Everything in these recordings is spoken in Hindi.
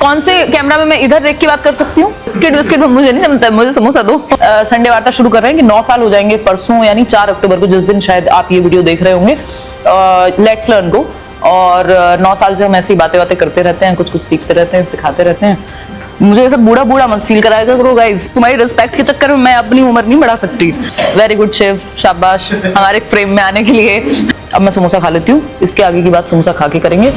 कौन से कैमरा में मैं इधर देख के बात कर सकती हूँ? बिस्किट बिस्किट मुझे नहीं जमता, मुझे समोसा दो। संडे वार्ता शुरू कर रहे हैं कि 9 साल हो जाएंगे परसों यानी 4 अक्टूबर को, जिस दिन शायद आप ये वीडियो देख रहे होंगे। लेट्स लर्न को। और 9 साल से हम ऐसी बातें करते रहते हैं, कुछ कुछ सीखते रहते हैं, सिखाते रहते हैं। मुझे ऐसा बूढ़ा बूढ़ा मत फील कराया करो गाइस, तुम्हारी रिस्पेक्ट के चक्कर में मैं अपनी उम्र नहीं बढ़ा सकती। वेरी गुड शिव, शाबाश हमारे फ्रेम में आने के लिए। अब मैं समोसा खा लेती हूँ, इसके आगे की बात समोसा खा के करेंगे।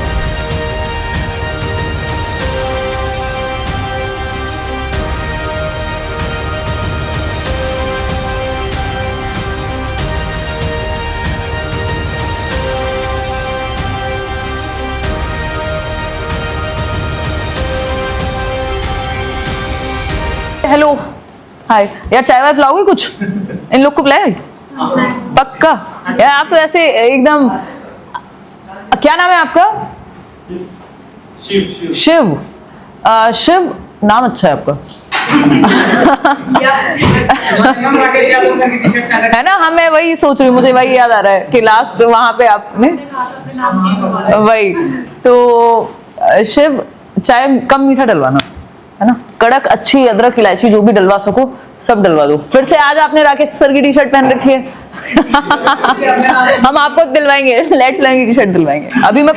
हेलो हाय यार, चाय वाय पिलाओगे कुछ? इन लोग को पिलाए पक्का यार। आप तो ऐसे एकदम, क्या नाम है आपका? शिव। शिव शिव नाम अच्छा है आपका। है ना, हाँ मैं वही सोच रही हूँ, मुझे वही याद आ रहा है कि लास्ट वहां पे आपने वही तो। शिव चाय कम मीठा डलवाना, है ना, कड़क अच्छी अदरक इलायची जो भी डलवा सको सब डलवा दो। फिर से आज आपने राकेश सर की टी शर्ट पहन रखी है। हम आपको दिलवाएंगे, लेट्स लर्न की टी शर्ट दिलवाएंगे। अभी मैं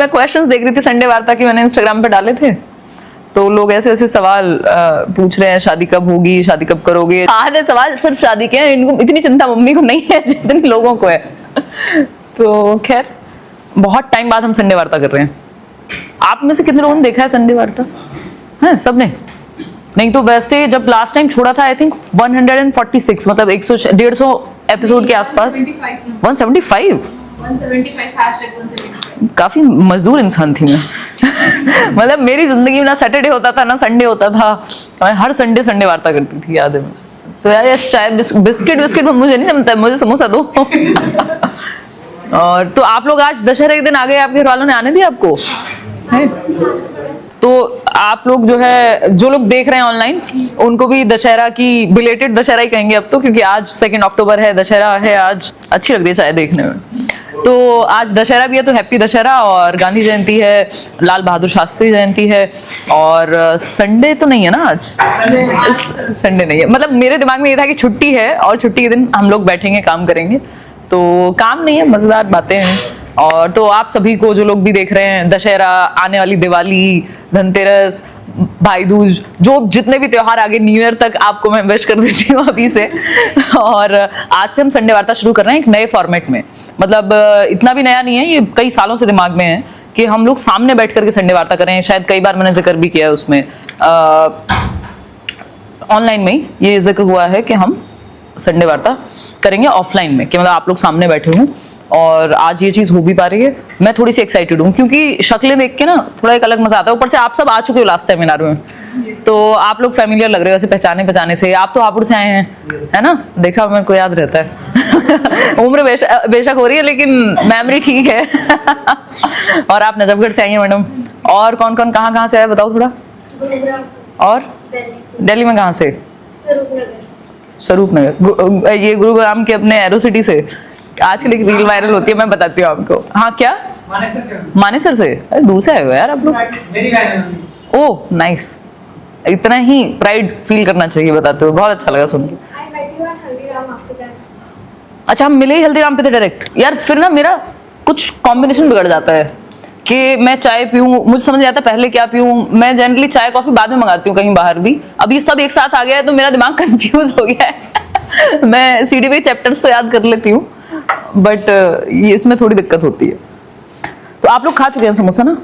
क्वेश्चंस देख रही थी संडे वार्ता की, मैंने इंस्टाग्राम पे डाले थे, तो लोग ऐसे ऐसे सवाल पूछ रहे हैं, शादी कब होगी, शादी कब करोगे। आधे सवाल सिर्फ शादी के हैं, इनको इतनी चिंता मम्मी को नहीं है जितने लोगों को है। तो खैर, बहुत टाइम बाद हम संडे वार्ता कर रहे हैं। आप में से कितने लोगों ने देखा है संडे वार्ता? है सबने? नहीं तो वैसे जब लास्ट टाइम छोड़ा था आई थिंक 146, मतलब 150 एपिसोड के आसपास। 175 काफी मजदूर इंसान थी मैं। मतलब मेरी जिंदगी में ना सैटरडे होता था ना संडे होता था, मैं हर संडे वार्ता करती थी, याद है मुझे। तो यार चाय बिस्किट मुझे नहीं जमता, मुझे समोसा दो। और तो आप लोग आज दशहरे के दिन आ गए, आपके घर वालों ने आने दिया आपको? तो आप लोग जो है, जो लोग देख रहे हैं ऑनलाइन, उनको भी दशहरा की बिलेटेड दशहरा ही कहेंगे अब तो, क्योंकि आज 2 अक्टूबर है, दशहरा है आज। अच्छी लगती है शायद देखने में। तो आज दशहरा भी है, तो हैप्पी दशहरा। और गांधी जयंती है, लाल बहादुर शास्त्री जयंती है, और संडे तो नहीं है ना आज? संडे नहीं है, मतलब मेरे दिमाग में ये था कि छुट्टी है और छुट्टी के दिन हम लोग बैठेंगे, काम करेंगे। तो काम नहीं है, मजेदार बातें हैं। और तो आप सभी को, जो लोग भी देख रहे हैं, दशहरा, आने वाली दिवाली, धनतेरस, भाई दूज, जो जितने भी त्योहार आगे, न्यू ईयर तक आपको मैं विश कर देती हूँ अभी से। और आज से हम संडे वार्ता शुरू कर रहे हैं एक नए फॉर्मेट में। मतलब इतना भी नया नहीं है, ये कई सालों से दिमाग में है कि हम लोग सामने बैठ करके संडे वार्ता करें। शायद कई बार मैंने जिक्र भी किया है उसमें, ऑनलाइन में ही ये जिक्र हुआ है कि हम संडे वार्ता करेंगे ऑफलाइन में, कि मतलब आप लोग सामने बैठे हों। और आज ये चीज हो भी पा रही है। मैं थोड़ी सी एक्साइटेड हूँ, क्योंकि शक्लें देख के ना थोड़ा एक अलग मजा आता है। ऊपर से आप सब आ चुके हो लास्ट सेमिनार में, तो आप लोग फैमिलियर लग रहे हो, ऐसे पहचाने से। आप तो हापुड़ से आए हैं, है ना, देखा मेरे को याद रहता है। उम्र बेशक हो रही है, लेकिन मेमोरी ठीक है। और आप नजफगढ़ से आई हैं मैडम। और कौन कौन कहाँ से आए बताओ थोड़ा। और दिल्ली में कहाँ से? स्वरूप नगर। ये गुरुग्राम के अपने एरो सिटी से। आजकल एक रील वायरल होती है, मैं बताती हूँ आपको। हाँ क्या? मानेसर से? अरे दूर से आए हो यार आप लोग। ओह नाइस, इतना ही प्राइड फील करना चाहिए, बताते हो, बहुत अच्छा लगा सुन के। अच्छा, हम मिले ही हल्दीराम पे थे डायरेक्ट। यार फिर ना मेरा कुछ कॉम्बिनेशन बिगड़ जाता है कि मैं चाय पीऊँ, मुझे समझ नहीं आता पहले क्या पीऊँ। मैं जनरली चाय कॉफी बाद में मंगाती हूँ कहीं बाहर भी। अब ये सब एक साथ आ गया है तो मेरा दिमाग कंफ्यूज हो गया है। मैं सीडी चैप्टर्स तो याद कर लेती हूँ, बट ये इसमें थोड़ी दिक्कत होती है। तो आप लोग खा चुके हैं समोसा ना?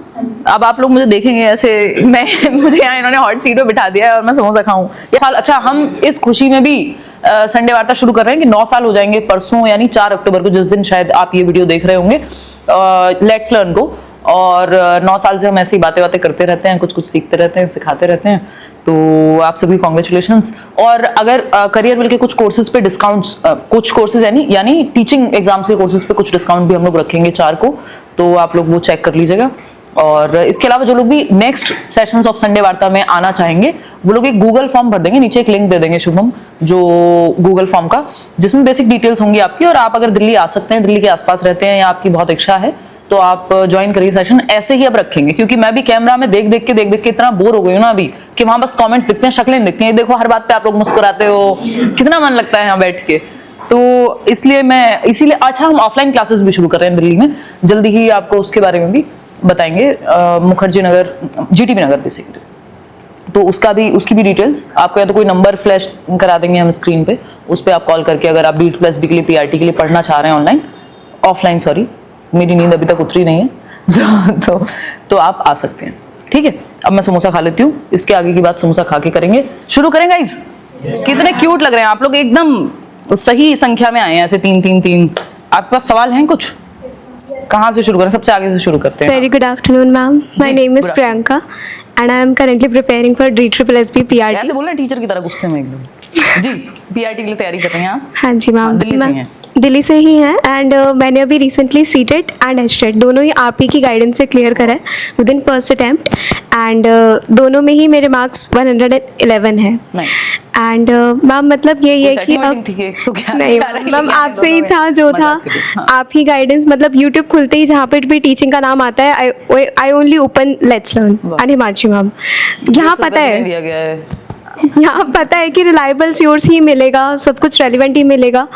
अब आप लोग मुझे देखेंगे ऐसे, मुझे यहाँ इन्होंने हॉट सीट पे बिठा दिया है और मैं समोसा खाऊं ये साल। अच्छा, हम इस खुशी में भी संडे वार्ता शुरू कर रहे हैं कि 9 साल हो जाएंगे परसों यानी 4 अक्टूबर को, जिस दिन शायद आप ये वीडियो देख रहे होंगे, लेट्स लर्न को। और 9 साल से हम ऐसी बातें करते रहते हैं, कुछ कुछ सीखते रहते हैं, सिखाते रहते हैं। तो आप सभी कॉन्ग्रेचुलेशंस। और अगर करियर विल के कुछ कोर्सेज पे डिस्काउंट्स, कुछ कोर्सेज यानी टीचिंग एग्जाम्स के कोर्सेज पे कुछ डिस्काउंट भी हम लोग रखेंगे 4 को, तो आप लोग वो चेक कर लीजिएगा। और इसके अलावा जो लोग भी नेक्स्ट सेशंस ऑफ संडे वार्ता में आना चाहेंगे, वो लोग एक गूगल फॉर्म भर देंगे, नीचे एक लिंक दे देंगे शुभम, जो गूगल फॉर्म का, जिसमें बेसिक डिटेल्स होंगी आपकी। और आप अगर दिल्ली आ सकते हैं, दिल्ली के आसपास रहते हैं या आपकी बहुत इच्छा है, तो आप ज्वाइन करिए सेशन। ऐसे ही अब रखेंगे, क्योंकि मैं भी कैमरा में देख देख के इतना बोर हो गई हूँ ना अभी, कि वहां बस कमेंट्स दिखते हैं, शक्लें दिखती हैं। देखो हर बात पे आप लोग मुस्कुराते हो, कितना मन लगता है यहाँ बैठ के। तो इसीलिए अच्छा हम ऑफलाइन क्लासेस भी शुरू कर रहे हैं दिल्ली में, जल्दी ही आपको उसके बारे में भी बताएंगे। मुखर्जी नगर, जीटीबी नगर बेसिकली। तो उसकी भी डिटेल्स आपको या तो कोई नंबर फ्लैश करा देंगे हम स्क्रीन पे, उस पर आप कॉल करके, अगर आप D2+B के लिए, PRT के लिए पढ़ना चाह रहे हैं ऑफलाइन सॉरी, मेरी नींद अभी तक उतरी नहीं है तो आप आ सकते हैं। ठीक है, अब मैं समोसा खा लेती हूँ, इसके आगे की बात समोसा खा के करेंगे। शुरू करें गाइस? कितने क्यूट लग रहे हैं आप लोग, एकदम सही संख्या में आए हैं, ऐसे 3-3-3। आपके पास सवाल हैं कुछ? कहाँ से शुरू करें? सबसे आगे से शुरू करते हैं। Very good afternoon, ma'am. My name is Priyanka, and I am currently preparing for D2+B PRT. ऐसे बोल रहे हैं टीचर की तरह गुस्से में एकदम। जी, PRT के लिए तैयारी कर रहे हैं आप? हाँ जी मैम, दिल्ली से ही हैं? दिल्ली से ही हैं। एंड मैंने अभी रिसेंटली सीटेट एंड एचटेट दोनों ही आप ही की गाइडेंस से क्लियर करा है with in first attempt. And दोनों में ही मेरे मार्क्स 111 है। एंड मैम मतलब ये है कि अब नहीं मैम, आपसे ही था जो था, आप ही गाइडेंस, मतलब यूट्यूब खुलते ही जहाँ पे भी टीचिंग का नाम आता है, I only open let's learn and Himanshi ma'am. यहाँ पता है, यहाँ पता है कि रिलायबल सोर्स ही मिलेगा, सब कुछ रेलिवेंट ही मिलेगा,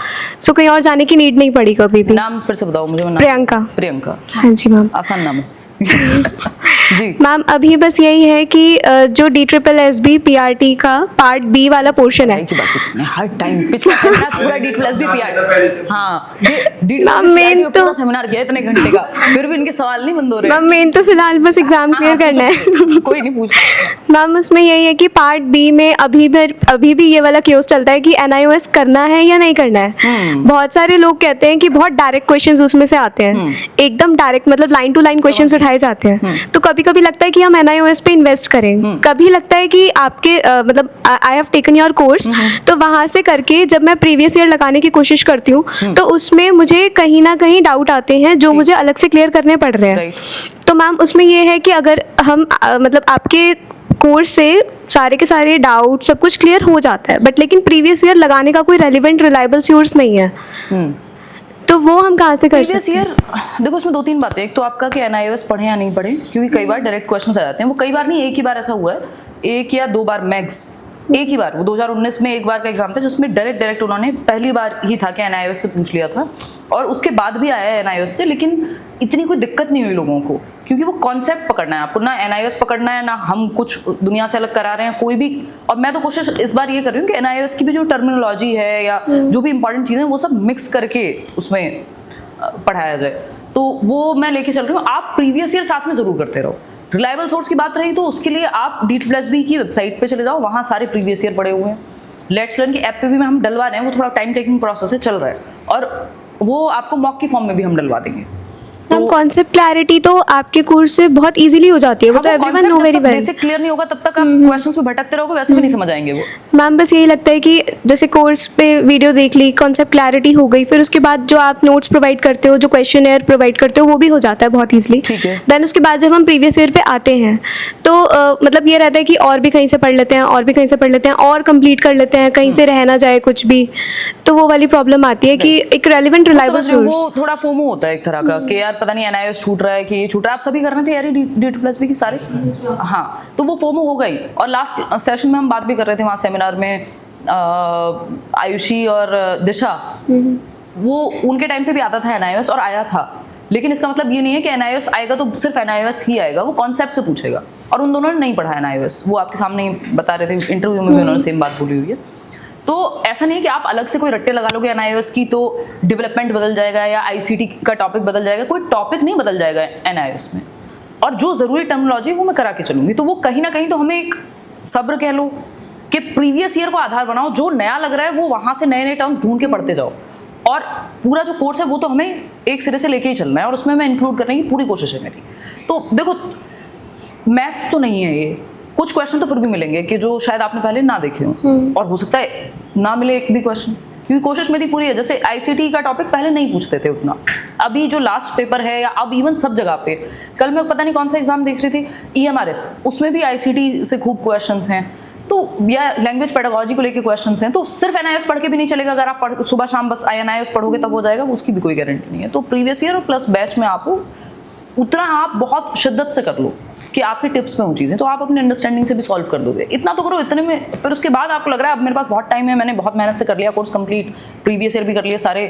सो कहीं और जाने की नीड नहीं पड़ी कभी भी। नाम फिर से बताओ मुझे। प्रियंका। हाँ जी मैम, आसान नाम है। जी मैम अभी बस यही है कि जो D2+B PRT का पार्ट बी वाला पोर्शन है, हर टाइम पिछला सेमिनार पूरा D2+B PRT। हाँ, मैम मेन तो सेमिनार किया इतने घंटे का, फिर भी इनके सवाल नहीं बंद हो रहे। मैम मेन तो फिलहाल बस एग्जाम क्लियर करना है। कोई नहीं पूछ। मैम उसमें यही है कि पार्ट बी में अभी भी ये वाला क्यूज चलता है कि NIOS करना है या नहीं करना है। बहुत सारे लोग कहते हैं कि बहुत डायरेक्ट क्वेश्चंस उसमें से आते हैं, एकदम डायरेक्ट, मतलब लाइन टू लाइन क्वेश्चंस उठाए जाते हैं। तो कभी कभी लगता है कि हम NIOS पे इन्वेस्ट करें, कभी लगता है कि आपके मतलब I have taken your course, तो वहां से करके जब मैं प्रीवियस ईयर लगाने की कोशिश करती हूँ तो उसमें मुझे कहीं ना कहीं डाउट आते हैं जो मुझे अलग से क्लियर करने पड़ रहे हैं। तो मैम उसमें ये है कि अगर हम मतलब आपके कोर्स से सारे के सारे डाउट सब कुछ क्लियर हो जाता है, बट लेकिन प्रीवियस ईयर लगाने का कोई रेलिवेंट रिलायबल सोर्स नहीं है, तो वो हम कहाँ से कर सकते हैं? देखो उसमें 2-3 बातें। एक तो आपका कि NIOS पढ़े या नहीं पढ़े, क्योंकि कई बार डायरेक्ट क्वेश्चंस आ जाते हैं। वो कई बार नहीं, एक ही बार ऐसा हुआ है, 1 या 2 बार मैक्स, एक ही बार। वो 2019 में एक बार का एग्जाम था जिसमें डायरेक्ट उन्होंने पहली बार ही था कि NIOS से पूछ लिया था, और उसके बाद भी आया है NIOS से, लेकिन इतनी कोई दिक्कत नहीं हुई लोगों को, क्योंकि वो कॉन्सेप्ट पकड़ना है आपको, ना NIOS पकड़ना है, ना हम कुछ दुनिया से अलग करा रहे हैं कोई भी। और मैं तो कोशिश इस बार ये कर रही हूँ कि NIOS की भी जो टर्मिनोलॉजी है या जो भी इंपॉर्टेंट चीज़ें वो सब मिक्स करके उसमें पढ़ाया जाए, तो वो मैं लेके चल रही हूँ। आप प्रीवियस ईयर साथ में जरूर करते रहो। रिलायबल सोर्स की बात रही तो उसके लिए आप D2+B की वेबसाइट पे चले जाओ, वहाँ सारे प्रीवियस ईयर पड़े हुए हैं। लेट्स लर्न की ऐप पे भी हम डलवा रहे हैं, वो थोड़ा टाइम टेकिंग प्रोसेस है, चल रहा है, और वो आपको मॉक की फॉर्म में भी हम डलवा देंगे। मैम कॉन्सेप्ट क्लैरिटी तो आपके कोर्स से बहुत इजीली हो जाती है, वो तो everyone know very well. Basic clear नहीं होगा तब तक आप क्वेश्चंस में भटकते रहोगे, वैसे भी नहीं समझ आएंगे वो। मैम बस यही लगता है कि जैसे कोर्स पे वीडियो देख ली, कॉन्सेप्ट क्लैरिटी हो गई, फिर उसके बाद जो आप नोट्स प्रोवाइड करते हो, जो क्वेश्चनएयर प्रोवाइड करते हो, वो भी हो जाता है बहुत ईजिली। देन उसके बाद जब हम प्रीवियस ईयर पे आते हैं तो मतलब ये रहता है कि और भी कहीं से पढ़ लेते हैं, और भी कहीं से पढ़ लेते हैं, और कंप्लीट कर लेते हैं, कहीं से रह ना जाए कुछ भी, तो वो वाली प्रॉब्लम आती है कि एक रेलिवेंट रिलायबल सोर्स। वो थोड़ा फोमो होता है एक तरह का कि यार पता नहीं NIOS छूट रहा है कि ये छूट रहा है। आप सभी कर रहे थे यार D2+B की सारे, हाँ, तो वो फोमो हो गई। और लास्ट सेशन में हम बात भी कर रहे थे वहाँ सेमिनार में, आयुषी और दिशा, वो उनके टाइम पे भी आता था NIOS और आया था, लेकिन इसका मतलब ये नहीं है कि NIOS आएगा तो सिर्फ NIOS ही आएगा, वो कॉन्सेप्ट से पूछेगा। और उन दोनों ने नहीं पढ़ा NIOS, वो आपके सामने ही बता रहे थे, इंटरव्यू में भी उन्होंने सेम बात बोली हुई है। तो ऐसा नहीं है कि आप अलग से कोई रट्टे लगा लोगे NIOS की तो डेवलपमेंट बदल जाएगा या ICT का टॉपिक बदल जाएगा, कोई टॉपिक नहीं बदल जाएगा NIOS में। और जो ज़रूरी टर्मिनोलॉजी वो मैं करा के चलूँगी, तो वो कहीं ना कहीं तो हमें एक सब्र कह लो कि प्रीवियस ईयर को आधार बनाओ, जो नया लग रहा है वो वहाँ से नए नए टर्म्स ढूंढ के पढ़ते जाओ, और पूरा जो कोर्स है वो तो हमें एक सिरे से लेके ही चलना है, और उसमें मैं इंक्लूड करने की पूरी कोशिश है मेरी। तो देखो मैथ्स तो नहीं है ये, कुछ क्वेश्चन तो फिर भी मिलेंगे कि जो शायद आपने पहले ना देखे हों, और हो सकता है ना मिले एक भी क्वेश्चन, क्योंकि कोशिश मेरी पूरी है। जैसे ICT का टॉपिक पहले नहीं पूछते थे उतना, अभी जो लास्ट पेपर है या अब इवन सब जगह पे, कल मैं पता नहीं कौन सा एग्जाम देख रही थी EMRS, उसमें भी ICT से खूब क्वेश्चंस हैं, तो या लैंग्वेज पेडागोजी को लेके क्वेश्चंस हैं। तो सिर्फ NIOS पढ़ के भी नहीं चलेगा, अगर आप सुबह शाम बस NIOS पढ़ोगे तब हो जाएगा, उसकी भी कोई गारंटी नहीं है। तो प्रीवियस ईयर और प्लस बैच में आपको उतना आप बहुत शिद्दत से कर लो कि आपकी टिप्स में वो चीज़ें, तो आप अपनी अंडरस्टैंडिंग से भी सॉल्व कर दोगे। इतना तो करो, इतने में फिर उसके बाद आपको लग रहा है अब मेरे पास बहुत टाइम है, मैंने बहुत मेहनत से कर लिया कोर्स कंप्लीट, प्रीवियस ईयर भी कर लिया सारे,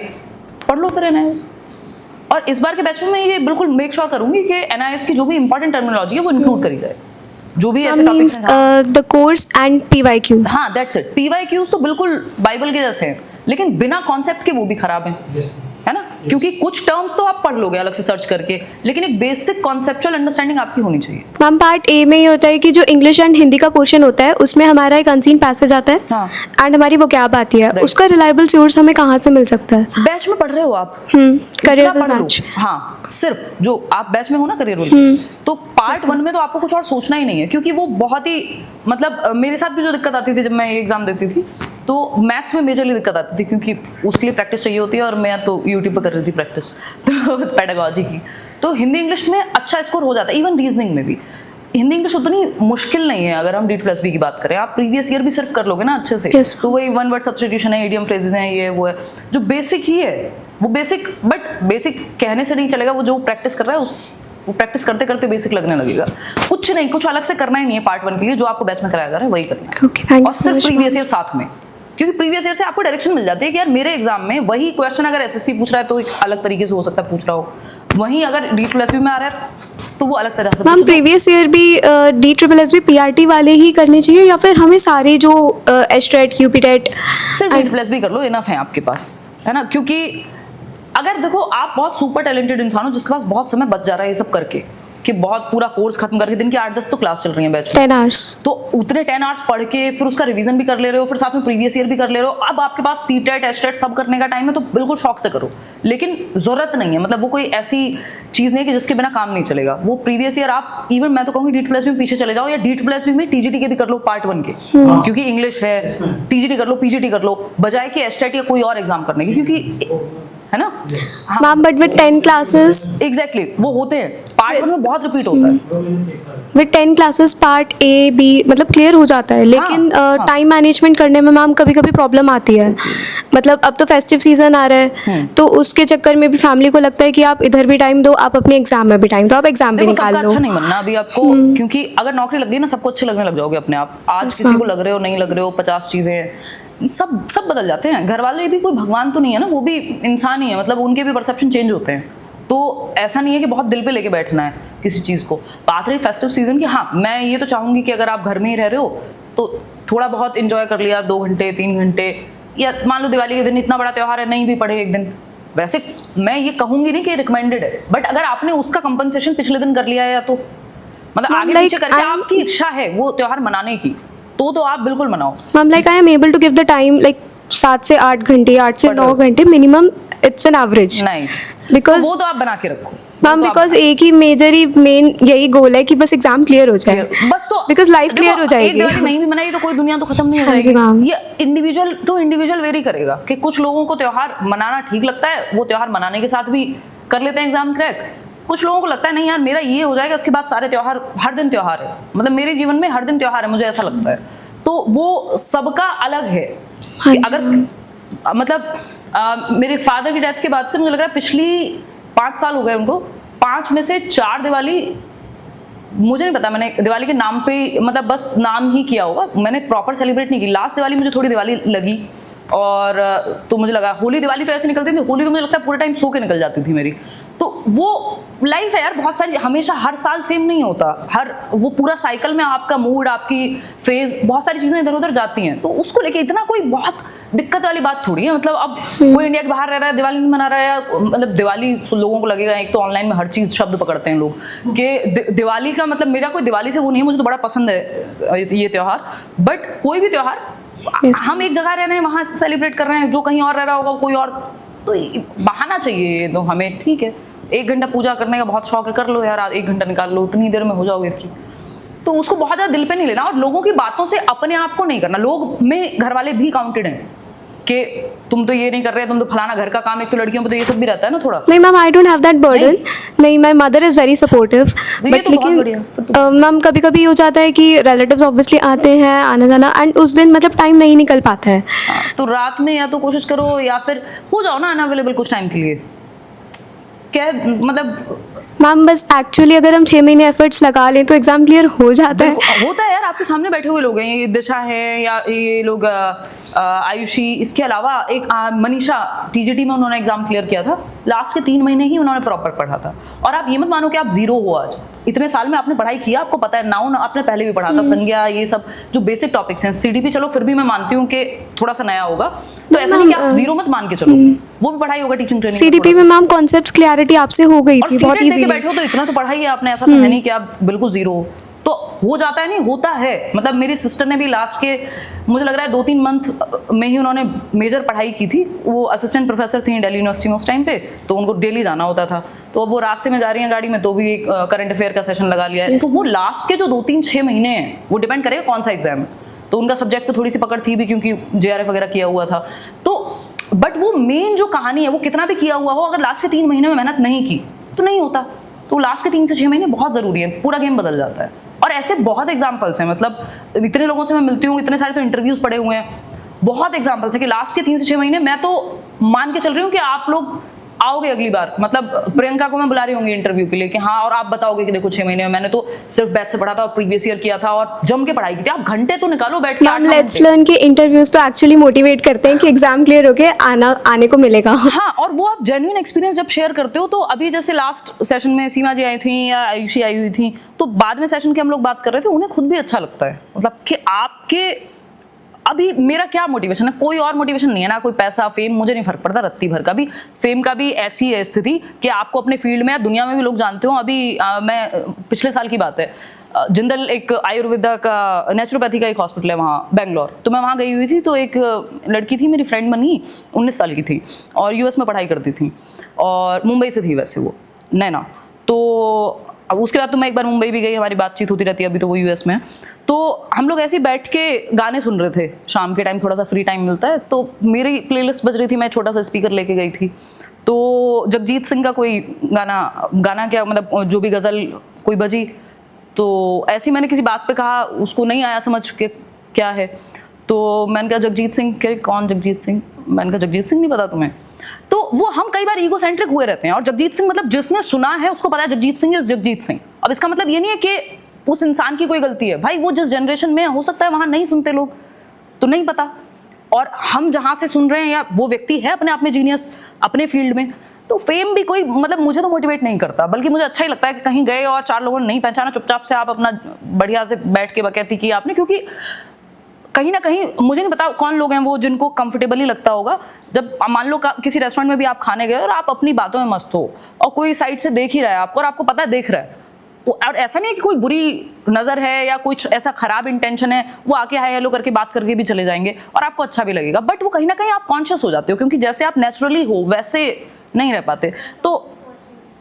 पढ़ लो फिर एनआईएस। और इस बार के बैच में मैं ये बिल्कुल मेक श्योर करूंगी कि एनआईएस की जो भी इंपॉर्टेंट टर्मिनोलॉजी है वो इंक्लूड करी जाए, जो भी ऐसे टॉपिक्स हैं। The course and PYQ. हाँ, दैट्स इट। पीवाईक्यूज तो बिल्कुल बाइबल के जैसे हैं, लेकिन बिना कॉन्सेप्ट के वो भी खराब हैं, है ना? क्योंकि कुछ टर्म्स तो आप पढ़ लोगे अलग से सर्च करके, लेकिन एक बेसिक कॉन्सेप्चुअल अंडरस्टैंडिंग आपकी होनी चाहिए। मैम पार्ट ए में ये होता है कि जो इंग्लिश एंड हिंदी का पोर्शन होता है उसमें हमारा एक अनसीन पैसेज आता है हाँ। एंड हमारी वोकैब आती है, Right. उसका रिलायबल सोर्स हमें कहाँ से मिल सकता है? बैच में पढ़ रहे हो आप, करियर इतना पढ़ लो। मैच। हाँ, सिर्फ जो आप बैच में हो ना करियर तो पार्ट 1 में तो आपको कुछ और सोचना ही नहीं है, क्योंकि वो बहुत ही मतलब मेरे साथ भी जो दिक्कत आती थी जब मैं ये एग्जाम देती थी, तो मैथ्स में मेजरली दिक्कत आती थी, क्योंकि उसके लिए प्रैक्टिस चाहिए होती है और मैं तो यूट्यूब पर कर रही थी प्रैक्टिस तो पेडागोजी की। तो हिंदी इंग्लिश में अच्छा स्कोर हो जाता है, इवन रीजनिंग में भी। हिंदी इंग्लिश उतनी मुश्किल नहीं है अगर हम D+B की बात करें, आप प्रीवियस ईयर भी सिर्फ कर लोगे ना अच्छे से। Yes. तो वही वन वर्ड सब्स्टिट्यूशन है, इडियम फ्रेजेस हैं, ये वो है जो बेसिक ही है, वो बेसिक, बट बेसिक कहने से नहीं चलेगा, वो जो प्रैक्टिस कर रहा है वो प्रैक्टिस करते करते बेसिक लगने लगेगा। कुछ नहीं, कुछ अलग से करना ही नहीं है पार्ट 1 के लिए, जो आपको बैच में कराया जा रहा है वही करना है। Okay, thank you और so सिर्फ much, प्रीवियस ईयर साथ में, क्योंकि प्रीवियस ईयर से आपको डायरेक्शन मिल जाती है कि यार मेरे एग्जाम में वही क्वेश्चन अगर एसएससी पूछ रहा है तो एक अलग तरीके से हो सकता है पूछ रहा हो, वहीं अगर D+B में आ रहा है तो वो अलग तरह से। मैम प्रीवियस ईयर भी D+SB PRT वाले ही करने चाहिए या फिर हमें सारे जो HTET QPTET सिर्फ D+B कर लो, इनफ है आपके पास, है ना? क्योंकि अगर देखो आप बहुत सुपर टैलेंटेड इंसान हो जिसके पास बहुत समय बच जा रहा है ये सब करके, कि बहुत पूरा कोर्स खत्म करके दिन की 8-10 तो क्लास चल रही है बैच में, 10 आवर्स, तो उतने 10 आवर्स पढ़ के फिर उसका रिवीजन भी कर ले रहे हो, फिर साथ में प्रीवियस ईयर भी कर ले रहे हो, अब आपके पास CTET HTET सब करने का टाइम है, तो बिल्कुल शौक से करो, लेकिन जरूरत नहीं है, मतलब वो कोई ऐसी चीज नहीं है कि जिसके बिना काम नहीं चलेगा। वो प्रीवियस ईयर आप इवन मैं तो कहूँगी D+B में पीछे चले जाओ, या D+B में TGT के भी कर लो पार्ट 1 के, क्योंकि इंग्लिश है, TGT कर लो, PGT कर लो, बजाय कि HTET या कोई और एग्जाम करने की, क्योंकि है ना? Ma'am but with 10 classes, exactly वो होते हैं पार्ट 1 में बहुत रिपीट होता है। With 10 classes part A B मतलब क्लियर हो जाता है, लेकिन टाइम मैनेजमेंट करने में मैम कभी कभी प्रॉब्लम आती है। मतलब अब तो फेस्टिव सीजन आ रहा है, तो उसके चक्कर में भी फैमिली को लगता है कि आप इधर भी टाइम दो, आप अपने एग्जाम में भी टाइम दो, आप एग्जाम भी देखो निकाल सबका लो। अच्छा नहीं बनना अभी आपको, क्योंकि अगर नौकरी लग गई ना सबको अच्छे लगने लग जाओगे अपने आप। आज Yes, किसी ma'am. को लग रहे हो, नहीं लग रहे हो, 50 चीजें सब बदल जाते हैं। घर वाले भी कोई भगवान तो नहीं है ना, वो भी इंसान ही है, मतलब उनके भी परसेप्शन चेंज होते हैं। तो ऐसा नहीं है कि बहुत दिल पे लेके बैठना है किसी चीज को। बात रही फेस्टिव सीजन की, हाँ मैं ये तो चाहूंगी कि अगर आप घर में ही रह रहे हो तो थोड़ा बहुत इंजॉय कर लिया, 2 घंटे 3 घंटे, या मान लो दिवाली के दिन इतना बड़ा त्योहार है नहीं भी पढ़े एक दिन। वैसे मैं ये कहूंगी नहीं कि रिकमेंडेड है, बट अगर आपने उसका कंपनसेशन पिछले दिन कर लिया है, या तो मतलब Ma'am, आगे like, पीछे करके I'm- आपकी इच्छा है वो त्योहार मनाने की, तो आप बिल्कुल मनाओ। Ma'am like I am able to give the time like 7 से 8 घंटे, 8 से 9 घंटे minimum, it's an average. Nice, Because- वो तो आप बना के रखो मैम बिकॉज एक ही मेन यही गोल है कि बस एग्जाम क्लियर हो जाए, बस। तो बिकॉज लाइफ देखो, क्लियर हो एक जाएगी। दिवाली नहीं भी मनाई तो कोई दुनिया तो खत्म नहीं हो हाँ जी, जाएगी। मैम। ये इंडिविजुअल टू इंडिविजुअल वेरी करेगा कि कुछ लोगों को त्योहार मनाना ठीक लगता है, वो त्योहार मनाने के साथ भी कर लेते हैं एग्जाम क्रैक। कुछ लोगों को लगता है नहीं यार मेरा ये हो जाएगा उसके बाद सारे त्योहार, हर दिन त्योहार है, मतलब मेरे जीवन में हर दिन त्योहार है, मुझे ऐसा लगता है। तो वो सबका अलग है। हाँ कि जी। अगर मतलब मेरे फादर की डेथ के बाद से मुझे लग रहा है पिछली 5 साल हो गए उनको, 5 में से 4 दिवाली मुझे नहीं पता, मैंने दिवाली के नाम पे मतलब बस नाम ही किया होगा, मैंने प्रॉपर सेलिब्रेट नहीं की। लास्ट दिवाली मुझे थोड़ी दिवाली लगी, और तो मुझे लगा होली दिवाली तो ऐसे निकलती थी, होली तो मुझे लगता है पूरे टाइम सो के निकल जाती थी मेरी। तो वो लाइफ है यार, बहुत सारी, हमेशा हर साल सेम नहीं होता, हर वो पूरा साइकिल में आपका मूड, आपकी फेज, बहुत सारी चीजें इधर उधर जाती हैं। तो उसको लेके इतना कोई बहुत दिक्कत वाली बात थोड़ी है। मतलब अब कोई इंडिया के बाहर रह रहा है, दिवाली नहीं मना रहा है, मतलब दिवाली लोगों को लगेगा, एक तो ऑनलाइन में हर चीज शब्द पकड़ते हैं लोग कि दिवाली का मतलब, मेरा कोई दिवाली से वो नहीं है, मुझे तो बड़ा पसंद है ये त्योहार। बट कोई भी त्योहार Yes. हम एक जगह रह रहे हैं वहां से सेलिब्रेट कर रहे हैं, जो कहीं और रह रहा होगा कोई और, तो बहाना चाहिए तो हमें। ठीक है 1 घंटा पूजा करने का बहुत शौक है, कर लो यार, 1 घंटा निकाल लो, उतनी देर में हो जाओगे फ्री। तो उसको बहुत ज्यादा दिल पे नहीं लेना, और लोगों की बातों से अपने आप को नहीं करना। लोग में घर वाले भी काउंटेड हैं कि तुम तो ये नहीं कर रहे, तुम तो फलाना घर का काम, एक तो लड़कियों पे तो ये सब भी रहता है ना थोड़ा। नहीं ma'am I don't have that burden. नहीं, my mother is very supportive, ये बट तो बहुत बढ़िया, लेकिन मैम कभी कभी हो जाता है कि रिलेटिव्स ऑब्वियसली आते हैं, आना जाना, एंड उस दिन मतलब टाइम नहीं निकल पाता है। तो रात में या तो कोशिश करो, या फिर हो जाओ ना अनअवेलेबल कुछ टाइम के लिए, कह मतलब मैम बस एक्चुअली अगर हम 6 महीने एफर्ट्स लगा लें तो एग्जाम क्लियर हो जाता है। होता है यार, आपके सामने बैठे हुए लोग हैं, ये दिशा है या ये लोग आयुषी, इसके अलावा एक मनीषा टीजीटी में उन्होंने एग्जाम क्लियर किया था, लास्ट के 3 महीने ही उन्होंने प्रॉपर पढ़ा था। और आप ये मत मानो कि आप जीरो हो आज, इतने साल में आपने पढ़ाई किया, आपको पता है नाउन आपने पहले भी पढ़ा था, संज्ञा, ये सब जो बेसिक टॉपिक्स हैं। सीडीपी चलो फिर भी मैं मानती हूँ कि थोड़ा सा नया होगा, तो ऐसा नहीं कि आप जीरो मत मान के चलो, वो भी पढ़ाई होगा टीचिंग ट्रेनिंग। सीडीपी में मैम कॉन्सेप्ट्स क्लैरिटी आपसे हो गई थी बहुत इजीली। बैठे हो तो इतना तो पढ़ाई है आपने, ऐसा तो है नहीं कि आप बिल्कुल जीरो हो। तो हो जाता है, नहीं होता है। मतलब मेरी सिस्टर ने भी लास्ट के मुझे लग रहा है 2-3 मंथ में ही उन्होंने मेजर पढ़ाई की थी। वो असिस्टेंट प्रोफेसर थी दिल्ली यूनिवर्सिटी में उस टाइम पे, तो उनको डेली जाना होता था। तो अब वो रास्ते में जा रही हैं गाड़ी में, तो भी एक करंट अफेयर का सेशन लगा लिया है। तो वो लास्ट के जो 2-3-6 महीने हैं, वो डिपेंड करेगा कौन सा एग्जाम है। तो उनका सब्जेक्ट पे थोड़ी सी पकड़ थी भी, क्योंकि जेआरएफ वगैरह किया हुआ था। तो बट वो मेन जो कहानी है, वो कितना भी किया हुआ हो, अगर लास्ट के 3 महीने में मेहनत नहीं की तो नहीं होता। तो लास्ट के 3 से 6 महीने बहुत जरूरी है, पूरा गेम बदल जाता है। और ऐसे बहुत एग्जाम्पल्स हैं, मतलब इतने लोगों से मैं मिलती हूँ, इतने सारे तो इंटरव्यूज पड़े हुए हैं, बहुत एग्जाम्पल्स है कि लास्ट के 3 से 6 महीने, मैं तो मान के चल रही हूँ कि आप लोग आओगे अगली बार, मतलब प्रियंका को मैं बुला रही होंगी इंटरव्यू के लिए कि हाँ, और आप बताओगे कि देखो 6 महीने में मैंने तो सिर्फ बैच से पढ़ा था और प्रीवियस ईयर किया था और जम के पढ़ाई की थी। आप घंटे तो निकालो बैठ के। मैम लेट्स लर्न के इंटरव्यूज तो एक्चुअली मोटिवेट करते हैं कि एग्जाम क्लियर होके आने को मिलेगा। हाँ, और वो आप जेन्युइन एक्सपीरियंस जब शेयर करते हो, तो अभी जैसे लास्ट सेशन में सीमा जी आई थी या आयुषी आई हुई थी, तो बाद में सेशन के हम लोग बात कर रहे थे, उन्हें खुद भी अच्छा लगता है, मतलब कि आपके अभी मेरा क्या मोटिवेशन है, कोई और मोटिवेशन नहीं है ना, कोई पैसा फेम, मुझे नहीं फर्क पड़ता रत्ती भर का भी। फेम का भी ऐसी है स्थिति कि आपको अपने फील्ड में, दुनिया में भी लोग जानते हो। अभी मैं पिछले साल की बात है, जिंदल एक आयुर्वेदा का नेचुरोपैथी का एक हॉस्पिटल है वहाँ बेंगलोर, तो मैं वहाँ गई हुई थी। तो एक लड़की थी मेरी फ्रेंड बनी, 19 साल की थी और यूएस में पढ़ाई करती थी और मुंबई से थी वैसे वो, नैना। तो अब उसके बाद तो मैं एक बार मुंबई भी गई, हमारी बातचीत होती रहती है, अभी तो वो यूएस में है। तो हम लोग ऐसे ही बैठ के गाने सुन रहे थे, शाम के टाइम थोड़ा सा फ्री टाइम मिलता है, तो मेरी प्लेलिस्ट बज रही थी, मैं छोटा सा स्पीकर लेके गई थी। तो जगजीत सिंह का कोई गाना क्या मतलब जो भी गज़ल कोई बजी, तो ऐसे ही मैंने किसी बात पे कहा, उसको नहीं आया समझ के क्या है, तो मैंने कहा जगजीत सिंह के, कौन जगजीत सिंह? मैंने कहा जगजीत सिंह नहीं पता तुम्हें? तो वो हम कई बार ईगो सेंट्रिक हुए रहते हैं, और जगजीत सिंह मतलब जिसने सुना है उसको पता है जगजीत सिंह इज जगजीत सिंह। अब इसका मतलब ये नहीं है कि उस इंसान की कोई गलती है, भाई वो जिस जनरेशन में हो सकता है वहां नहीं सुनते लोग, तो नहीं पता। और हम जहां से सुन रहे हैं, या वो व्यक्ति है अपने आप में जीनियस अपने फील्ड में, तो फेम भी कोई मतलब मुझे तो मोटिवेट नहीं करता, बल्कि मुझे अच्छा ही लगता है कि कहीं गए और 4 लोगों ने नहीं पहचाना, चुपचाप से आप अपना बढ़िया से बैठ के बकैती की आपने, क्योंकि कहीं ना कहीं मुझे नहीं पता कौन लोग हैं वो जिनको कंफर्टेबली लगता होगा, जब मान लो किसी रेस्टोरेंट में भी आप खाने गए और आप अपनी बातों में मस्त हो और कोई साइड से देख ही रहा है आपको और आपको पता है देख रहा है, और ऐसा नहीं है कि कोई बुरी नजर है या कुछ ऐसा खराब इंटेंशन है, वो आके हाय हेलो करके बात करके भी चले जाएंगे और आपको अच्छा भी लगेगा, बट वो कहीं ना कहीं आप कॉन्शियस हो जाते हो, क्योंकि जैसे आप नेचुरली हो वैसे नहीं रह पाते। तो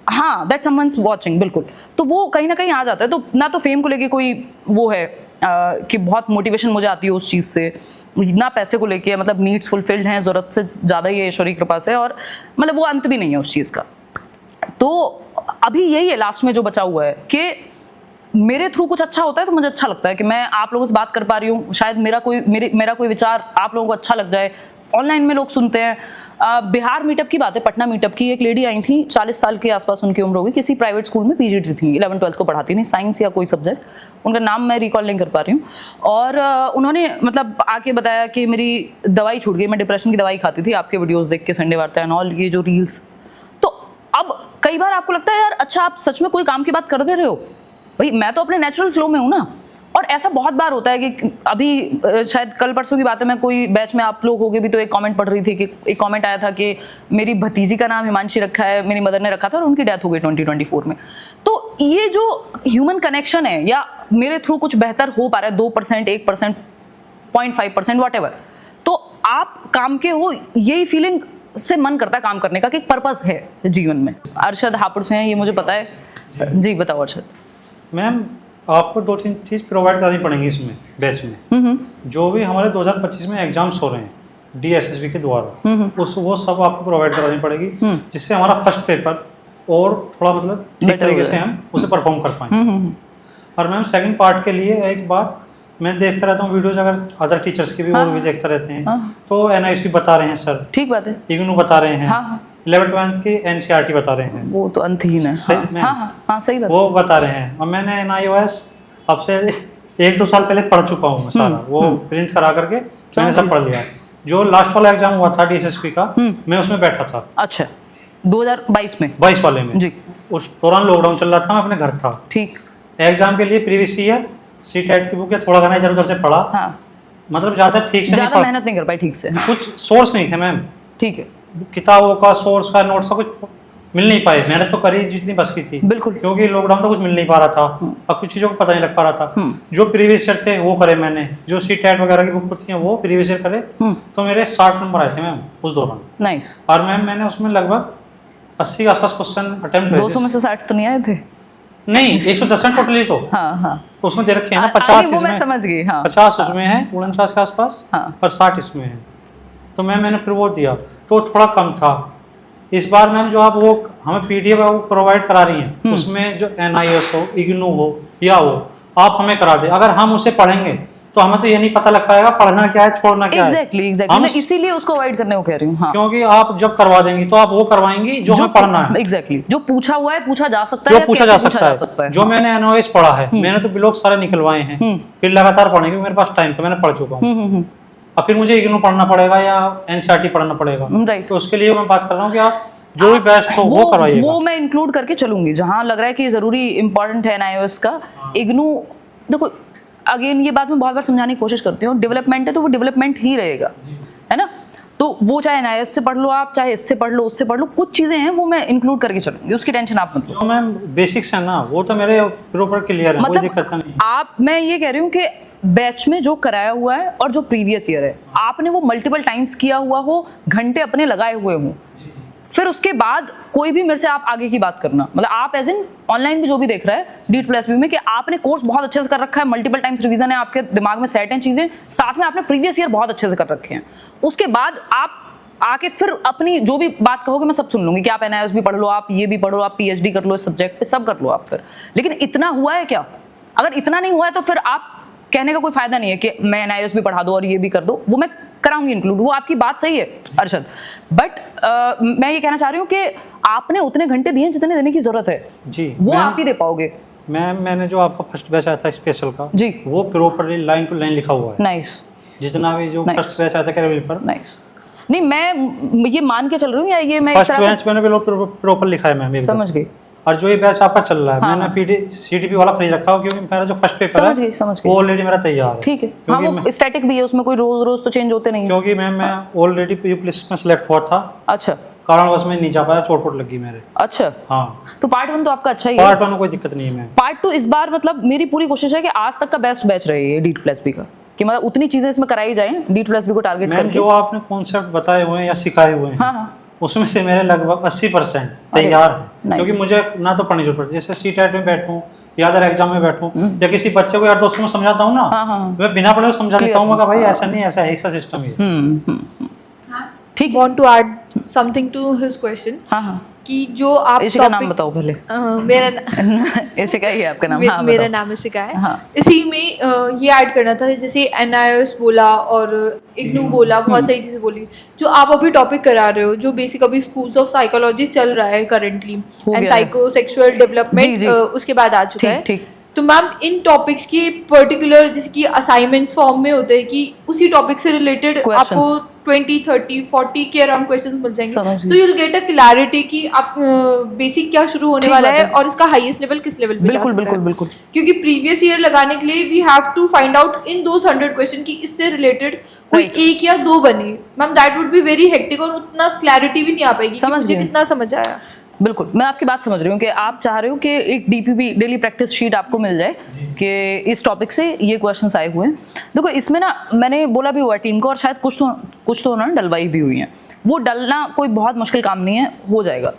हाँ, दैट समवन्स वाचिंग, बिल्कुल। तो वो कहीं ना कहीं आ जाता है। तो ना तो फेम को लेके कोई वो है कि बहुत मोटिवेशन मुझे आती है उस चीज़ से, ना पैसे को लेके, मतलब नीड्स फुलफिल्ड हैं, ज़रूरत से ज़्यादा ही ईश्वरी कृपा से, और मतलब वो अंत भी नहीं है उस चीज़ का। तो अभी यही है लास्ट में जो बचा हुआ है कि मेरे थ्रू कुछ अच्छा होता है तो मुझे अच्छा लगता है कि मैं आप लोगों से बात कर पा रही हूँ, शायद मेरा कोई विचार आप लोगों को अच्छा लग जाए। ऑनलाइन में लोग सुनते हैं। बिहार मीटअप की बात है, पटना मीटअप की, एक लेडी आई थी, 40 साल के आसपास उनकी उम्र होगी, किसी प्राइवेट स्कूल में पीजीटी थी, 11-12 को पढ़ाती थी, साइंस या कोई सब्जेक्ट, उनका नाम मैं रिकॉल नहीं कर पा रही हूँ। और उन्होंने मतलब आके बताया कि मेरी दवाई छूट गई, मैं डिप्रेशन की दवाई खाती थी आपके वीडियोज़ देख के, संडे वार्ता एंड ऑल, ये जो रील्स। तो अब कई बार आपको लगता है यार अच्छा आप सच में कोई काम की बात कर दे रहे हो, भाई मैं तो अपने नेचुरल फ्लो में हूँ ना। और ऐसा बहुत बार होता है कि अभी शायद कल परसों की बात है, मैं कोई बैच में आप लोग होगे भी, तो एक कमेंट पढ़ रही थी कि एक कमेंट आया था कि मेरी भतीजी का नाम हिमांशी रखा है, मेरी मदर ने रखा था और उनकी डेथ हो गई 2024 में। तो ये जो ह्यूमन कनेक्शन है, या मेरे थ्रू कुछ बेहतर हो पा रहा है 2%, 1%, 0.5%, वॉटेवर, तो आप काम के हो, यही फीलिंग से मन करता है काम करने का कि एक पर्पस है जीवन में। अरशद हापुड़ से हैं, ये मुझे पता है जी, बताओ अरशद। मैम आपको 2-3 चीज़ प्रोवाइड करानी पड़ेंगी इसमें बैच में। जो भी हमारे 2025 में एग्जाम्स हो रहे हैं DSSB के द्वारा, वो सब आपको प्रोवाइड करानी पड़ेगी, जिससे हमारा फर्स्ट पेपर और थोड़ा मतलब ठीक तरीके से हम उसे परफॉर्म कर पाएंगे। और मैम सेकंड पार्ट के लिए एक बात, मैं देखता रहता हूँ वीडियोज, अगर अदर टीचर्स की भी, और भी देखते रहते हैं, तो NIST बता रहे हैं सर, ठीक बात है, इग्नू बता रहे हैं, 11th 12th की NCERT बता रहे हैं, वो तो अंतहीन है। सही हाँ में? हाँ सही बात। वो बता रहे हैं। और मैंने NIOS अब से 1-2 साल पहले पढ़ चुका हूँ सारा, वो प्रिंट करा करके मैंने सब पढ़ लिया। जो लास्ट वाला एग्जाम हुआ था DSSP का, मैं उसमें बैठा था। अच्छा 2022 में? 22 वाले में जी। उस दौरान लॉकडाउन चल रहा था, मैं अपने घर था। ठीक। एग्जाम के लिए प्रीवियस ईयर CTET की बुक है, थोड़ा घना इधर उधर से पढ़ा, हाँ मतलब ज्यादा ठीक से नहीं ज्यादा पढ़ा, मेहनत नहीं कर पाई ठीक से। कुछ सोर्स नहीं थे मैम, ठीक है किताबों का, सोर्स का, नोट्स का कुछ मिल नहीं पाए। मेहनत तो करी जितनी बस की थी, बिल्कुल। क्योंकि लॉकडाउन तो कुछ मिल नहीं पा रहा था और कुछ चीज़ों को पता नहीं लग पा रहा था। जो प्रीवियस ईयर थे वो करे मैंने, जो CTET वगैरह की बुक होती है वो प्रीवियस ईयर करे, तो मेरे 60 नंबर आए थे मैम उस दौरान। नाइस। और मैम मैंने उसमें लगभग 80 के आसपास क्वेश्चन अटेम्प्ट 200 में से 60 तो नहीं आए थे? नहीं, 110 टोटली तो हाँ उसमें दे रखे हैं ना, आगे 50 वो मैं इसमें, समझ गई। हाँ 50 उसमें है, 49 के आसपास, हाँ। और 60 इसमें है। तो मैंने फिर वो दिया तो थोड़ा कम था। इस बार मैम जो आप वो हमें PDF वो प्रोवाइड करा रही हैं, उसमें जो NIOS हो, IGNOU हो या हो, आप हमें करा दे। अगर हम उसे पढ़ेंगे तो हमें तो ये नहीं पता लग पाएगा पढ़ना क्या है, छोड़ना क्या है। एग्जैक्टली मैं इसीलिए उसको अवॉइड करने को कह रही हूँ। हाँ क्योंकि आप जब करवा देंगे तो आप वो करवाएंगी जो हमें पढ़ना है। एग्जैक्टली जो पूछा हुआ है पूछा जा सकता है, जो पूछा जा सकता है। जो मैंने NIOS पढ़ा है, मैंने तो ब्लॉग सारे निकलवाए हैं, फिर लगातार पढ़ेंगे क्योंकि मेरे पास टाइम तो मैंने पढ़ चुका हूँ। अब फिर मुझे IGNOU पढ़ना पड़ेगा या NCERT पढ़ना पड़ेगा, राइट। तो उसके लिए मैं बात कर रहा हूँ कि आप जो भी बेस्ट हो वो करवाइएगा। वो मैं इंक्लूड करके चलूंगी जहां लग रहा है कि जरूरी इंपॉर्टेंट है NIOS का। IGNOU देखो अगेन ये बात मैं बहुत बार समझाने की कोशिश करती हूँ, डेवलपमेंट है तो वो डेवलपमेंट ही रहेगा, है ना। तो वो चाहे NIOS से पढ़ लो आप, चाहे इससे पढ़ लो, उससे पढ़ लो, कुछ चीजें हैं वो मैं इंक्लूड करके चलूंगी, उसकी टेंशन आप मत लो। जो मैम बेसिक्स है ना वो तो मेरे प्रॉपर क्लियर है, कोई दिक्कत नहीं। आप मैं ये कह रही हूँ कि बैच में जो कराया हुआ है और जो प्रीवियस ईयर है आपने वो मल्टीपल टाइम्स किया हुआ हो, घंटे अपने लगाए हुए हो, फिर उसके बाद कोई भी मेरे से आप आगे की बात करना, मतलब आप एज इन ऑनलाइन भी जो भी देख रहा है DEET+B में कि आपने कोर्स बहुत अच्छे से कर रखा है, मल्टीपल टाइम्स रिवीजन है, आपके दिमाग में सेट हैं चीजें, साथ में आपने प्रीवियस ईयर बहुत अच्छे से कर रखे हैं, उसके बाद आप आके फिर अपनी जो भी बात कहोगे मैं सब सुन लूंगी कि आप NIOS भी पढ़ लो, आप ये भी पढ़ो, आप PhD कर लो इस सब्जेक्ट पे, सब कर लो आप फिर। लेकिन इतना हुआ है क्या? अगर इतना नहीं हुआ है तो फिर आप कहने का कोई फायदा नहीं है कि मैं NIOS भी पढ़ा दो और ये भी कर दो, वो मैं कराऊंगी इंक्लूड, वो आपकी बात सही है अरशद, बट मैं ये कहना चाह रही हूँ कि आपने उतने घंटे दिए जितने देने की जरूरत है जी, वो आप ही दे पाओगे। मैंने जो आपका फर्स्ट बैच आया था स्पेशल का जी, वो प्रॉपर्ली लाइन टू लाइन लिखा हुआ है। नाइस। जितना भी जो फर्स्ट बैच आया था कैरेबिल पर, नाइस। नहीं मैं ये मान के चल रही हूँ या ये मैं फर्स्ट बैच मैंने प्रॉपर लिखा है मैम, समझ गई। और जो ये बैच आपका चल रहा है, मैंने CDP वाला खरीद रखा है क्योंकि मेरा जो फर्स्ट पेपर है वो ऑलरेडी मेरा तैयार है। ठीक है, हाँ वो स्टैटिक भी है, उसमें कोई रोज तो चेंज होते नहीं है। क्योंकि मैम मैं ऑलरेडी यूपीएससी में सिलेक्ट हुआ था। अच्छा, कारणवश में नहीं जा पाया, चोट लगी मेरे। अच्छा, हाँ, तो पार्ट 1 तो आपका अच्छा ही है। पार्ट 1 में कोई दिक्कत नहीं है मैम। पार्ट 2 इस बार मतलब मेरी पूरी कोशिश है कि आज तक का बेस्ट बैच रहे ये DEET+B का, कि मतलब उतनी चीजें इसमें कराई जाएं DEET+B को टारगेट करके। जो आपने कॉन्सेप्ट बताए हुए हैं या सिखाए हुए हैं, हाँ, उसमें से मेरे लगभग 80% तैयार है, क्योंकि मुझे ना तो पढ़ने की जरूरत, जैसे CTET में बैठूं या अदर एग्जाम में बैठूं या किसी बच्चे को यार दोस्तों में समझाता हूँ ना, मैं बिना पढ़े समझा देता हूँ भाई ऐसा नहीं, ऐसा है, ऐसा सिस्टम है। ठीक। Want to add something to his question? हाँ कि जो आप इशिका नाम बताओ पहले। मेरा इशिका ही है आपका नाम? हाँ, मेरा बताओ। नाम इशिका है। हाँ। इसी में ये ऐड करना था, जैसे NIOS बोला और IGNOU बोला, बहुत सही चीज़ें बोली। जो आप अभी टॉपिक करा रहे हो, जो बेसिक अभी स्कूल्स ऑफ साइकोलॉजी चल रहा है करंटली, एंड साइकोसेक्सुअल डेवलपमेंट उसके बाद आ चुका है। तो मैम इन टॉपिक्स के पर्टिकुलर जैसे कि असाइनमेंट्स फॉर्म में होते हैं कि उसी टॉपिक से रिलेटेड आपको 20, 30, 40 के अराउंड क्वेश्चंस मिल जाएंगे, so you will get a clarity कि आप बेसिक क्या शुरू होने वाला है और इसका हाईएस्ट लेवल किस लेवल पे जा सकता है। बिल्कुल बिल्कुल। क्योंकि प्रीवियस ईयर लगाने के लिए we have to find out in those 100 question कि इससे रिलेटेड कोई एक या दो बने, ma'am that would be very hectic और उतना क्लैरिटी भी नहीं आ पाएगी कि मुझे कितना समझ आया। बिल्कुल, मैं आपकी बात समझ रही हूँ कि आप चाह रहे हो कि एक DPP डेली प्रैक्टिस शीट आपको मिल जाए कि इस टॉपिक से ये क्वेश्चंस आए हुए हैं। देखो इसमें ना मैंने बोला भी हुआ टीम को, और शायद कुछ तो ना डलवाई भी हुई हैं, वो डलना कोई बहुत मुश्किल काम नहीं है, हो जाएगा।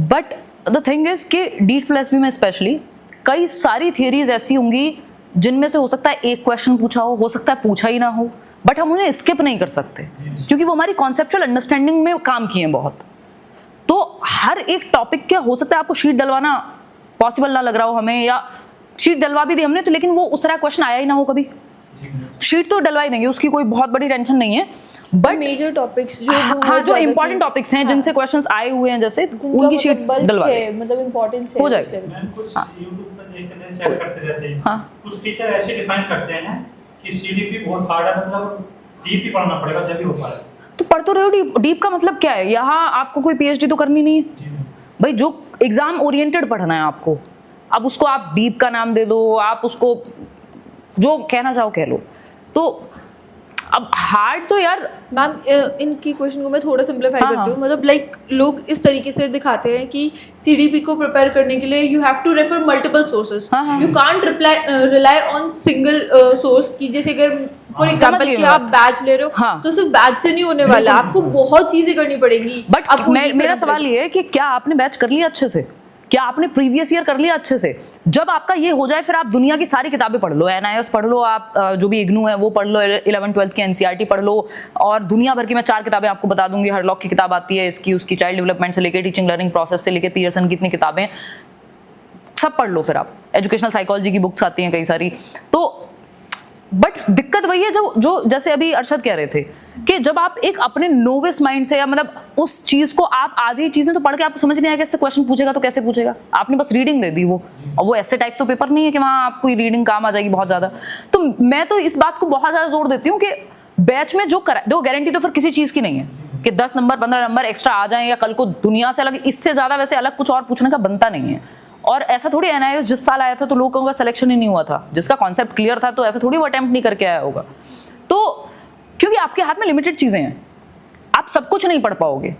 बट द थिंग इज कि DEET+B में स्पेशली कई सारी थियरीज ऐसी होंगी जिनमें से हो सकता है एक क्वेश्चन पूछा हो सकता है पूछा ही ना हो, बट हम उन्हें स्किप नहीं कर सकते क्योंकि वो हमारी कॉन्सेप्चुअल अंडरस्टैंडिंग में काम किए हैं बहुत। तो हर एक टॉपिक क्या हो सकता है आपको शीट डलवाना पॉसिबल ना लग रहा हो हमें, या शीट डलवा भी दी हमने तो लेकिन वो उस तरह क्वेश्चन आया ही ना हो कभी, शीट तो डलवा ही देंगे, उसकी कोई बहुत बड़ी टेंशन नहीं है। बट मेजर टॉपिक्स जो हाँ, बहुत जो ज्यादा इंपॉर्टेंट कि- टॉपिक्स हैं हाँ, जिनसे क्वेश्चंस आए हुए हैं जैसे जिनका उनकी मतलब शीट्स bulk डलवा है, दें। मतलब इम्पोर्टेंस है हो उस जाएगा। level पे। मैम कुछ यूट्यूब पर देखते हैं, चेक करते रहते हैं। हाँ। कुछ टीचर ऐसे डिफाइन करते हैं कि सीडीपी बहुत हार्ड है, मतलब डीप ही पढ़ना पड़ेगा जब भी हो पाए। तो पढ़ तो रहे हो डीप, डीप का मतलब क्या है? यहाँ आपको कोई पीएचडी तो करनी नहीं है जी मैम। भाई, जो एग्जाम ओरिएंटेड पढ़ना है आपको, अब उसको आप डीप का नाम दे दो, आप उसको जो कहना चाहो कह लो। तो अब हार्ड तो यार मैम इनकी क्वेश्चन को मैं थोड़ा सिंप्लीफाई हाँ, करती हाँ। हूँ, मतलब लाइक लोग इस तरीके से दिखाते हैं कि सीडीपी को प्रिपेयर करने के लिए you have to refer multiple sources, हाँ, हाँ। You can't rely on single source की। जैसे अगर फॉर एग्जांपल गई कि मैं आप बैच ले रहे हो हाँ। तो सिर्फ बैच से नहीं होने वाला, आपको बहुत चीजें करनी पड़ेंगी। बट आपको ये मेरा करना सवाल पड़ेगा। ये है कि क्या आपने बैच कर लिया अच्छे से? क्या आपने प्रीवियस ईयर कर लिया अच्छे से? जब आपका ये हो जाए फिर आप दुनिया की सारी किताबें पढ़ लो, एनआईएस पढ़ लो, आप जो भी इग्नू है वो पढ़ लो, 11th-12th की एनसीईआरटी पढ़ लो, और दुनिया भर की मैं 4 किताबें आपको बता दूंगी। हरलॉक की किताब आती है, इसकी उसकी चाइल्ड डेवलपमेंट से लेकर टीचिंग लर्निंग प्रोसेस से लेकर पियर्सन की इतनी किताबें, सब पढ़ लो। फिर आप एजुकेशनल साइकोलॉजी की बुक्स आती हैं कई सारी। तो बट दिक्कत वही है जो जैसे अभी अरशद कह रहे थे कि जब आप एक अपने नोविस माइंड से, या मतलब उस चीज को आप आधी चीजें तो पढ़ के आपको समझ नहीं आएगा, इससे क्वेश्चन पूछेगा तो कैसे पूछेगा? आपने बस रीडिंग दे दी वो, और वो ऐसे टाइप तो पेपर नहीं है कि वहां आपको रीडिंग काम आ जाएगी बहुत ज्यादा। तो मैं तो इस बात को बहुत ज्यादा जोर देती हूँ कि बैच में जो गारंटी तो फिर किसी चीज की नहीं है कि 10 नंबर 15 नंबर एक्स्ट्रा आ जाए, या कल को दुनिया से अलग, इससे ज्यादा वैसे अलग कुछ और पूछने का बनता नहीं है। और ऐसा थोड़ी एनआईएस जिस साल आया था तो लोगों का सिलेक्शन ही नहीं हुआ था, जिसका कॉन्सेप्ट क्लियर था तो ऐसा थोड़ी वो अटेम्प्ट नहीं करके आया होगा। तो क्योंकि आपके हाथ में लिमिटेड चीजें हैं, आप सब कुछ नहीं पढ़ पाओगे।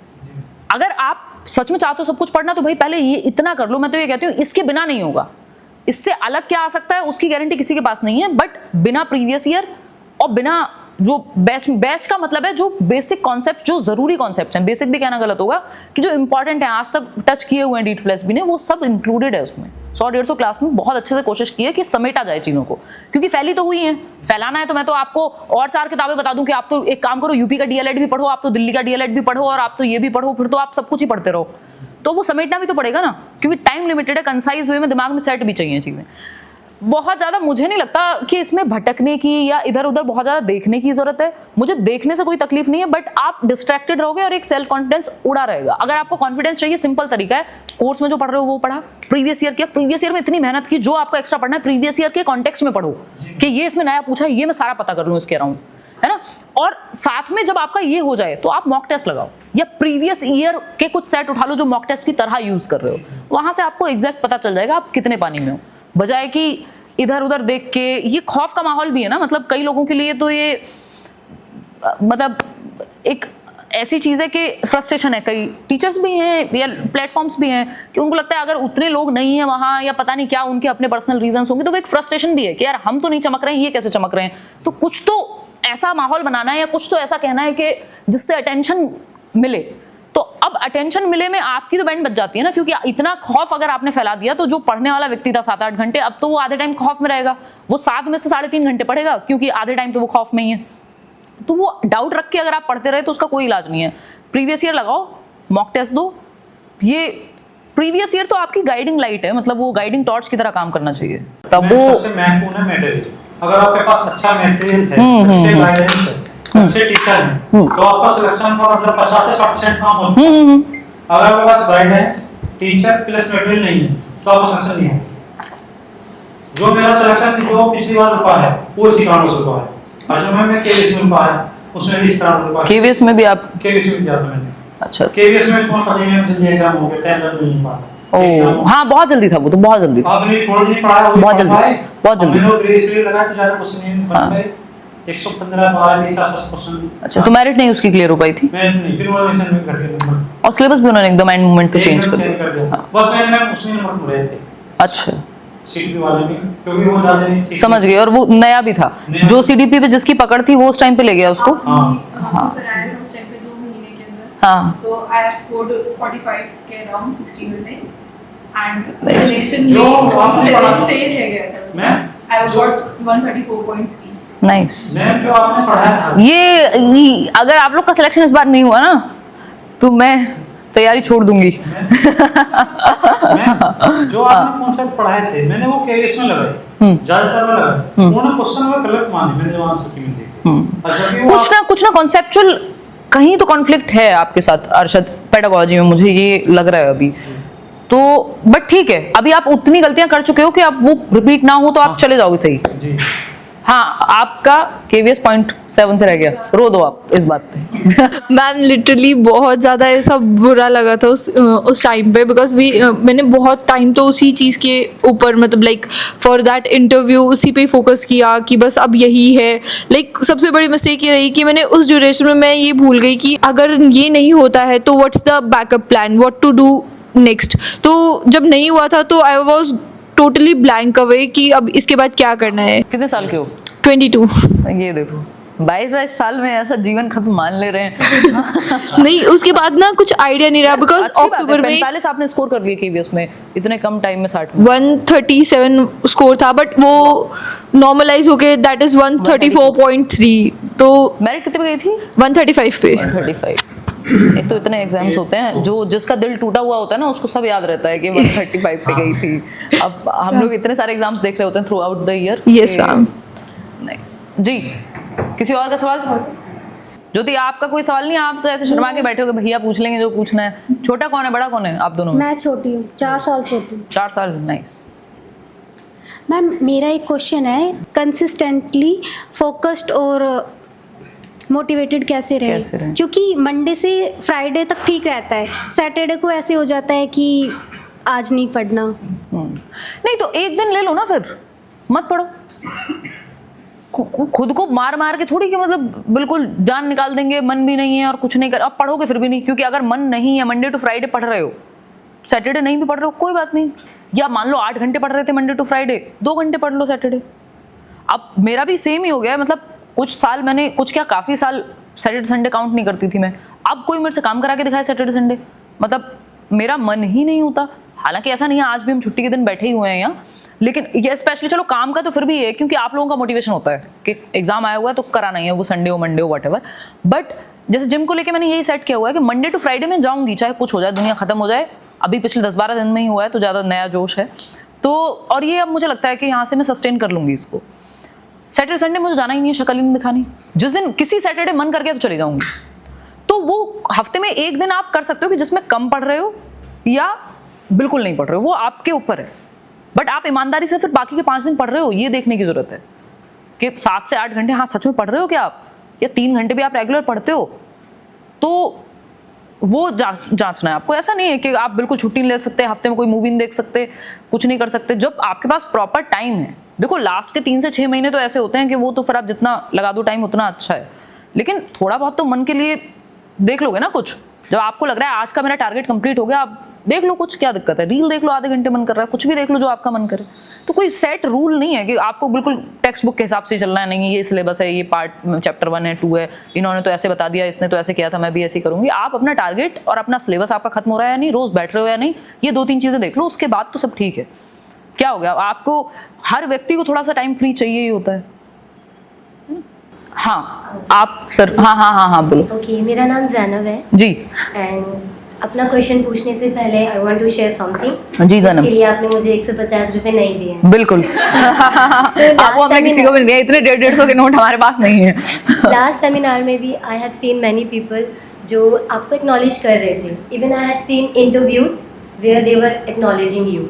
अगर आप सच में चाहते हो सब कुछ पढ़ना तो भाई पहले ये इतना कर लो। मैं तो ये कहती हूँ इसके बिना नहीं होगा, इससे अलग क्या आ सकता है उसकी गारंटी किसी के पास नहीं है। बट बिना प्रीवियस ईयर और बिना जो बैच का मतलब है जो बेसिक कॉन्सेप्ट, जो जरूरी कॉन्सेप्ट हैं, बेसिक भी कहना गलत होगा, कि जो इंपॉर्टेंट है आज तक टच किए हुए हैं DEET+B ने, वो सब इंक्लूडेड है उसमें। 100-150 क्लास में बहुत अच्छे से कोशिश की है कि समेटा जाए चीज़ों को, क्योंकि फैली तो हुई है। फैलाना है तो मैं तो आपको और 4 किताबें बता दूं कि आप तो एक काम करो, यूपी का DLED भी पढ़ो, आप तो दिल्ली का DLED भी पढ़ो, और आप तो ये भी पढ़ो, फिर तो आप सब कुछ ही पढ़ते रहो। तो वो समेटना भी तो पड़ेगा ना, क्योंकि टाइम लिमिटेड है, कंसाइज वे में दिमाग में सेट भी चाहिए चीज़ें। बहुत ज़्यादा मुझे नहीं लगता कि इसमें भटकने की या इधर उधर बहुत ज़्यादा देखने की ज़रूरत है। मुझे देखने से कोई तकलीफ नहीं है, बट आप डिस्ट्रैक्टेड रहोगे और एक सेल्फ कॉन्फिडेंस उड़ा रहेगा। अगर आपको कॉन्फिडेंस चाहिए, सिंपल तरीका है, कोर्स में जो पढ़ रहे हो वो पढ़ा, प्रीवियस ईयर किया, प्रीवियस ईयर में इतनी मेहनत की, जो आपको एक्स्ट्रा पढ़ना है प्रीवियस ईयर के कॉन्टेक्स्ट में पढ़ो कि ये इसमें नया पूछा है, ये मैं सारा पता कर लूँ इसके अराउंड, है ना। और साथ में जब आपका ये हो जाए तो आप मॉक टेस्ट लगाओ, या प्रीवियस ईयर के कुछ सेट उठा लो जो मॉक टेस्ट की तरह यूज कर रहे हो। वहां से आपको एग्जैक्ट पता चल जाएगा आप कितने पानी में हो, बजाय कि इधर उधर देख के। ये खौफ का माहौल भी है ना, मतलब कई लोगों के लिए तो ये मतलब एक ऐसी चीज है कि फ्रस्ट्रेशन है। कई टीचर्स भी हैं या प्लेटफॉर्म्स भी हैं कि उनको लगता है अगर उतने लोग नहीं है वहां, या पता नहीं क्या उनके अपने पर्सनल रीजंस होंगे, तो वो एक फ्रस्ट्रेशन भी है कि यार हम तो नहीं चमक रहे हैं, ये कैसे चमक रहे हैं। तो कुछ तो ऐसा माहौल बनाना है, या कुछ तो ऐसा कहना है कि जिससे अटेंशन मिले। तो अब अटेंशन मिले में आपकी तो बैंड बच जाती है ना, क्योंकि इतना खौफ अगर आपने फैला दिया तो जो पढ़ने वाला व्यक्ति था 7-8 घंटे, अब तो वो आधे टाइम खौफ में रहेगा। वो 7 में से 3.5 घंटे पढ़ेगा, क्योंकि आधे टाइम तो वो खौफ में ही है। तो वो डाउट रख के अगर आप पढ़ते रहे तो उसका कोई इलाज नहीं है। प्रीवियस ईयर लगाओ, मॉक टेस्ट दो। ये प्रीवियस ईयर तो आपकी गाइडिंग लाइट है, मतलब वो गाइडिंग टॉर्च की तरह काम करना चाहिए। तब वो सबसे महत्वपूर्ण है मटेरियल। अगर आपके पास अच्छा मटेरियल है, अच्छे गाइडेंस है, अच्छे टीचर हैं, तो आपका सिलेक्शन का मतलब 50 से 60% कम हो सकता है। अगर आपके पास गाइडेंस, टीचर प्लस मटेरियल नहीं है तो आपका सिलेक्शन नहीं है। जो मेरा सिलेक्शन जो पिछली बार रुका है वो इसी कारण से रुका है, और जो मैं केवीएस में रुका है उसमें भी इस कारण रुका है। केवीएस में भी आप केवीएस में जाता मैंने। अच्छा, केवीएस में कौन पता नहीं जल्दी एग्जाम हो गया, 10 दिन नहीं पाता। ओ हाँ, बहुत जल्दी था वो तो, बहुत जल्दी था। आपने थोड़ी देर पढ़ा, बहुत जल्दी, बहुत जल्दी। मैंने ग्रेस भी लगा तो ज्यादा कुछ नहीं बन गए। 115-12 आसपास%। अच्छा, तो मेरिट नहीं उसकी क्लियर हो पाई थी, मैं नहीं, फिर वो रिवीजन में करके नंबर और सिलेबस भी उन्होंने एकदम एंड मोमेंट पे चेंज कर चेंज कर दिया। दिया। बस मैं उसमें नंबर पढ़ रहे थे अच्छा, सीटीपी वाले में, क्योंकि वो ज्यादा नहीं ठीक समझ गए। और वो नया भी था, नया। जो सीडीपी पे जिसकी पकड़ थी वो उस टाइम पे ले गया उसको। हाँ कराया था उस टाइम पे 2 महीने के अंदर। हाँ, तो आई हैव स्कोर्ड 45 के अराउंड 60 में से, एंड Nice. सिलेक्शन जो में आपने 7 पढ़ा- से ही रह गया था बस। मैं? I got 134.3। नाइस। मैम जो आपने पढ़ाया था ये अगर आप लोग का सिलेक्शन इस बार नहीं हुआ ना तो मैं तैयारी छोड़ दूंगी। मैं जो आपने कॉन्सेप्ट पढ़ाए थे मैंने वो केवीएस में लगाए। ज्यादातर में लगा उन्होंने क्वेश्चन में गलत माने, मैंने जब आंसर की में देखे। और जब भी वो कुछ ना कॉन्सेप्चुअल कहीं तो कॉन्फ्लिक्ट है आपके साथ अरशद पेडागोजी में, मुझे ये लग रहा है अभी तो। बट ठीक है, अभी आप उतनी गलतियां कर चुके हो कि अब वो रिपीट ना हो तो आप चले जाओगे सही। जी हाँ, आपका KVS 0.7 से रह गया, रो दो आप इस बात पे। मैम लिटरली बहुत ज़्यादा ऐसा बुरा लगा था उस टाइम पे, बिकॉज मैंने बहुत टाइम तो उसी चीज़ के ऊपर मतलब लाइक फॉर दैट इंटरव्यू उसी पे फोकस किया कि बस अब यही है। लाइक सबसे बड़ी मिस्टेक ये रही कि मैंने उस ड्यूरेशन में मैं ये भूल गई कि अगर ये नहीं होता है तो what's the backup plan, what to do next. तो जब नहीं हुआ था तो I was totally blank away कि अब इसके बाद क्या करना है। कितने साल के हो? 22। ये देखो 22 साल में ऐसा जीवन खत्म मान ले रहे हैं। नहीं, उसके बाद ना कुछ आइडिया नहीं रहा, बिकॉज अक्टूबर में 45 आपने स्कोर कर लिया KVS में इतने कम टाइम में 60 137 स्कोर था, बट वो नॉर्मलाइज होके दैट इज 134.3, तो मेरिट कितने पे गई थी? 135 पे। 135। एक तो इतने एग्जाम्स होते हैं जो जिसका दिल टूटा हुआ होता है ना उसको सब याद रहता है कि 135 पे गई थी। अब हम लोग इतने सारे एग्जाम्स देख रहे होते हैं throughout the year. Yes ma'am. Nice ji. किसी और का सवाल? ज्योति आपका कोई सवाल नहीं? आप तो ऐसे शर्मा के बैठे हो कि भैया पूछ लेंगे जो पूछना है। छोटा कौन है बड़ा कौन है आप दोनों में? मैं छोटी हूँ, 4 साल छोटी हूँ। 4 साल। नाइस। मैम मेरा एक क्वेश्चन है, कंसिस्टेंटली फोकस्ड और मोटिवेटेड कैसे रहें? क्योंकि मंडे से फ्राइडे तक ठीक रहता है, सैटरडे को ऐसे हो जाता है कि आज नहीं पढ़ना। नहीं तो एक दिन ले लो ना, फिर मत पढ़ो। खुद को मार मार के थोड़ी कि मतलब बिल्कुल जान निकाल देंगे, मन भी नहीं है और कुछ नहीं कर, अब पढ़ोगे फिर भी नहीं, क्योंकि अगर मन नहीं है, मंडे टू फ्राइडे पढ़ रहे हो, सैटरडे नहीं भी पढ़ रहे हो कोई बात नहीं, या मान लो 8 घंटे पढ़ रहे थे मंडे टू फ्राइडे, 2 घंटे पढ़ लो सैटरडे। अब मेरा भी सेम ही हो गया है, मतलब कुछ साल मैंने काफ़ी साल सैटरडे संडे काउंट नहीं करती थी मैं। अब कोई मेरे से काम करा के दिखाए सैटरडे संडे, मतलब मेरा मन ही नहीं होता। हालांकि ऐसा नहीं है, आज भी हम छुट्टी के दिन बैठे ही हुए हैं यहाँ, लेकिन ये स्पेशली चलो काम का तो फिर भी है क्योंकि आप लोगों का मोटिवेशन होता है कि एग्जाम आया हुआ है तो कराना ही है, वो संडे हो मंडे हो वट एवर। बट जैसे जिम को लेके मैंने यही सेट किया हुआ है कि मंडे टू फ्राइडे में जाऊंगी, चाहे कुछ हो जाए, दुनिया खत्म हो जाए। अभी पिछले 10-12 दिन में ही हुआ है तो ज़्यादा नया जोश है तो, और ये अब मुझे लगता है कि यहाँ से मैं सस्टेन कर लूँगी इसको। सैटरडे संडे मुझे जाना ही नहीं है, शक्ल ही नहीं दिखानी। जिस दिन किसी सैटरडे मन कर गया तो चली जाऊंगी। तो वो हफ्ते में एक दिन आप कर सकते हो कि जिसमें कम पढ़ रहे हो या बिल्कुल नहीं पढ़ रहे हो, वो आपके ऊपर है। बट आप ईमानदारी से फिर बाकी के 5 दिन पढ़ रहे हो, ये देखने की जरूरत है कि 7 से 8 घंटे हाँ सच में पढ़ रहे हो क्या आप, या 3 घंटे भी आप रेगुलर पढ़ते हो, तो वो जांचना है आपको। ऐसा नहीं है कि आप बिल्कुल छुट्टी नहीं ले सकते, हफ्ते में कोई मूवी नहीं देख सकते, कुछ नहीं कर सकते। जब आपके पास प्रॉपर टाइम है, देखो लास्ट के 3 से 6 महीने तो ऐसे होते हैं कि वो तो फिर आप जितना लगा दो टाइम उतना अच्छा है, लेकिन थोड़ा बहुत तो मन के लिए देख लोगे ना कुछ। जब आपको लग रहा है आज का मेरा टारगेट कंप्लीट हो गया, आप देख लो कुछ, क्या दिक्कत है, रील देख लो, आधे घंटे मन कर रहा है, कुछ भी देख लो जो आपका मन करे। तो कोई सेट रूल नहीं है कि आपको बिल्कुल टेक्स्ट बुक के हिसाब से चलना है, नहीं ये सिलेबस है, ये पार्ट चैप्टर 1 है 2 है, इन्होंने तो ऐसे बता दिया, इसने तो ऐसे किया था, मैं भी ऐसे ही करूंगी। आप अपना टारगेट और अपना सिलेबस आपका खत्म हो रहा है या नहीं, रोज बैठ रहे हो या नहीं, ये 2-3 चीजें देख लो, उसके बाद तो सब ठीक है। क्या हो गया, आपको हर व्यक्ति को थोड़ा सा टाइम फ्री चाहिए ही होता है। हाँ आप सर, हाँ बोलो। ओके, मेरा नाम जैनब है जी। एंड अपना क्वेश्चन पूछने से पहले I want to share something. Ji Zainab. इसके लिए आपने मुझे 150 रुपए नहीं दिए। बिल्कुल। आपको हमने किसी को भी नहीं दिया, इतने 150 के नोट हमारे पास नहीं है। लास्ट सेमिनार में भी I have seen many people जो आपको एक्नॉलेज कर रहे थे। Even I have seen interviews where they were acknowledging you,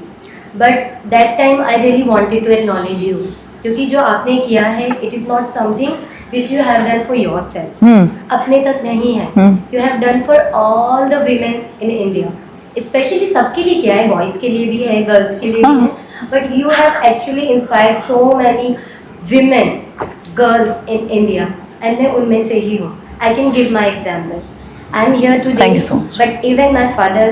but that time I really wanted to acknowledge you, क्योंकि जो आपने किया है it is not something which you have done for yourself, अपने तक नहीं है, you have done for all the women in India, especially सबके लिए किया है, boys के लिए भी है, girls के लिए भी है, but you have actually inspired so many women, girls in India, and मैं उनमें से ही हूँ। I can give my example. I am here today, Thank you so much. but even my father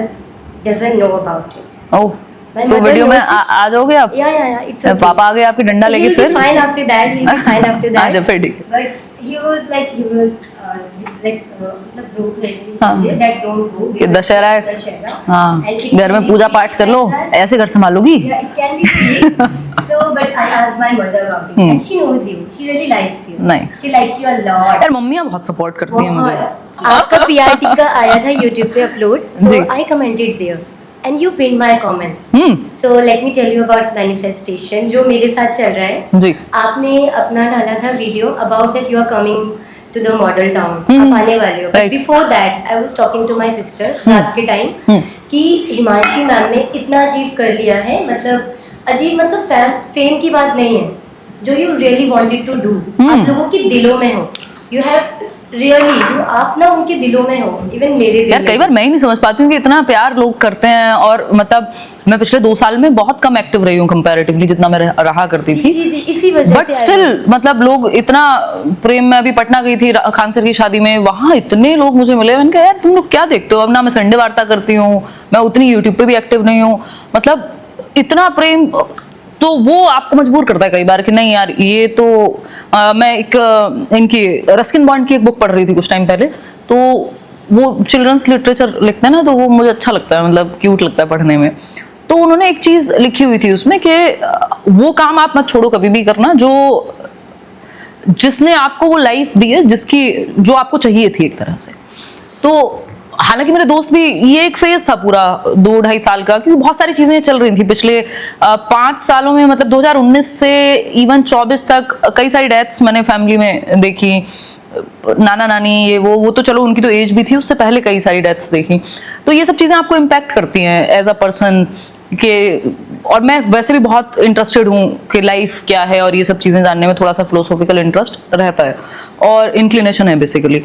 doesn't know about it. Oh. तो वीडियो में आ जाओगे आप? Yeah, it's okay. पापा आ गए आपके डंडा लेके फिर? He'll be fine after that. He'll be fine after that. अच्छा फिर ठीक है। But he was like मतलब broke like हाँ। that don't go. कि दशहरा है, दशहरा। हाँ, And it घर can में be पूजा seen पाठ कर लो, like that. ऐसे घर संभालोगी? Yeah, it can be seen. So, but I asked my mother about it, and she knows you. She really likes you. Nice. She likes you a lot. यार मम्मियाँ बहुत सपोर्ट करती हैं मुझे। आपका PRT का आया था YouTube पे अपलोड, so जी। I commented there. and you pinned my comment. So let me tell you about manifestation जो मेरे साथ चल रहा है. जी. आपने अपना डाला था video about that you are coming to the model town. आप आने वाले हो. But Right. before that I was talking to my sister रात के टाइम कि हिमांशी मैम ने इतना अचीव कर लिया है, मतलब अजीब, मतलब फेम की बात नहीं है, जो you really wanted to do आप लोगों के दिलों में हो. यू हैव रियली, आप ना उनके दिलों में हो, इवन मेरे दिल यार में. कई बार मैं ही नहीं समझ पाती हूँ कि इतना प्यार लोग करते हैं, और मतलब मैं पिछले 2 साल में बहुत कम एक्टिव रही हूँ कंपैरेटिवली जितना मैं रहा करती जी थी. जी जी, इसी वजह बट से स्टिल मतलब लोग इतना प्रेम में. अभी पटना गई थी खान सर की शादी में, वहां इतने लोग मुझे मिले. मैंने कहा यार तुम लोग क्या देखते हो. अब ना मैं संडे वार्ता करती हूँ, मैं उतनी यूट्यूब पे भी एक्टिव नहीं हूँ, मतलब इतना प्रेम. तो वो आपको मजबूर करता है कई बार कि नहीं यार ये तो मैं एक इनकी रस्किन बॉन्ड की एक बुक पढ़ रही थी कुछ टाइम पहले, तो वो चिल्ड्रंस लिटरेचर लिखते हैं ना, तो वो मुझे अच्छा लगता है, मतलब क्यूट लगता है पढ़ने में. तो उन्होंने एक चीज लिखी हुई थी उसमें कि वो काम आप मत छोड़ो कभी भी करना जो जिसने आपको वो लाइफ दी है जिसकी जो आपको चाहिए थी एक तरह से. तो हालांकि मेरे दोस्त भी, ये एक फेज था पूरा 2-2.5 साल का, क्योंकि बहुत सारी चीजें चल रही थी पिछले 5 सालों में. मतलब 2019 से इवन 24 तक कई सारी डेथ्स मैंने फैमिली में देखी. नाना नानी ये वो तो चलो उनकी तो एज भी थी, उससे पहले कई सारी डेथ्स देखी. तो ये सब चीजें आपको इम्पैक्ट करती हैं एज अ पर्सन के. और मैं वैसे भी बहुत इंटरेस्टेड हूँ कि लाइफ क्या है, और ये सब चीजें जानने में थोड़ा सा फिलोसॉफिकल इंटरेस्ट रहता है और इंक्लिनेशन है बेसिकली.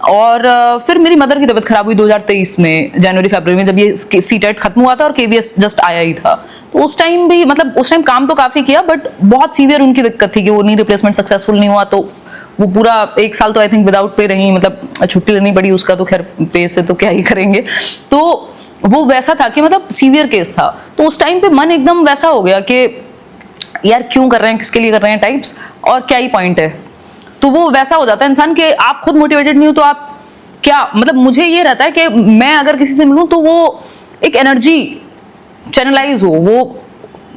और फिर मेरी मदर की तबीयत खराब हुई 2023 में जनवरी-फरवरी में, जब ये सीटेट खत्म हुआ था और केवीएस जस्ट आया ही था. तो उस टाइम भी मतलब उस टाइम काम तो काफी किया, बट बहुत सीवियर उनकी दिक्कत थी कि वो नी रिप्लेसमेंट सक्सेसफुल नहीं हुआ. तो वो पूरा 1 साल तो आई थिंक विदाउट पे रही, मतलब छुट्टी लेनी पड़ी. उसका तो खैर पे से तो क्या ही करेंगे. तो वो वैसा था कि मतलब सीवियर केस था. तो उस टाइम पे मन एकदम वैसा हो गया कि यार क्यों कर रहे हैं, किसके लिए कर रहे हैं टाइप्स, और क्या ही पॉइंट है. तो वो वैसा हो जाता है इंसान कि आप खुद मोटिवेटेड नहीं हो तो आप क्या, मतलब मुझे ये रहता है कि मैं अगर किसी से मिलूं तो वो एक एनर्जी चैनलाइज हो, वो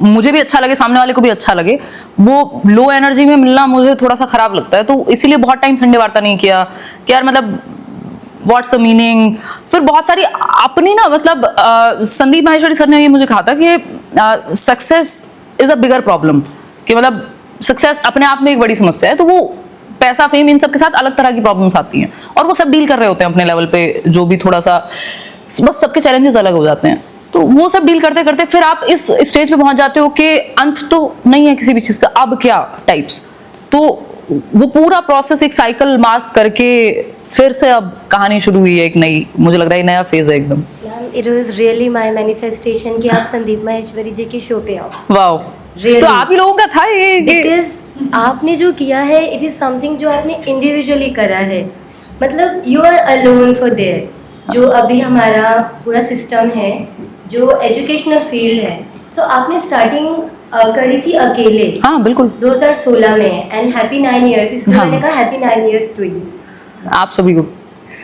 मुझे भी अच्छा लगे, सामने वाले को भी अच्छा लगे. वो लो एनर्जी में मिलना मुझे थोड़ा सा खराब लगता है. तो इसीलिए बहुत टाइम संडे वार्ता नहीं किया कि यार मतलब व्हाट्स द मीनिंग. फिर बहुत सारी अपनी ना, मतलब संदीप माहेश्वरी सर ने ये मुझे कहा था कि success is a bigger problem, कि मतलब सक्सेस अपने आप में एक बड़ी समस्या है. तो वो पैसा, फेम, इन सब के साथ अलग तरह की प्रॉब्लम्स आती हैं, और वो सब डील कर रहे होते हैं अपने लेवल पे, जो भी थोड़ा सा बस सबके चैलेंजेस अलग हो जाते हैं. तो वो सब डील करते करते फिर आप इस स्टेज पे पहुंच जाते हो कि अंत तो नहीं है किसी भी चीज का, अब क्या टाइप्स. तो वो पूरा प्रोसेस एक साइकिल मार्क करके फिर से अब कहानी शुरू हुई है, एक नई, मुझे लग रहा है नया फेज है एकदम. It was really my manifestation कि आप संदीप माहेश्वरी जी के शो पे आओ. वाओ. Really? तो आप ही लोगों का था ये बिकॉज आपने जो किया है इट इज समथिंग जो आपने इंडिविजुअली करा है. मतलब you are alone for there. जो अभी हमारा पूरा सिस्टम है, जो एजुकेशनल फील्ड है, तो आपने स्टार्टिंग करी थी अकेले. हाँ बिल्कुल. 2016 में. And happy 9 years. इसलिए हाँ. मैंने कहा हैप्पी 9 इयर्स टू यू. आप सभी को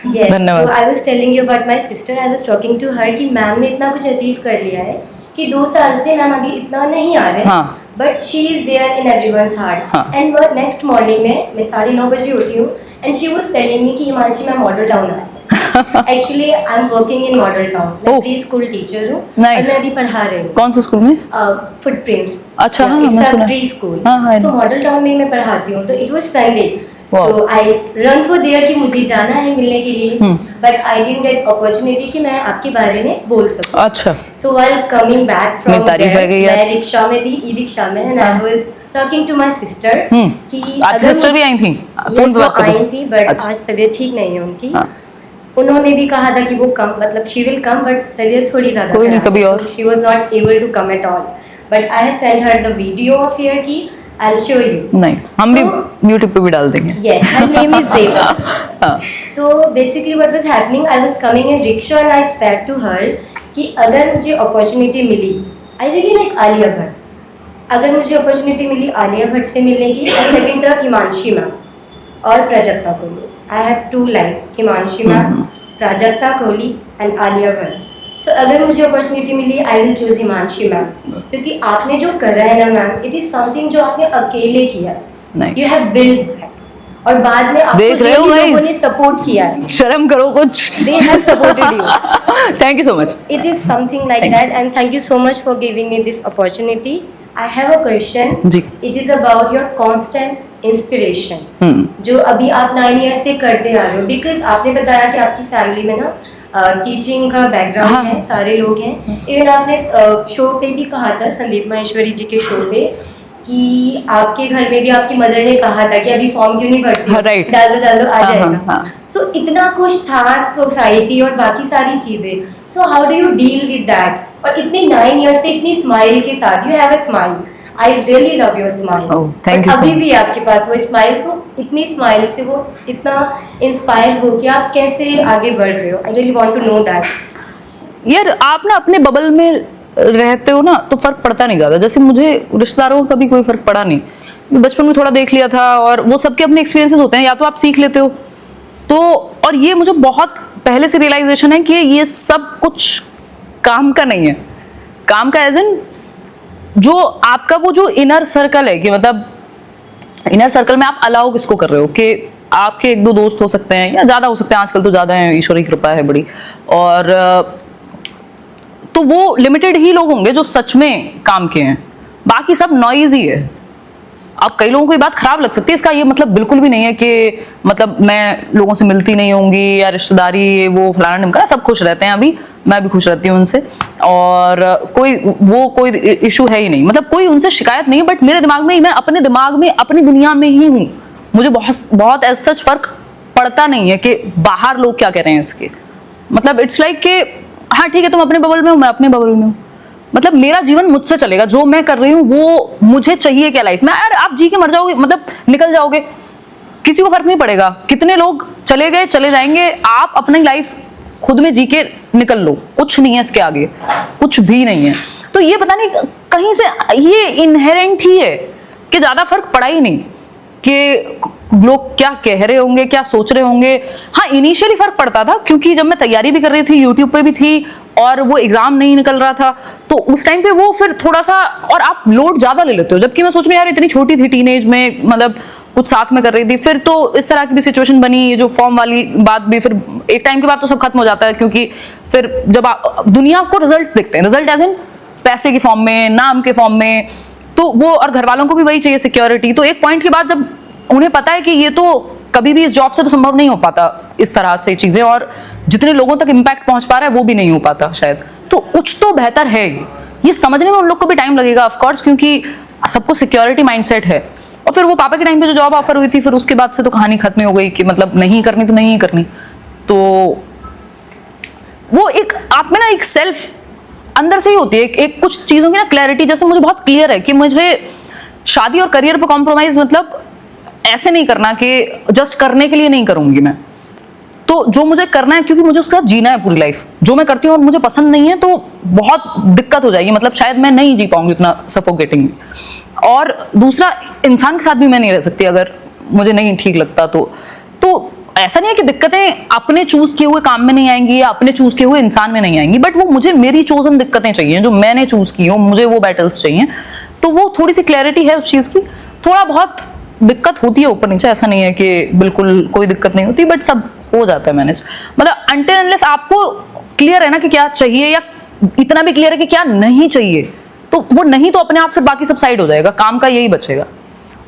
Yes. धन्यवाद. So I was telling you about my sister. I was talking to her कि मैम ने इतना कुछ अचीव कर लिया है कि 2 साल से मैम अभी इतना नहीं आ रहे. हाँ. But she is there in everyone's heart. हाँ. And next morning में मैं 9:30 बजे उठी हूँ and she was telling me कि हिमांशी मैं मॉडल टाउन आ रही हूँ. Actually I'm working in model town. मैं Oh. प्री स्कूल टीचर हूँ. Nice. और मैं अभी पढ़ा रही हूँ. कौन से स्कूल में? फुटप्रिंट्स. अच्छा, हाँ, मैं इट्स सुना. Pre school. हाँ, हाँ, I so know. Model town में मैं पढ़ाती हूँ. तो it was Sunday. Wow. So I run for there कि मुझे जाना है मिलने के लिए. But I didn't get opportunity कि मैं आपके बारे में बोल सकूँ. अच्छा. So while coming back from मेरी तारीफ there, है कि यार. मैं रिक्शा में थी, ई रिक्शा में, and I was talking to my sister कि आपकी सिस्टर भी आई थी फोन yes, पे बात वो करने? आई थी, but अच्छा. आज तबीयत ठीक नहीं है उनकी. हाँ. उन्होंने भी कहा था कि वो कम, मतलब she will come, but तबीयत थोड़ी ज़्यादा कोई नहीं, खराब कभी है. और. So she was not able to come at all. But I have sent her the video of here कि I'll show you. नाइस. हम भी So- YouTube पे भी डाल देंगे. Yes, her name is Zeba. हाँ. So basically what was happening, I was coming in rickshaw and I said to her कि अगर मुझे opportunity मिली, I really like Alia Bhatt. अगर मुझे opportunity मिली आलिया भट्ट से मिलने की, और सेकंड तरफ हिमांशी मैम और Prajakta Kohli. I have 2 lines, Himanshi ma'am, Prajakta Kohli and Alia Bhatt. So अगर मुझे opportunity मिली, I will choose Himanshi ma'am. क्योंकि आपने जो करा है ना मैम, it is something जो आपने अकेले किया है. Nice. You have built that. और बाद में आपको देख रहे हो really लोगों guys? ने सपोर्ट किया है. शर्म करो कुछ. They have supported you. Thank you so much. It is something like Thanks. that, and thank you so much for giving me this opportunity. I have a question. Ji. It is about your constant inspiration. जो अभी आप 9 years से करते आ रहे हो, because आपने बताया कि आपकी फैमिली में ना टीचिंग का बैकग्राउंड हाँ. है, सारे लोग हैं. इवन आपने शो पे भी कहा था, संदीप माहेश्वरी जी के शो पे, कि आपके घर में भी आपकी मदर ने कहा था कि अभी फॉर्म क्यों नहीं भरती, हाँ, right. डाल दो आ हाँ, जाएगा. हाँ. सो इतना कुछ था, सोसाइटी और बाकी सारी चीजें. So how do you deal with that? और इतने 9 years से इतनी स्माइल के साथ, you have a smile. I really love your smile. Oh, thank you so अभी much. भी आपके पास वो स्माइल, तो इतनी स्माइल से वो इतना इंस्पायर हो कि आप कैसे आगे बढ़ रहे हो. I really want to know that. यार आप ना अपने बबल में रहते हो ना, तो फर्क पड़ता नहीं ज्यादा. जैसे मुझे रिश्तेदारों का कभी कोई फर्क पड़ा नहीं. मैं बचपन में थोड़ा देख लिया था, और वो सबके अपने एक्सपीरियंसेस होते हैं, या तो आप सीख लेते हो तो. और ये मुझे बहुत पहले से रियलाइजेशन है कि ये सब कुछ काम का नहीं है. काम का एज इन जो आपका वो जो इनर सर्कल है, कि मतलब इनर सर्कल में आप अलाउ किसको कर रहे हो, कि आपके 1-2 दोस्त हो सकते हैं या ज्यादा हो सकते हैं, आजकल तो ज्यादा है, ईश्वर की कृपा है बड़ी. और तो वो लिमिटेड ही लोग होंगे जो सच में काम के हैं, बाकी सब नॉइज ही है. अब कई लोगों को ये बात खराब लग सकती है, इसका ये मतलब बिल्कुल भी नहीं है कि मतलब मैं लोगों से मिलती नहीं होंगी या रिश्तेदारी वो फलाना ढिमकाना, सब खुश रहते हैं. अभी मैं भी खुश रहती हूँ उनसे, और कोई इशू है ही नहीं, मतलब कोई उनसे शिकायत नहीं है. बट मेरे दिमाग में ही, मैं अपने दिमाग में अपनी दुनिया में ही हूँ. मुझे बहुत एज सच फर्क पड़ता नहीं है कि बाहर लोग क्या कह रहे हैं इसके. मतलब इट्स लाइक कि हाँ ठीक है, तुम अपने बबल में हो, मैं अपने बबल में हूँ. मतलब मेरा जीवन मुझसे चलेगा, जो मैं कर रही हूँ वो मुझे चाहिए क्या लाइफ में. यार आप जी के मर जाओगे, मतलब निकल जाओगे, किसी को फर्क नहीं पड़ेगा. कितने लोग चले गए, चले जाएंगे, आप अपनी लाइफ खुद में जी के निकल लो. कुछ नहीं है इसके आगे, कुछ भी नहीं है. तो ये पता नहीं कहीं से ये इनहेरेंट ही है कि ज्यादा फर्क पड़ा ही नहीं कि लोग क्या कह रहे होंगे, क्या सोच रहे होंगे. हाँ इनिशियली फर्क पड़ता था, क्योंकि जब मैं तैयारी भी कर रही थी, यूट्यूब पे भी थी, और वो एग्जाम नहीं निकल रहा था, तो उस टाइम पे वो फिर थोड़ा सा, और आप लोड ज्यादा ले लेते हो. जबकि मैं सोच रही यार इतनी छोटी थी, टीनेज में, मतलब कुछ साथ में कर रही थी. फिर तो इस तरह की भी सिचुएशन बनी, ये जो फॉर्म वाली बात भी, फिर एक टाइम के बाद तो सब खत्म हो जाता है. क्योंकि फिर जब आप दुनिया को रिजल्ट देखते हैं, रिजल्ट एज इन पैसे के फॉर्म में, नाम के फॉर्म में, तो वो, और घर वालों को भी वही चाहिए, सिक्योरिटी. तो एक पॉइंट के बाद जब उन्हें पता है कि ये तो कभी भी इस जॉब से तो संभव नहीं हो पाता इस तरह से चीजें, और जितने लोगों तक इम्पैक्ट पहुंच पा रहा है वो भी नहीं हो पाता शायद, तो कुछ तो बेहतर है. ये समझने में उन लोग को भी टाइम लगेगा ऑफ कोर्स, क्योंकि सबको सिक्योरिटी माइंडसेट है. और फिर वो पापा के टाइम पे जो जॉब ऑफर हुई थी, फिर उसके बाद से तो कहानी खत्म हो गई कि मतलब नहीं करनी तो नहीं करनी. तो वो एक आप में ना एक सेल्फ अंदर से ही होती है, एक कुछ चीजों की ना क्लैरिटी. जैसे मुझे बहुत क्लियर है कि मुझे शादी और करियर पर कॉम्प्रोमाइज मतलब ऐसे नहीं करना कि जस्ट करने के लिए नहीं करूंगी मैं. तो जो मुझे करना है, क्योंकि मुझे उसके साथ जीना है पूरी लाइफ. जो मैं करती हूँ और मुझे पसंद नहीं है तो बहुत दिक्कत हो जाएगी, मतलब शायद मैं नहीं जी पाऊंगी इतना सफोकेटिंग. और दूसरा, इंसान के साथ भी मैं नहीं रह सकती अगर मुझे नहीं ठीक लगता. तो ऐसा नहीं है कि दिक्कतें अपने चूज किए हुए काम में नहीं आएंगी या अपने चूज किए हुए इंसान में नहीं आएंगी, बट वो मुझे मेरी चोजन दिक्कतें चाहिए, जो मैंने चूज की हो, मुझे वो बैटल्स चाहिए. तो वो थोड़ी सी क्लैरिटी है उस चीज की. थोड़ा बहुत दिक्कत होती है ऊपर नीचे, ऐसा नहीं है कि बिल्कुल कोई दिक्कत नहीं होती, बट सब हो जाता है मैनेज. मतलब अनटिल अनलेस आपको क्लियर है ना कि क्या चाहिए, या इतना भी क्लियर है कि क्या नहीं चाहिए, तो वो नहीं तो अपने आप फिर बाकी सब साइड हो जाएगा, काम का यही बचेगा.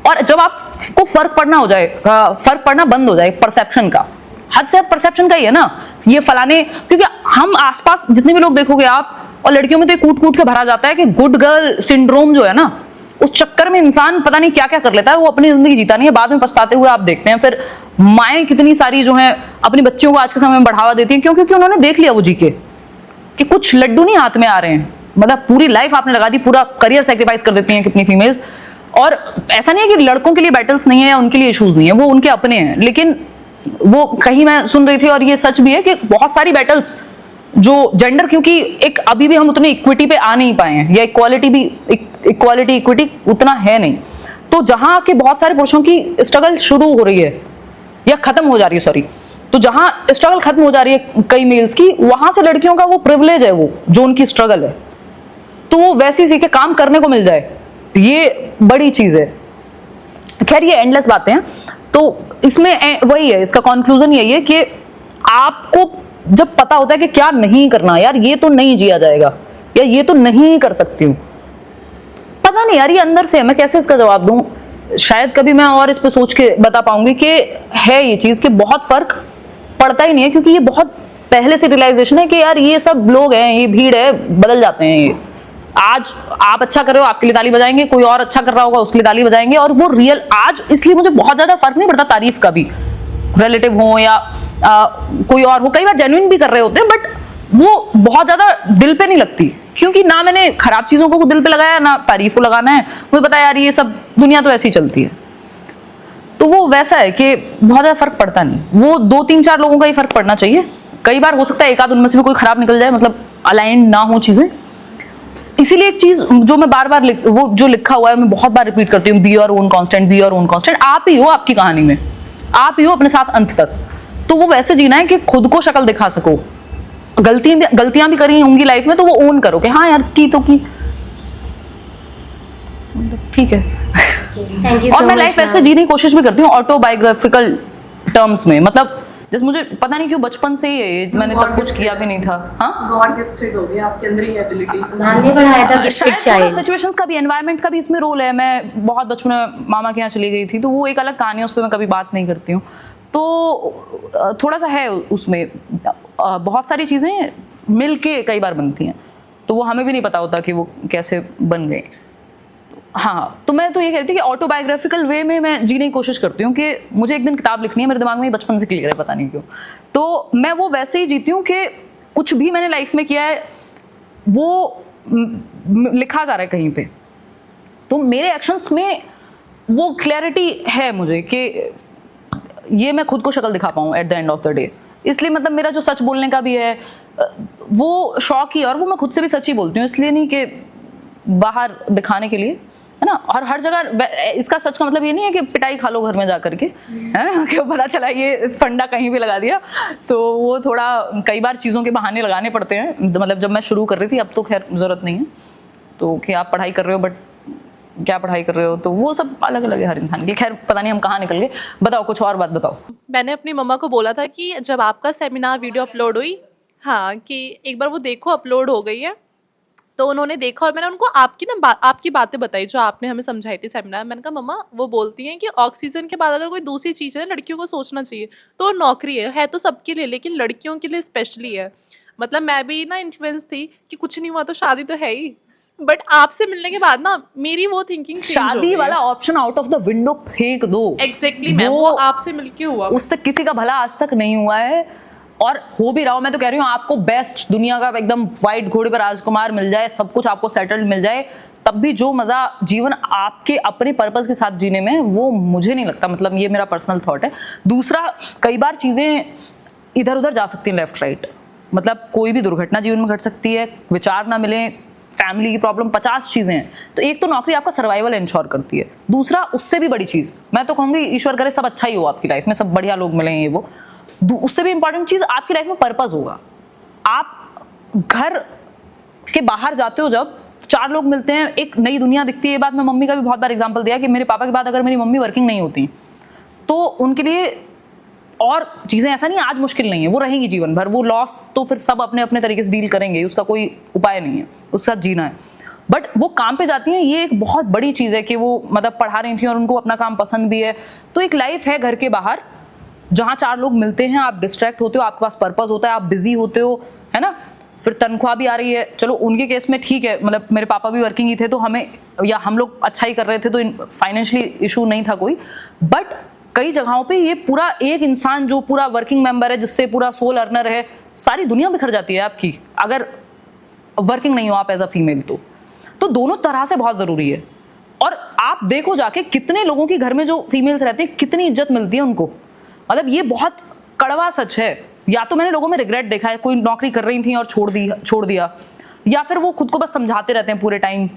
और जब आपको फर्क पड़ना हो जाए, फर्क पड़ना बंद हो जाए परसेप्शन का, हद से परसेप्शन का ही है ना ये फलाने. क्योंकि हम आसपास जितने भी लोग देखोगे आप, और लड़कियों में तो कूट कूट के भरा जाता है कि गुड गर्ल सिंड्रोम जो है ना, उस चक्कर में इंसान पता नहीं क्या क्या कर लेता है, वो अपनी जिंदगी जीता नहीं है, बाद में पछताते हुए आप देखते हैं. फिर माएँ कितनी सारी जो है अपनी बच्चियों को आज के समय में बढ़ावा देती हैं, क्योंकि उन्होंने देख लिया वो जी के कि कुछ लड्डू नहीं हाथ में आ रहे हैं. मतलब पूरी लाइफ आपने लगा दी, पूरा करियर सैक्रिफाइस कर देती हैं कितनी फीमेल्स. और ऐसा नहीं है कि लड़कों के लिए बैटल्स नहीं है या उनके लिए इश्यूज नहीं है, वो उनके अपने हैं. लेकिन वो कहीं मैं सुन रही थी, और ये सच भी है, कि बहुत सारी बैटल्स जो जेंडर, क्योंकि एक अभी भी हम उतने इक्विटी पे आ नहीं पाए हैं, या इक्वालिटी इक्विटी उतना है नहीं. तो जहां के बहुत सारे पुरुषों की स्ट्रगल शुरू हो रही है या खत्म हो जा रही है, सॉरी, तो जहां स्ट्रगल खत्म हो जा रही है कई मेल्स की, वहां से लड़कियों का वो प्रिविलेज है, वो जो उनकी स्ट्रगल है, तो वो वैसे सीखे काम करने को मिल जाए, ये बड़ी चीज है. खैर ये एंडलेस बातें हैं. तो इसमें वही है, इसका कंक्लूजन यही है कि आपको जब पता होता है कि क्या नहीं करना, यार ये तो नहीं जिया जाएगा, या ये तो नहीं कर सकती हूँ, पता नहीं यार ये अंदर से है, मैं कैसे इसका जवाब दूं। शायद कभी मैं और इस पे सोच के बता पाऊंगी कि है ये चीज कि बहुत फर्क पड़ता ही नहीं है, क्योंकि ये बहुत पहले से रियलाइजेशन है कि यार ये सब लोग हैं, ये भीड़ है, बदल जाते हैं। ये आज आप अच्छा कर रहे हो, आपके लिए ताली बजाएंगे, कोई और अच्छा कर रहा होगा उसके लिए ताली बजाएंगे, और वो रियल आज, इसलिए मुझे बहुत ज्यादा फर्क नहीं पड़ता तारीफ का भी, रिलेटिव हो या कोई और हो, कई बार जेन्युइन भी कर रहे होते हैं, बट वो बहुत ज्यादा दिल पे नहीं लगती, क्योंकि ना मैंने खराब चीजों को दिल पे लगाया, ना तारीफ को लगाना है, मुझे पता है यार ये सब दुनिया तो ऐसी ही चलती है। तो वो वैसा है कि बहुत ज्यादा फर्क पड़ता नहीं, वो 2-3-4 लोगों का ही फर्क पड़ना चाहिए। कई बार हो सकता है एक आध उनमें से भी कोई खराब निकल जाए, मतलब अलाइंड ना हो चीजें। इसीलिए एक चीज जो मैं बार बार वो जो लिखा हुआ है मैं बहुत बार रिपीट करती हूँ, be your own constant, be your own constant. आप ही हो आपकी कहानी में, आप ही हो अपने साथ अंत तक। तो वो वैसे जीना है कि खुद को शक्ल दिखा सको, गलतियां भी करी होंगी लाइफ में तो वो ओन करो कि हाँ यार की तो की, ठीक है। थैंक यू और सो मैं मच। लाइफ ऐसे जीने की कोशिश भी करती हूँ ऑटोबायोग्राफिकल टर्म्स में, मतलब जैसे मुझे पता नहीं क्यों बचपन से ही है ये, मैंने तब कुछ किया भी नहीं था। हाँ, गॉड गिफ्टेड हो गया आपके अंदर ये एबिलिटी। मैम ने पढ़ाया था गिफ्टेड चाइल्ड। सिचुएशंस का भी, एनवायरनमेंट का भी इसमें रोल है। मैं बहुत बचपन में मामा के यहाँ चली गई थी, तो वो एक अलग कहानी है, उस पर मैं कभी बात नहीं करती हूँ। तो थोड़ा सा है उसमें, बहुत सारी चीज़ें मिल के कई बार बनती हैं, तो वो हमें भी नहीं पता होता कि वो कैसे बन गए। हाँ, तो मैं तो ये कहती कि ऑटोबायोग्राफिकल वे में मैं जीने की कोशिश करती हूँ कि मुझे एक दिन किताब लिखनी है, मेरे दिमाग में ये बचपन से क्लियर है, पता नहीं क्यों। तो मैं वो वैसे ही जीती हूँ कि कुछ भी मैंने लाइफ में किया है वो लिखा जा रहा है कहीं पे, तो मेरे एक्शंस में वो क्लैरिटी है मुझे कि ये मैं खुद को शक्ल दिखा पाऊँ at the end of the day. इसलिए मतलब मेरा जो सच बोलने का भी है वो शौक ही है, और वो मैं खुद से भी सच ही बोलती हूँ, इसलिए नहीं कि बाहर दिखाने के लिए, है ना। और हर जगह इसका सच का मतलब ये नहीं है कि पिटाई खा लो घर में जा करके, है ना, कि पता चला ये फंडा कहीं भी लगा दिया। तो वो थोड़ा कई बार चीज़ों के बहाने लगाने पड़ते हैं, मतलब जब मैं शुरू कर रही थी, अब तो खैर ज़रूरत नहीं है, तो कि आप पढ़ाई कर रहे हो बट क्या पढ़ाई कर रहे हो, तो वो सब अलग अलग है हर इंसान के। खैर पता नहीं हम कहाँ निकल गए, बताओ कुछ और बात बताओ। मैंने अपनी मम्मा को बोला था कि जब आपका सेमिनार वीडियो अपलोड हुई, हाँ, कि एक बार वो देखो अपलोड हो गई है, तो उन्होंने देखा और मैंने उनको आपकी बातें बताई जो आपने हमें समझाई थी सेमिनार। मैंने कहा मम्मा वो बोलती हैं कि ऑक्सीजन के बाद अगर कोई दूसरी चीज़ है लड़कियों को सोचना चाहिए, तो नौकरी है तो सबके लिए, लेकिन लड़कियों के लिए स्पेशली है। मतलब मैं भी ना इन्फ्लुएंस थी कि कुछ नहीं हुआ तो शादी तो है ही, बट आपसे मिलने के बाद ना मेरी वो थिंकिंग शादी वाला option out of the window फेंक दो। एग्जैक्टली मैम, वो आपसे मिलके हुआ, उससे किसी का भला आज तक नहीं हुआ है, और हो भी रहा हो। मैं तो कह रही हूँ आपको बेस्ट दुनिया का एकदम वाइट घोड़े पर राजकुमार मिल जाए, सब कुछ आपको सेटल्ड मिल जाए, तब भी जो मजा जीवन आपके अपने पर्पस के साथ जीने में, वो मुझे नहीं लगता, मतलब ये मेरा पर्सनल थॉट है। दूसरा, कई बार चीजें इधर उधर जा सकती हैं, लेफ्ट राइट, मतलब कोई भी दुर्घटना जीवन में घट सकती है, विचार ना मिले, फैमिली की प्रॉब्लम, 50 चीजें हैं। तो एक तो नौकरी आपका सर्वाइवल इंश्योर करती है, दूसरा उससे भी बड़ी चीज, मैं तो कहूँगी ईश्वर करे सब अच्छा ही हो आपकी लाइफ में, सब बढ़िया लोग मिले ये वो, उससे भी इंपॉर्टेंट चीज आपकी लाइफ में पर्पस होगा। आप घर के बाहर जाते हो, जब 4 लोग मिलते हैं, एक नई दुनिया दिखती है। ये बात मैं मम्मी का भी बहुत बार एग्जांपल दिया कि मेरे पापा के बाद अगर मेरी मम्मी वर्किंग नहीं होती तो उनके लिए और चीजें, ऐसा नहीं आज मुश्किल नहीं है, वो रहेंगी जीवन भर, वो लॉस तो फिर सब अपने अपने तरीके से डील करेंगे, उसका कोई उपाय नहीं है, उसके साथ जीना है। बट वो काम पे जाती हैं, ये एक बहुत बड़ी चीज है कि वो मतलब पढ़ा रही थी और उनको अपना काम पसंद भी है। तो एक लाइफ है घर के बाहर जहाँ 4 लोग मिलते हैं, आप डिस्ट्रैक्ट होते हो, आपके पास पर्पस होता है, आप बिजी होते हो, है ना, फिर तनख्वाह भी आ रही है। चलो उनके केस में ठीक है, मतलब मेरे पापा भी वर्किंग ही थे, तो हमें, या हम लोग अच्छा ही कर रहे थे, तो फाइनेंशियली इशू नहीं था कोई। बट कई जगहों पे ये पूरा एक इंसान जो पूरा वर्किंग मेंबर है, जिससे पूरा सोल अर्नर है, सारी दुनिया बिखर जाती है आपकी अगर वर्किंग नहीं हो आप एज अ फीमेल। तो दोनों तरह से बहुत जरूरी है। और आप देखो जाके कितने लोगों के घर में जो फीमेल्स रहती है, कितनी इज्जत मिलती है उनको, मतलब ये बहुत कड़वा सच है। या तो मैंने लोगों में रिग्रेट देखा है, कोई नौकरी कर रही थी और छोड़ दिया, या फिर वो खुद को बस समझाते रहते हैं पूरे टाइम।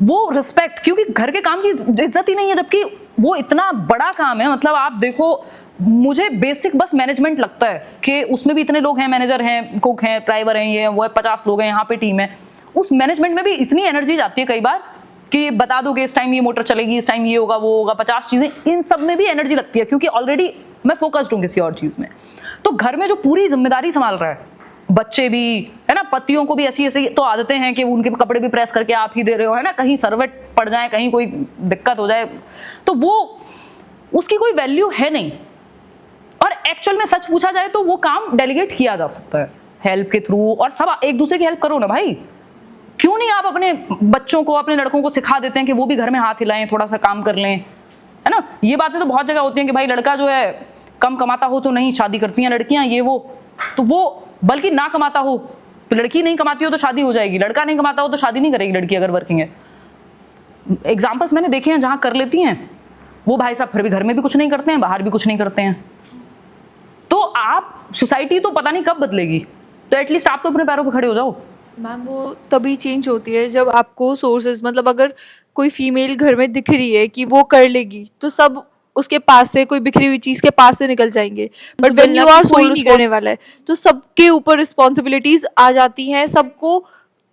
वो रिस्पेक्ट, क्योंकि घर के काम की इज्जत ही नहीं है, जबकि वो इतना बड़ा काम है। मतलब आप देखो, मुझे बेसिक बस मैनेजमेंट लगता है कि उसमें भी इतने लोग हैं, मैनेजर हैं, कुक हैं, ड्राइवर हैं, ये वो है, 50 लोग हैं, यहाँ पे टीम है। उस मैनेजमेंट में भी इतनी एनर्जी जाती है कई बार कि बता दो कि इस टाइम ये मोटर चलेगी, इस टाइम ये होगा, वो होगा, 50 चीजें, इन सब में भी एनर्जी लगती है क्योंकि ऑलरेडी मैं फोकस्ड हूँ किसी और चीज में। तो घर में जो पूरी जिम्मेदारी संभाल रहा है, बच्चे भी है ना, पतियों को भी ऐसी ऐसी तो आदतें हैं कि उनके कपड़े भी प्रेस करके आप ही दे रहे हो, है ना, कहीं सर्वेट पड़ जाए, कहीं कोई दिक्कत हो जाए तो वो उसकी कोई वैल्यू है नहीं। और एक्चुअल में सच पूछा जाए तो वो काम डेलीगेट किया जा सकता है हेल्प के थ्रू, और सब एक दूसरे की हेल्प करो ना भाई। क्यों नहीं आप अपने बच्चों को, अपने लड़कों को सिखा देते हैं कि वो भी घर में हाथ हिलाएं, थोड़ा सा काम कर लें, है ना। ये बातें तो बहुत जगह होती हैं कि भाई लड़का जो है कम कमाता हो तो नहीं शादी करती हैं लड़कियां, ये वो, तो वो बल्कि ना कमाता हो तो लड़की नहीं कमाती हो तो शादी हो जाएगी, लड़का नहीं कमाता हो तो शादी नहीं करेगी लड़की अगर वर्किंग है। एग्जाम्पल्स मैंने देखे हैं जहां कर लेती हैं वो भाई साहब फिर भी घर में भी कुछ नहीं करते हैं, बाहर भी कुछ नहीं करते हैं। तो आप सोसाइटी तो पता नहीं कब बदलेगी, तो एटलीस्ट आप तो अपने पैरों पर खड़े हो जाओ। मैम वो तभी चेंज होती है जब आपको सोर्सेज, मतलब अगर कोई फीमेल घर में दिख रही है कि वो कर लेगी तो सब उसके पास से, कोई बिखरी हुई चीज के पास से निकल जाएंगे। बट व्हेन यू आर कोई नहीं करने वाला है तो सबके ऊपर रिस्पॉन्सिबिलिटीज आ जाती हैं, सबको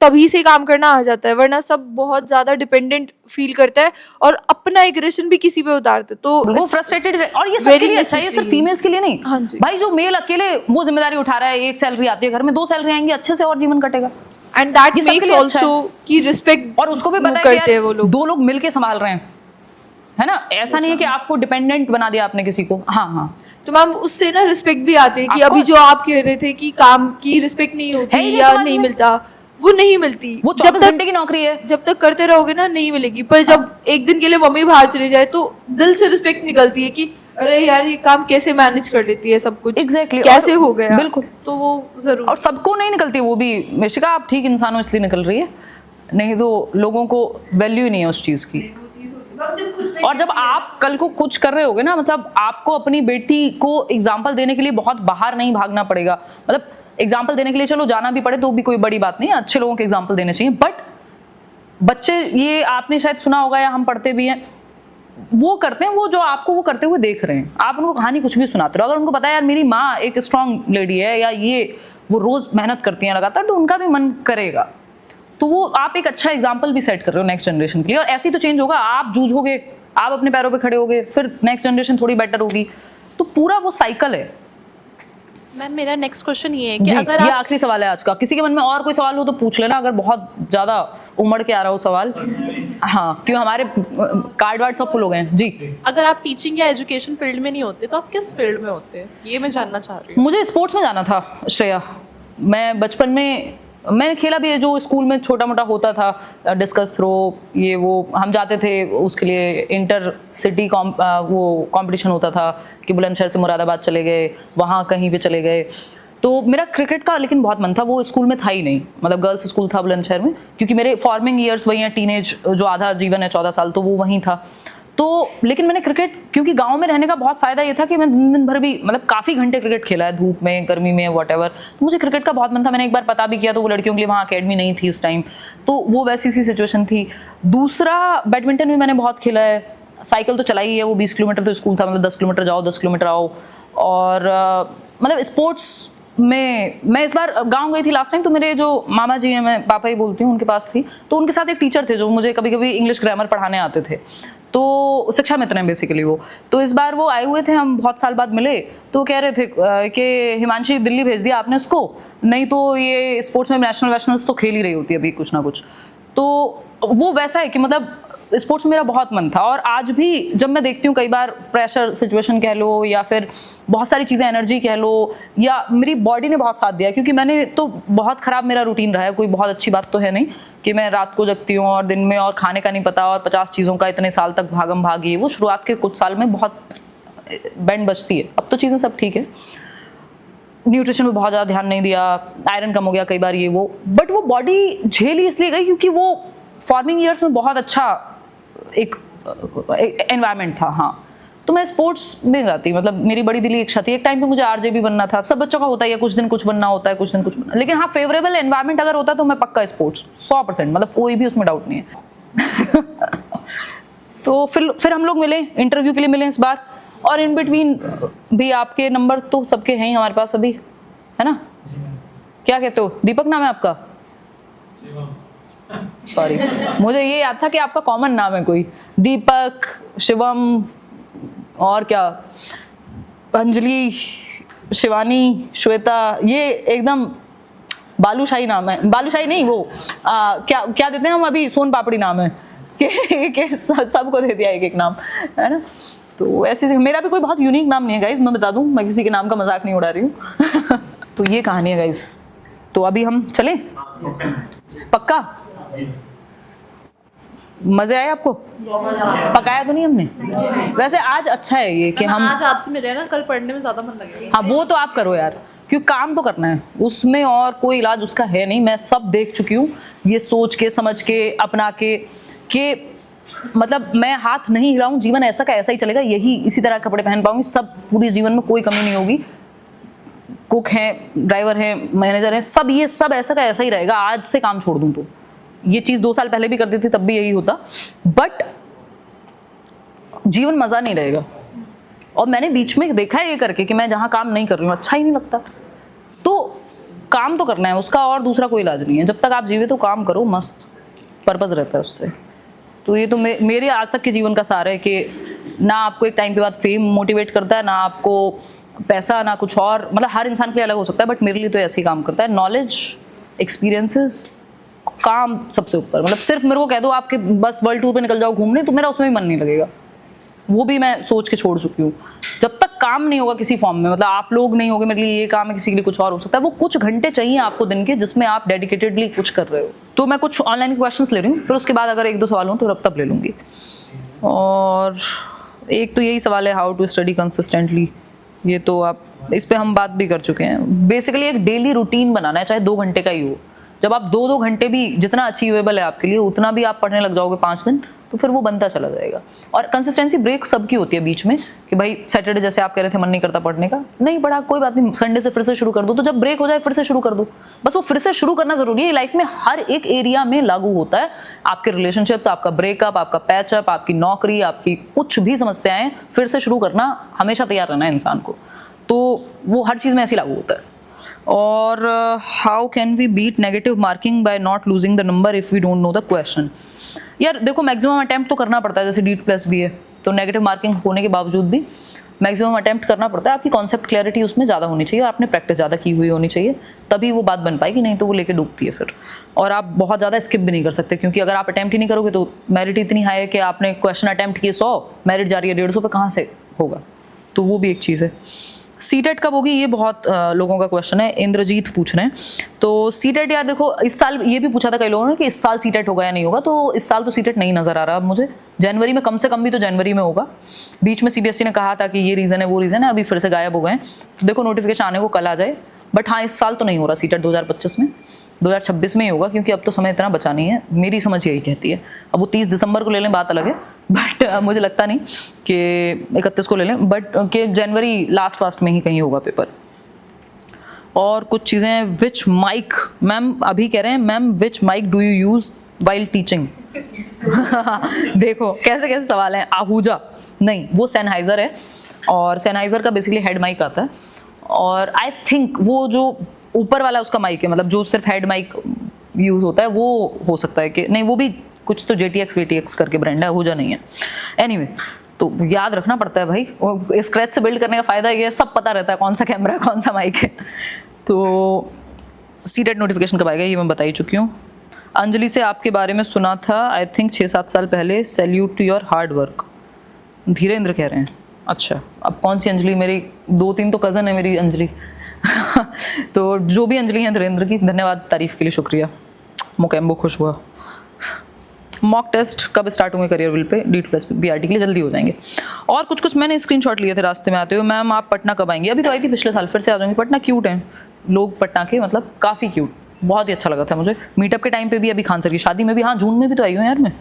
तभी से काम करना आ जाता है, वरना सब बहुत ज्यादा डिपेंडेंट फील करता है और अपना एग्रेशन भी किसी पे उतारते, तो वो फ्रस्ट्रेटेड। और ये सबके लिए अच्छा है, ये सिर्फ फीमेल्स के लिए नहीं। हाँ जी। भाई जो मेल अकेले वो जिम्मेदारी उठा रहा है, एक सैलरी आती है घर में, 2 सैलरी आएंगी, अच्छे से और जीवन कटेगा। एंड दैट ये सबके मेक्स लिए अच्छा आल्सो कि रिस्पेक्ट, और उसको भी पता है करते कि हैं वो लोग। 2 लोग मिलके संभाल रहे हैं, है ना। ऐसा नहीं है कि आपको डिपेंडेंट बना दिया आपने किसी को। हाँ हाँ, तो मैम उससे ना रिस्पेक्ट भी आती है कि Of अभी course। जो आप कह रहे थे कि काम की रिस्पेक्ट नहीं है होती ही नहीं या समाज नहीं में। मिलता, वो नहीं मिलती। वो जब 24 तक घंटे की नौकरी है। जब तक करते रहोगे ना नहीं मिलेगी, पर जब एक दिन के लिए मम्मी बाहर चली जाए तो दिल से रिस्पेक्ट निकलती है कि अरे यार ये काम कैसे मैनेज कर लेती है सब कुछ, Exactly। कैसे और हो गया। बिल्कुल। तो वो जरूर। और सबको नहीं निकलती वो भी। मिशिका आप ठीक इंसान हो इसलिए निकल रही है, नहीं तो लोगों को वैल्यू ही नहीं है उस चीज की। और जब आप कल को कुछ कर रहे होगे ना, मतलब आपको अपनी बेटी को एग्जाम्पल देने के लिए बहुत बाहर नहीं भागना पड़ेगा। मतलब एग्जाम्पल देने के लिए चलो जाना भी पड़े तो भी कोई बड़ी बात नहीं है, अच्छे लोगों के एग्जाम्पल देने चाहिए। बट बच्चे, ये आपने शायद सुना होगा या हम पढ़ते भी हैं, वो करते हैं वो जो आपको वो करते हुए देख रहे हैं। आप उनको कहानी कुछ भी सुनाते रहो, अगर उनको पता है यार मेरी माँ एक स्ट्रांग लेडी है या ये वो रोज मेहनत करती हैं लगातार, तो उनका भी मन करेगा। तो वो आप एक अच्छा एग्जाम्पल भी सेट कर रहे हो नेक्स्ट जनरेशन के लिए। और ऐसे ही तो चेंज होगा, आप जूझोगे, आप अपने पैरों पे खड़े होगे, फिर नेक्स्ट जनरेशन थोड़ी बेटर होगी। तो पूरा वो साइकिल है। मैम मेरा नेक्स्ट क्वेश्चन ये है कि जी, अगर ये आप आखिरी सवाल है आज का। किसी के मन में और कोई सवाल हो तो पूछ लेना, अगर बहुत ज्यादा उमड़ के आ रहा हो सवाल। हाँ, क्यों हमारे कार्ड वार्ड सब फुल हो गए हैं। जी, अगर आप टीचिंग या एजुकेशन फील्ड में नहीं होते तो आप किस फील्ड में होते, ये मैं जानना चाह रही हूँ। मुझे स्पोर्ट्स में जाना था श्रेया। मैं बचपन में मैंने खेला भी है, जो स्कूल में छोटा मोटा होता था, डिस्कस थ्रो, ये वो, हम जाते थे उसके लिए इंटर सिटी वो कंपटीशन होता था कि बुलंदशहर से मुरादाबाद चले गए, वहाँ कहीं पे चले गए। तो मेरा क्रिकेट का लेकिन बहुत मन था, वो स्कूल में था ही नहीं, मतलब गर्ल्स स्कूल था बुलंदशहर में, क्योंकि मेरे फॉर्मिंग ईयर्स वही हैं, टीनेज जो आधा जीवन है 14 साल, तो वो वहीं था। तो लेकिन मैंने क्रिकेट, क्योंकि गांव में रहने का बहुत फ़ायदा ये था कि मैं दिन भर भी, मतलब काफ़ी घंटे क्रिकेट खेला है, धूप में, गर्मी में, व्हाटएवर। तो मुझे क्रिकेट का बहुत मन था। मैंने एक बार पता भी किया तो वो लड़कियों के लिए वहाँ अकेडमी नहीं थी उस टाइम, तो वो वैसी सी सिचुएशन थी। दूसरा, बैडमिंटन भी मैंने बहुत खेला है। साइकिल तो चलाई है, वो 20 किलोमीटर तो स्कूल था, मतलब 10 किलोमीटर जाओ 10 किलोमीटर आओ। और मतलब स्पोर्ट्स में मैं इस बार गांव गई थी लास्ट टाइम, तो मेरे जो मामा जी हैं, मैं पापा ही बोलती हूँ, उनके पास थी, तो उनके साथ एक टीचर थे जो मुझे कभी कभी इंग्लिश ग्रामर पढ़ाने आते थे, तो शिक्षा मित्र हैं बेसिकली वो। तो इस बार वो आए हुए थे, हम बहुत साल बाद मिले, तो कह रहे थे कि हिमांशी दिल्ली भेज दिया आपने उसको, नहीं तो ये स्पोर्ट्स में नेशनल वेशनल्स तो खेल ही रही होती है अभी कुछ ना कुछ। तो वो वैसा है कि मतलब स्पोर्ट्स में मेरा बहुत मन था। और आज भी जब मैं देखती हूँ, कई बार प्रेशर सिचुएशन कह लो या फिर बहुत सारी चीज़ें, एनर्जी कह लो, या मेरी बॉडी ने बहुत साथ दिया, क्योंकि मैंने तो बहुत ख़राब मेरा रूटीन रहा है, कोई बहुत अच्छी बात तो है नहीं कि मैं रात को जगती हूँ और दिन में, और खाने का नहीं पता, और 50 चीज़ों का इतने साल तक भागम भागी। वो शुरुआत के कुछ साल में बहुत बैंड बजती है, अब तो चीज़ें सब ठीक है। न्यूट्रिशन में बहुत ज़्यादा ध्यान नहीं दिया, आयरन कम हो गया कई बार, ये वो, बट वो बॉडी झेली इसलिए गई क्योंकि वो फॉर्मिंग ईयर्स में बहुत अच्छा एक एनवायरनमेंट था। हाँ, तो मैं स्पोर्ट्स में जाती, मतलब मेरी बड़ी दिली इच्छा थी। एक टाइम पे मुझे आरजे भी बनना था, सब बच्चों का होता है, कुछ दिन कुछ बनना होता है, कुछ दिन कुछ बनना, लेकिन हाँ फेवरेबल एनवायरनमेंट अगर होता तो मैं पक्का स्पोर्ट्स 100%, मतलब कोई भी उसमें डाउट नहीं है। तो फिर हम लोग मिले, इंटरव्यू के लिए मिले इस बार, और इन बिटवीन भी आपके नंबर तो सबके हैं ही हमारे पास अभी, है ना? क्या कहते हो? दीपक नाम है आपका? सॉरी, मुझे ये याद था कि आपका कॉमन नाम है कोई, दीपक, शिवम और क्या, अंजलि, शिवानी, श्वेता, ये एकदम बालूशाही नाम है। बालूशाही नहीं, वो क्या क्या देते हैं हम अभी, सोन पापड़ी नाम है कि सबको दे दिया एक एक नाम, है ना। तो ऐसे मेरा भी कोई बहुत यूनिक नाम नहीं है गाइज, मैं बता दूं, मैं किसी के नाम का मजाक नहीं उड़ा रही हूँ। तो ये कहानी है गाइज। तो अभी हम चलें, पक्का? मजे आए आपको? पकाया तो नहीं हमने? वैसे आज अच्छा है ये कि हम आज आपसे मिले हैं ना, कल पढ़ने में ज्यादा मन लगेगा। हाँ वो तो आप करो यार, क्योंकि काम तो करना है, उसमें और कोई इलाज उसका है नहीं। मैं सब देख चुकी हूँ, ये सोच के समझ के अपना के मतलब मैं हाथ नहीं हिलाऊं, जीवन ऐसा का ऐसा ही चलेगा, यही इसी तरह कपड़े पहन पाऊंगी, सब पूरे जीवन में कोई कमी नहीं होगी। कुक हैं, ड्राइवर हैं, मैनेजर हैं, सब ये सब ऐसा का ऐसा ही रहेगा। आज से काम छोड़ दूं तो ये चीज 2 साल पहले भी करती थी, तब भी यही होता, बट जीवन मजा नहीं रहेगा। और मैंने बीच में देखा है ये करके कि मैं जहाँ काम नहीं कर रही हूँ अच्छा ही नहीं लगता। तो काम तो करना है, उसका और दूसरा कोई इलाज नहीं है। जब तक आप जीवे तो काम करो, मस्त पर्पज रहता है उससे। तो ये तो मेरे आज तक के जीवन का सार है कि ना आपको एक टाइम के बाद फेम मोटिवेट करता है, ना आपको पैसा, ना कुछ और। मतलब हर इंसान के लिए अलग हो सकता है, बट मेरे लिए तो ऐसे ही काम करता है। नॉलेज, एक्सपीरियंसेस, काम सबसे ऊपर। मतलब सिर्फ मेरे को कह दो आपके बस वर्ल्ड टूर पे निकल जाओ घूमने, तो मेरा उसमें भी मन नहीं लगेगा। वो भी मैं सोच के छोड़ चुकी हूँ। जब तक काम नहीं होगा किसी फॉर्म में, मतलब आप लोग नहीं होगे मेरे लिए ये काम है, किसी के लिए कुछ और हो सकता है, वो कुछ घंटे चाहिए आपको दिन के जिसमें आप डेडिकेटेडली कुछ कर रहे हो। तो मैं कुछ ऑनलाइन क्वेश्चंस ले रही हूँ, फिर उसके बाद अगर 1-2 सवाल हो तो तब ले लूँगी। और एक तो यही सवाल है, हाउ टू स्टडी कंसिस्टेंटली। ये तो आप इस पर हम बात भी कर चुके हैं। बेसिकली एक डेली रूटीन बनाना है, चाहे 2 घंटे का ही हो। जब आप 2-2 घंटे भी जितना अचीवेबल है आपके लिए, उतना भी आप पढ़ने लग जाओगे 5 दिन, तो फिर वो बनता चला जाएगा। और कंसिस्टेंसी ब्रेक सबकी होती है बीच में, कि भाई सैटरडे जैसे आप कह रहे थे मन नहीं करता पढ़ने का, नहीं पढ़ा कोई बात नहीं, संडे से फिर से शुरू कर दो। तो जब ब्रेक हो जाए फिर से शुरू कर दो। बस वो फिर से शुरू करना जरूरी है। लाइफ में हर एक एरिया में लागू होता है। आपके रिलेशनशिप्स, आपका ब्रेकअप, आपका पैचअप, आपकी नौकरी, आपकी कुछ भी समस्याएं, फिर से शुरू करना हमेशा तैयार रहना है इंसान को। तो वो हर चीज़ में ऐसे लागू होता है। और how can we beat negative marking by not losing the number if we don't know the question. यार देखो, मैक्सिमम अटेम्प्ट तो करना पड़ता है। जैसे DEET+ भी है, तो नेगेटिव मार्किंग होने के बावजूद भी मैक्सिमम अटेम्प्ट करना पड़ता है। आपकी कॉन्सेप्ट क्लैरिटी उसमें ज़्यादा होनी चाहिए, आपने प्रैक्टिस ज़्यादा की हुई होनी चाहिए, तभी वो बात बन पाएगी, नहीं तो वो लेके डूबती है फिर। और आप बहुत ज़्यादा स्किप भी नहीं कर सकते, क्योंकि अगर आप अटेम्प्ट ही नहीं करोगे तो मेरिट इतनी हाई है कि आपने क्वेश्चन अटेम्प्ट किए 100, मेरिट जा रही है 150 पे, कहाँ से होगा। तो वो भी एक चीज़ है। सीटेट कब होगी, ये बहुत लोगों का क्वेश्चन है। इंद्रजीत पूछ रहे हैं। तो सीटेट यार देखो, इस साल ये भी पूछा था कई लोगों ने कि इस साल सीटेट होगा या नहीं होगा, तो इस साल तो सीटेट नहीं नज़र आ रहा अब मुझे। जनवरी में कम से कम भी तो जनवरी में होगा। बीच में CBSE ने कहा था कि ये रीज़न है वो रीज़न है, अभी फिर से गायब हो गए। तो देखो नोटिफिकेशन आने को कल आ जाए, बट हाँ इस साल तो नहीं हो रहा सीटेट 2025 में, 2026 में ही होगा, क्योंकि अब तो समय इतना बचा नहीं है। मेरी समझ यही कहती है। अब वो 30 दिसंबर को ले लें बात अलग है, बट मुझे लगता नहीं कि 31 को ले लें, बट कि जनवरी लास्ट में ही कहीं होगा पेपर। और कुछ चीज़ें, विच माइक मैम अभी कह रहे हैं, ma'am which mic do you use while teaching. देखो कैसे कैसे सवाल हैं। आहूजा नहीं, वो सेनहाइजर है, और सेनहाइजर का बेसिकली हेड माइक आता है। और आई थिंक वो जो ऊपर वाला उसका माइक है, मतलब जो सिर्फ हेड माइक यूज़ होता है, वो हो सकता है कि नहीं, वो भी कुछ तो JTX करके ब्रांड है, आहूजा नहीं है। एनीवे, तो याद रखना पड़ता है भाई। स्क्रैच से बिल्ड करने का फ़ायदा ये है, सब पता रहता है कौन सा कैमरा कौन सा माइक है। तो सीटेट नोटिफिकेशन कब आएगा ये मैं बता ही चुकी हूँ। अंजलि से आपके बारे में सुना था, आई थिंक 6-7 साल पहले। Salute to your hard work. Dhirendra कह रहे हैं। अच्छा, अब कौन सी अंजलि? मेरी 2-3 तो कज़न है मेरी अंजलि। तो जो भी अंजलि हैं धीरेन्द्र की, धन्यवाद तारीफ़ के लिए, शुक्रिया। मोकेम्बो खुश हुआ। मॉक टेस्ट कब स्टार्ट होंगे career will pay? DEET+ BRT के लिए जल्दी हो जाएंगे। और कुछ मैंने स्क्रीनशॉट लिए थे रास्ते में आते हुए। मैम आप पटना कब आएंगी? अभी तो आई थी पिछले साल, फिर से आ जाऊँगी। पटना क्यूट है लोग, पटना के मतलब काफ़ी क्यूट, बहुत ही अच्छा लगा था मुझे। मीटअप के टाइम पे भी, अभी खान सर की शादी में भी, हाँ जून में भी तो आई हूँ यार मैं,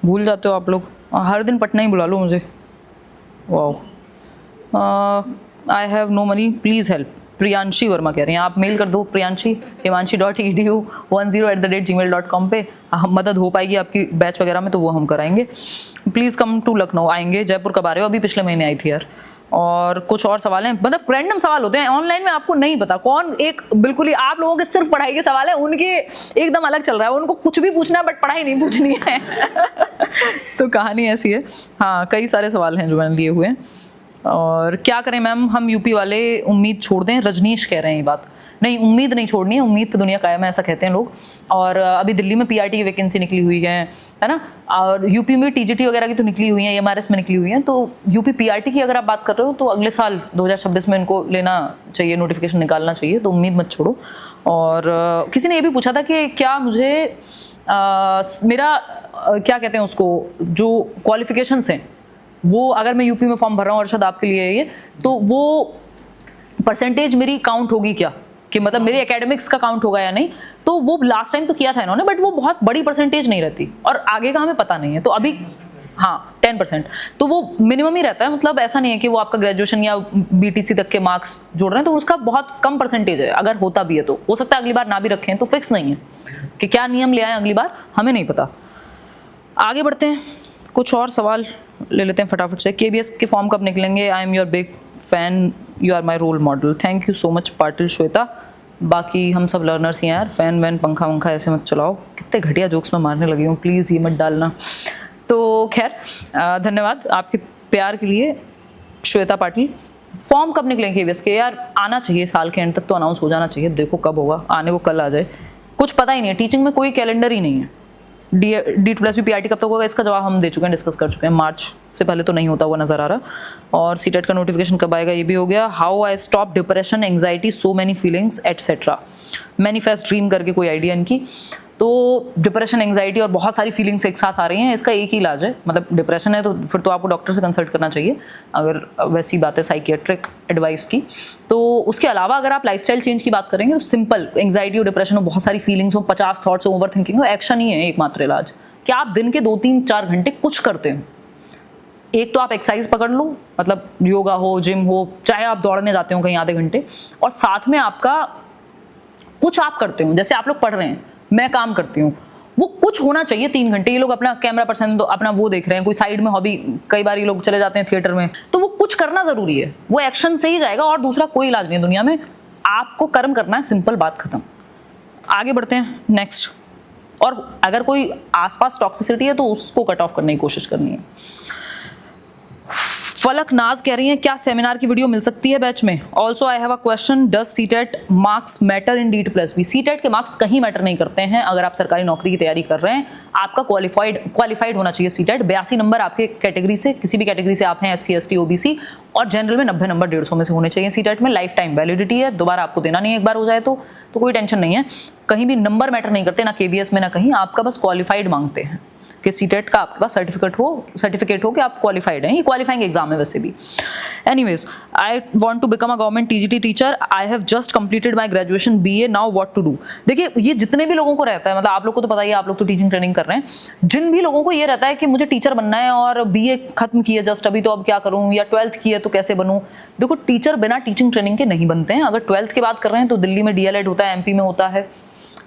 भूल जाते हो आप लोग। हर दिन पटना ही बुला लो मुझे। वाह। I have no money please help. Priyanshi Verma कह रहे हैं, आप मेल कर दो प्रियांशी himanshi.edu10@gmail.com पे। मदद हो पाएगी आपकी बैच वगैरह में तो वो हम कराएंगे। Please come to Lucknow. आएंगे। जयपुर कब आ रहे हो? अभी पिछले महीने आई थी यार। और कुछ और सवाल हैं, मतलब रैंडम सवाल होते हैं ऑनलाइन में, आपको नहीं पता कौन एक बिल्कुल ही आप लोगों के सिर्फ पढ़ाई के सवाल है, उनके एकदम अलग चल रहा है, उनको कुछ भी पूछना है बट पढ़ाई नहीं पूछनी है। तो कहानी ऐसी है। हाँ, कई सारे सवाल हैं जो मैंने लिए हुए हैं। और क्या करें मैम, हम यूपी वाले उम्मीद छोड़ दें, रजनीश कह रहे हैं ये बात। नहीं, उम्मीद नहीं छोड़नी है, उम्मीद पे दुनिया कायम है, ऐसा कहते हैं लोग। और अभी दिल्ली में पीआरटी की वैकेंसी निकली हुई है ना, और यूपी में टीजीटी वगैरह की तो निकली हुई है, एमआरएस में निकली हुई है। तो यूपी पीआरटी की अगर आप बात कर रहे हो तो अगले साल 2026 में इनको लेना चाहिए, नोटिफिकेशन निकालना चाहिए, तो उम्मीद मत छोड़ो। और किसी ने ये भी पूछा था कि क्या मुझे मेरा क्या कहते हैं उसको, जो क्वालिफिकेशंस हैं वो अगर मैं यूपी में फॉर्म भर रहा हूँ अरशद आपके लिए ये, तो वो परसेंटेज मेरी काउंट होगी क्या, कि मतलब मेरी एकेडमिक्स का काउंट होगा या नहीं। तो वो लास्ट टाइम तो किया था इन्होंने, बट वो बहुत बड़ी परसेंटेज नहीं रहती, और आगे का हमें पता नहीं है। तो अभी हाँ 10%, तो वो मिनिमम ही रहता है, मतलब ऐसा नहीं है कि वो आपका ग्रेजुएशन या बीटीसी तक के मार्क्स जोड़ रहे हैं, तो उसका बहुत कम परसेंटेज है। अगर होता भी है तो हो सकता है अगली बार ना भी रखें, तो फिक्स नहीं है कि क्या नियम ले आए अगली बार, हमें नहीं पता। आगे बढ़ते हैं, कुछ और सवाल ले लेते हैं फटाफट से। केबीएस के फॉर्म कब निकलेंगे? I am your big fan, you are my role model. Thank you so much Patil Shweta. बाकी हम सब लर्नर्स ही हैं यार, फैन वैन पंखा वंखा ऐसे मत चलाओ, कितने घटिया जोक्स में मारने लगी हूँ, प्लीज़ ये मत डालना। तो खैर धन्यवाद आपके प्यार के लिए श्वेता पाटिल। फॉर्म कब निकलेंगे केबीएस के? यार आना चाहिए, साल के एंड तक तो अनाउंस हो जाना चाहिए, देखो कब होगा, आने को कल आ जाए, कुछ पता ही नहीं है, टीचिंग में कोई कैलेंडर ही नहीं है। D+P PRT कब तक होगा इसका जवाब हम दे चुके हैं, डिस्कस कर चुके हैं, मार्च से पहले तो नहीं होता हुआ नजर आ रहा। और सीटेट का नोटिफिकेशन कब आएगा ये भी हो गया। How I stop depression, anxiety, so many feelings etcetera. Manifest dream करके कोई आइडिया इनकी। तो डिप्रेशन, एंग्जाइटी और बहुत सारी फीलिंग्स एक साथ आ रही हैं, इसका एक ही इलाज है, मतलब डिप्रेशन है तो फिर तो आपको डॉक्टर से कंसल्ट करना चाहिए, अगर वैसी बात है साइकियाट्रिक एडवाइस की। तो उसके अलावा अगर आप लाइफस्टाइल चेंज की बात करेंगे तो सिंपल, एंग्जाइटी और डिप्रेशन हो, बहुत सारी फीलिंग्स हो, 50 थॉट्स हो, ओवर थिंकिंग हो, एक्शन ही है एकमात्र इलाज। कि आप दिन के 2-3-4 घंटे कुछ करते हो। एक तो आप एक्सरसाइज पकड़ लो, मतलब योगा हो, जिम हो, चाहे आप दौड़ने जाते हो कहीं आधे घंटे, और साथ में आपका कुछ आप करते हो, जैसे आप लोग पढ़ रहे हैं, मैं काम करती हूँ, वो कुछ होना चाहिए 3 घंटे। ये लोग अपना कैमरा पर्सन तो अपना वो देख रहे हैं, कोई साइड में हॉबी, कई बार ये लोग चले जाते हैं थिएटर में, तो वो कुछ करना जरूरी है, वो एक्शन से ही जाएगा, और दूसरा कोई इलाज नहीं है दुनिया में, आपको कर्म करना है, सिंपल बात खत्म। आगे बढ़ते हैं नेक्स्ट। और अगर कोई आसपास टॉक्सिसिटी है तो उसको कट ऑफ करने की कोशिश करनी है। फलक नाज कह रही हैं क्या सेमिनार की वीडियो मिल सकती है बैच में? Also I have a question, does CTET marks matter in D+P? CTET के मार्क्स कहीं मैटर नहीं करते हैं। अगर आप सरकारी नौकरी की तैयारी कर रहे हैं, आपका क्वालिफाइड होना चाहिए सीटेट। 82 नंबर आपके कैटेगरी से, किसी भी कैटेगरी से आप हैं, SC ST OBC, और जनरल में 90 नंबर 150 में से होने चाहिए सीटेट में। लाइफ टाइम वैलिडिटी है, दोबारा आपको देना नहीं है, एक बार हो जाए तो कोई टेंशन नहीं है। कहीं भी नंबर मैटर नहीं करते, ना KBS में ना कहीं, आपका बस क्वालिफाइड मांगते हैं कि सीटेट का आपके पास सर्टिफिकेट हो कि आप क्वालिफाइड हैं। ये क्वालिफाइंग एग्जाम है वैसे भी। Anyways, I want to become a government TGT teacher, I have just completed my graduation BA, now what to do? देखिए, ये जितने भी लोगों को रहता है, मतलब आप लोग को तो पता ही है, आप लोग तो टीचिंग ट्रेनिंग कर रहे हैं, जिन भी लोगों को ये रहता है कि मुझे टीचर बनना है और BA खत्म किया जस्ट अभी, तो अब क्या करूँ, या 12th की है तो कैसे बनूँ? देखो, टीचर बिना टीचिंग ट्रेनिंग के नहीं बनते हैं। अगर 12th की बात कर रहे हैं तो दिल्ली में DLED होता है, MP में होता है,